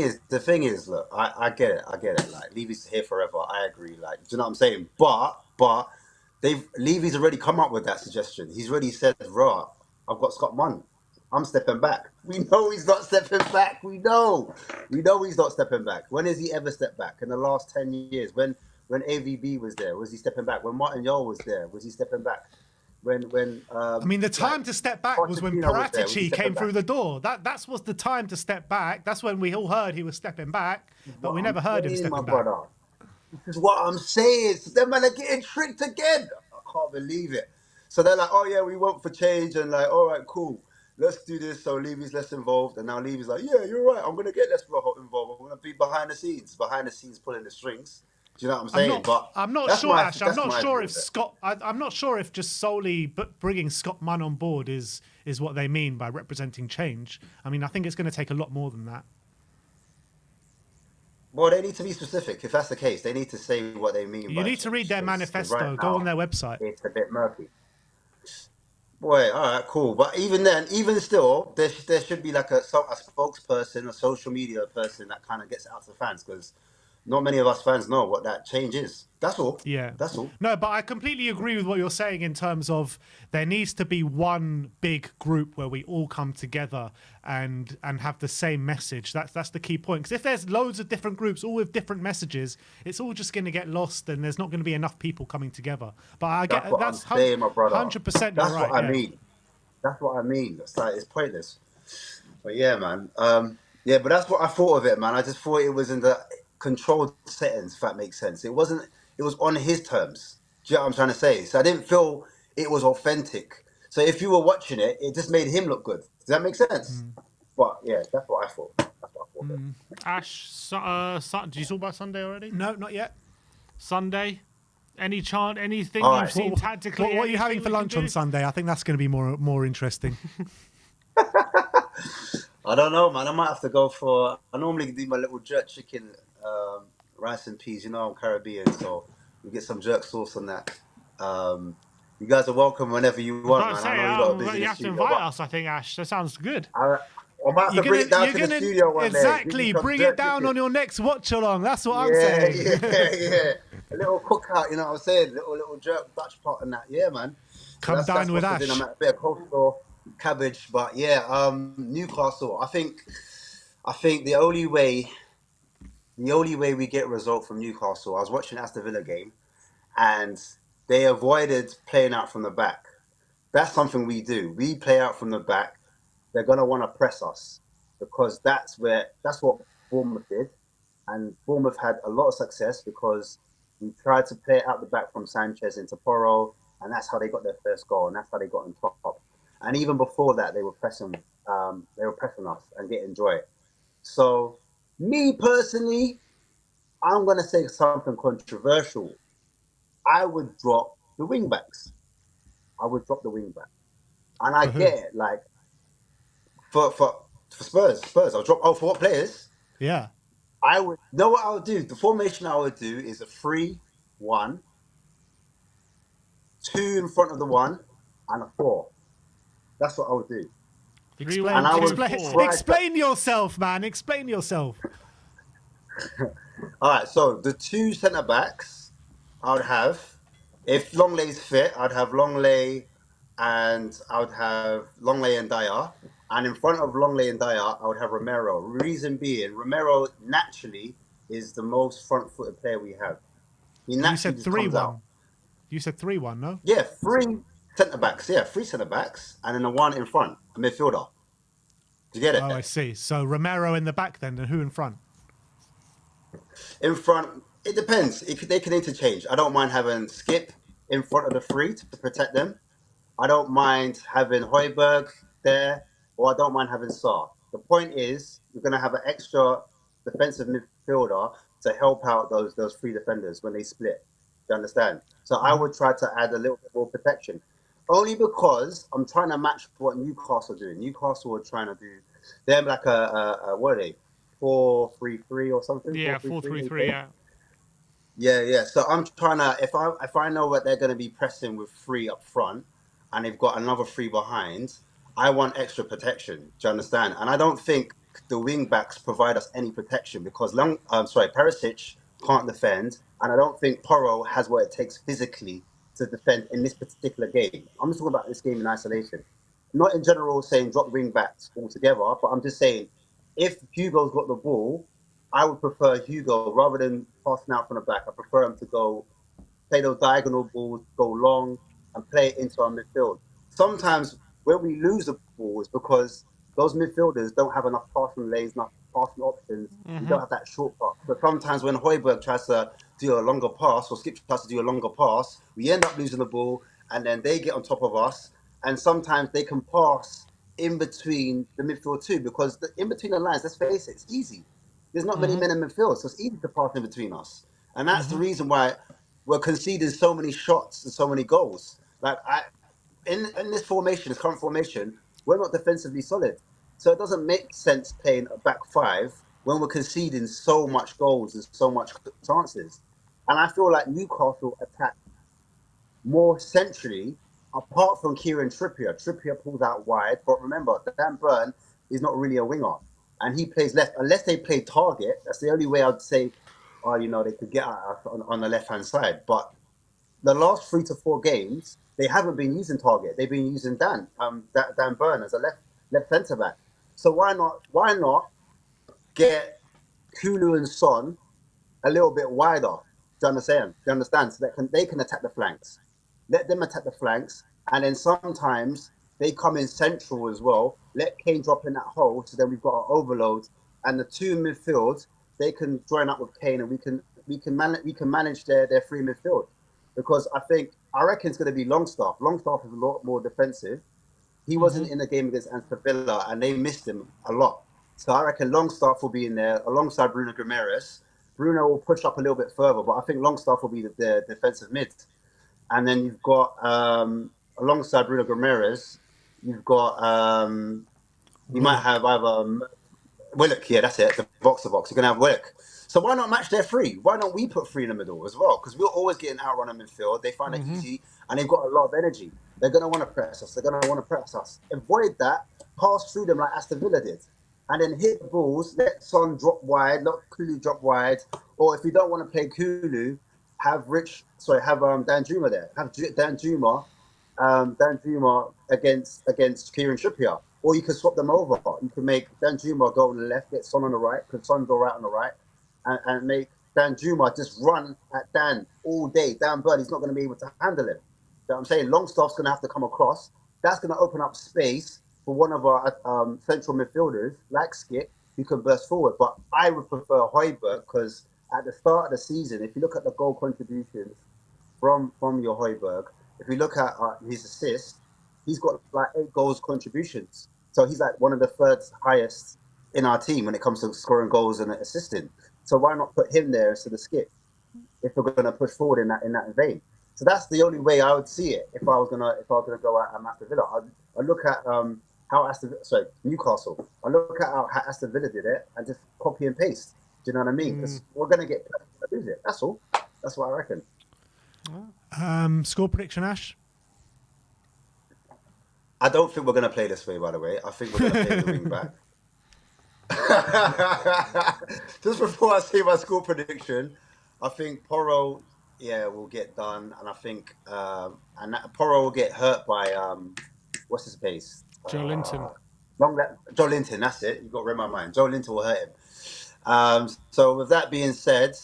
is, look, I get it. Like, Levy's here forever. I agree. Like, do you know what I'm saying? But Levy's already come up with that suggestion. He's already said, "Right, I've got Scott Munn. I'm stepping back." We know he's not stepping back. We know he's not stepping back. When has he ever stepped back? In the last 10 years, when AVB was there, was he stepping back? When Martin Yole was there, was he stepping back? The time to step back was when Paratici came through the door. That was the time to step back. That's when we all heard he was stepping back, but we never heard him stepping back. This is what I'm saying. So them men are getting tricked again. I can't believe it. So they're like, "Oh yeah, we want for change," and like, "All right, cool. Let's do this." So Levy's less involved, and now Levy's like, "Yeah, you're right. I'm gonna get less involved. I'm gonna be behind the scenes pulling the strings." Do you know what I'm saying? I'm not sure, Ash. I'm not sure if Scott. I'm not sure if just solely bringing Scott Munn on board is what they mean by representing change. I mean, I think it's going to take a lot more than that. Well, they need to be specific. If that's the case, they need to say what they mean. You need to read their manifesto. Go on their website. It's a bit murky. Boy, all right, cool. But even still, there should be like a spokesperson, a social media person that kind of gets it out to the fans, because not many of us fans know what that change is. That's all. Yeah. That's all. No, but I completely agree with what you're saying in terms of there needs to be one big group where we all come together and have the same message. That's the key point. Because if there's loads of different groups, all with different messages, it's all just going to get lost and there's not going to be enough people coming together. But I get that's 100% That's right. What I mean. That's what I mean. It's like, it's pointless. But yeah, man. But that's what I thought of it, man. I just thought it was in the controlled settings, if that makes sense. It was on his terms. Do you know what I'm trying to say? So I didn't feel it was authentic. So if you were watching it, it just made him look good. Does that make sense? But yeah, that's what I thought. Ash, did you talk about Sunday already? No, not yet. Sunday? Any chant, anything you've seen tactically? What are you having for lunch on Sunday? I think that's going to be more interesting. I don't know, man. I might have to go for... I normally do my little jerk chicken, rice and peas. You know, I'm Caribbean, so we get some jerk sauce on that. You guys are welcome whenever you I was want, about to man. say, I know you got a busy in you the have to studio, invite but us, I think, Ash. That sounds good. I might have to bring it down to the studio one day. exactly bring it down on your next watch along. That's what I'm saying. Yeah. A little cookout, you know what I'm saying? Little jerk Dutch pot and that. Yeah, man. So Come down that's with what's in. I'm Ash. at a bit of coleslaw, cabbage, but yeah, Newcastle. I think the only way we get a result from Newcastle. I was watching Aston Villa game, and they avoided playing out from the back. That's something we do. We play out from the back. They're gonna want to press us because that's what Bournemouth did, and Bournemouth had a lot of success because we tried to play it out the back from Sanchez into Porro, and that's how they got their first goal, and that's how they got on top. And even before that, they were pressing us and getting joy. So, me personally, I'm gonna say something controversial. I would drop the wing backs. And I For who? get it, like for Spurs. I'll drop. Oh, for what players? Yeah. I would know what I would do. The formation I would do is a 3-1, 2 in front of the 1, and a 4. That's what I would do. Explain, I would explain yourself, man. Explain yourself. All right. So the 2 centre backs, I would have. If Longlay's fit, I'd have Longley, and I would have Longley and Dyer. And in front of Longley and Dyer, I would have Romero. Reason being, Romero naturally is the most front-footed player we have. He naturally You said just comes out. 3-1. You said 3-1, no? Yeah, 3 centre backs. Yeah, 3 centre backs, and then a 1 in front, a midfielder. Do you get it? Oh, I see. So Romero in the back then, and who in front? In front, it depends. They can interchange. I don't mind having Skip in front of the 3 to protect them. I don't mind having Højbjerg there, or I don't mind having Sarr. The point is, you're going to have an extra defensive midfielder to help out those 3 defenders when they split. Do you understand? So I would try to add a little bit more protection. Only because I'm trying to match what Newcastle are doing. Newcastle are trying to do, they're like what are they? 4-3-3 or something? Yeah, 4-3-3, yeah. Yeah. So I'm trying to, if I know that they're going to be pressing with 3 up front, and they've got another 3 behind, I want extra protection. Do you understand? And I don't think the wing backs provide us any protection because Perisic can't defend, and I don't think Porro has what it takes physically to defend in this particular game. I'm just talking about this game in isolation. Not in general saying drop wing backs altogether, but I'm just saying if Hugo's got the ball, I would prefer Hugo rather than passing out from the back. I prefer him to go play those diagonal balls, go long, and play it into our midfield. Sometimes when we lose the ball is because those midfielders don't have enough passing lanes, enough passing options. We don't have that short pass. But sometimes when Højbjerg tries to do a longer pass, or Skip tries to do a longer pass, we end up losing the ball, and then they get on top of us. And sometimes they can pass in between the midfield too, because in between the lines, let's face it, it's easy. There's not many men in midfield, so it's easy to pass in between us. And that's the reason why we're conceding so many shots and so many goals. Like in this formation, this current formation, we're not defensively solid. So it doesn't make sense playing a back 5 when we're conceding so much goals and so much chances. And I feel like Newcastle attack more centrally, apart from Kieran Trippier. Trippier pulls out wide, but remember, Dan Burn is not really a winger. And he plays left. Unless they play target, that's the only way I'd say, they could get at us on the left-hand side. But the last 3 to 4 games, they haven't been using target. They've been using Dan Burn as a left centre back. So why not get Kulu and Son a little bit wider? Do you understand? So they can attack the flanks. Let them attack the flanks, and then sometimes they come in central as well. Let Kane drop in that hole, so then we've got our overload, and the 2 midfield they can join up with Kane, and we can manage their 3 midfield. Because I reckon it's going to be Longstaff. Longstaff is a lot more defensive. He wasn't in the game against Aston Villa, and they missed him a lot. So I reckon Longstaff will be in there alongside Bruno Guimaraes. Bruno will push up a little bit further, but I think Longstaff will be the defensive mid. And then you've got, alongside Bruno Guimaraes, you've got, you might have either Willock, yeah, that's it. The box to box. You're gonna have Willock. So why not match their three? Why don't we put three in the middle as well? Because we're always getting outrun in midfield. They find it easy, and they've got a lot of energy. They're gonna want to press us. They're gonna want to press us. Avoid that. Pass through them like Aston Villa did, and then hit the balls. Let Son drop wide. Let Kulu drop wide. Or if you don't want to play Kulu, have Danjuma there. Have Danjuma against Kieran Trippier. Or you can swap them over. You can make Danjuma go on the left, get Son on the right, because Son go right on the right, and make Danjuma just run at Dan all day. Dan Burn, he's not going to be able to handle him. You know what I'm saying? Longstaff's going to have to come across. That's going to open up space for one of our central midfielders, like Skip, who can burst forward. But I would prefer Højbjerg, because at the start of the season, if you look at the goal contributions from your Højbjerg, if you look at his assists, he's got like 8 goals contributions. So he's like one of the third highest in our team when it comes to scoring goals and assisting. So why not put him there instead of Skip if we're going to push forward in that vein? So that's the only way I would see it if I was gonna go out and Aston Villa. I look at Newcastle. I look at how Aston Villa did it and just copy and paste. Do you know what I mean? Because we're going to get to lose it. That's all. That's what I reckon. Score prediction, Ash? I don't think we're going to play this way, by the way. I think we're going to play the wing back. Just before I say my score prediction, I think Porro, will get done. And I think Porro will get hurt by, what's his base? Joe Linton. Joe Linton, that's it. You've got to read my mind. Joe Linton will hurt him. So with that being said,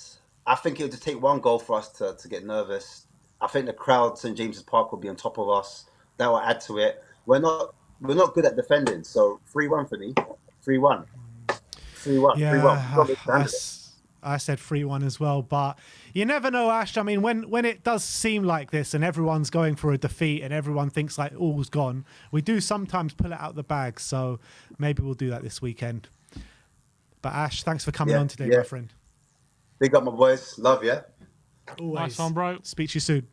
I think it'll just take one goal for us to get nervous. I think the crowd, St. James's Park, will be on top of us. That will add to it. We're not good at defending, so 3-1 for me. 3-1. 3-1. Yeah, 3-1. I said 3-1 as well, but you never know, Ash. I mean, when it does seem like this and everyone's going for a defeat and everyone thinks like all's gone, we do sometimes pull it out the bag. So maybe we'll do that this weekend. But Ash, thanks for coming on today, my friend. Big up, my boys. Love you. Always. Nice one, bro. Speak to you soon.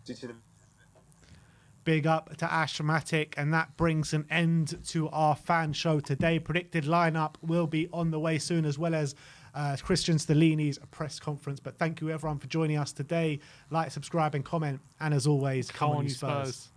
See you. Big up to Ashmatic, and that brings an end to our fan show today. Predicted lineup will be on the way soon, as well as Christian Stellini's press conference. But thank you, everyone, for joining us today. Like, subscribe, and comment. And as always, come on, you Spurs.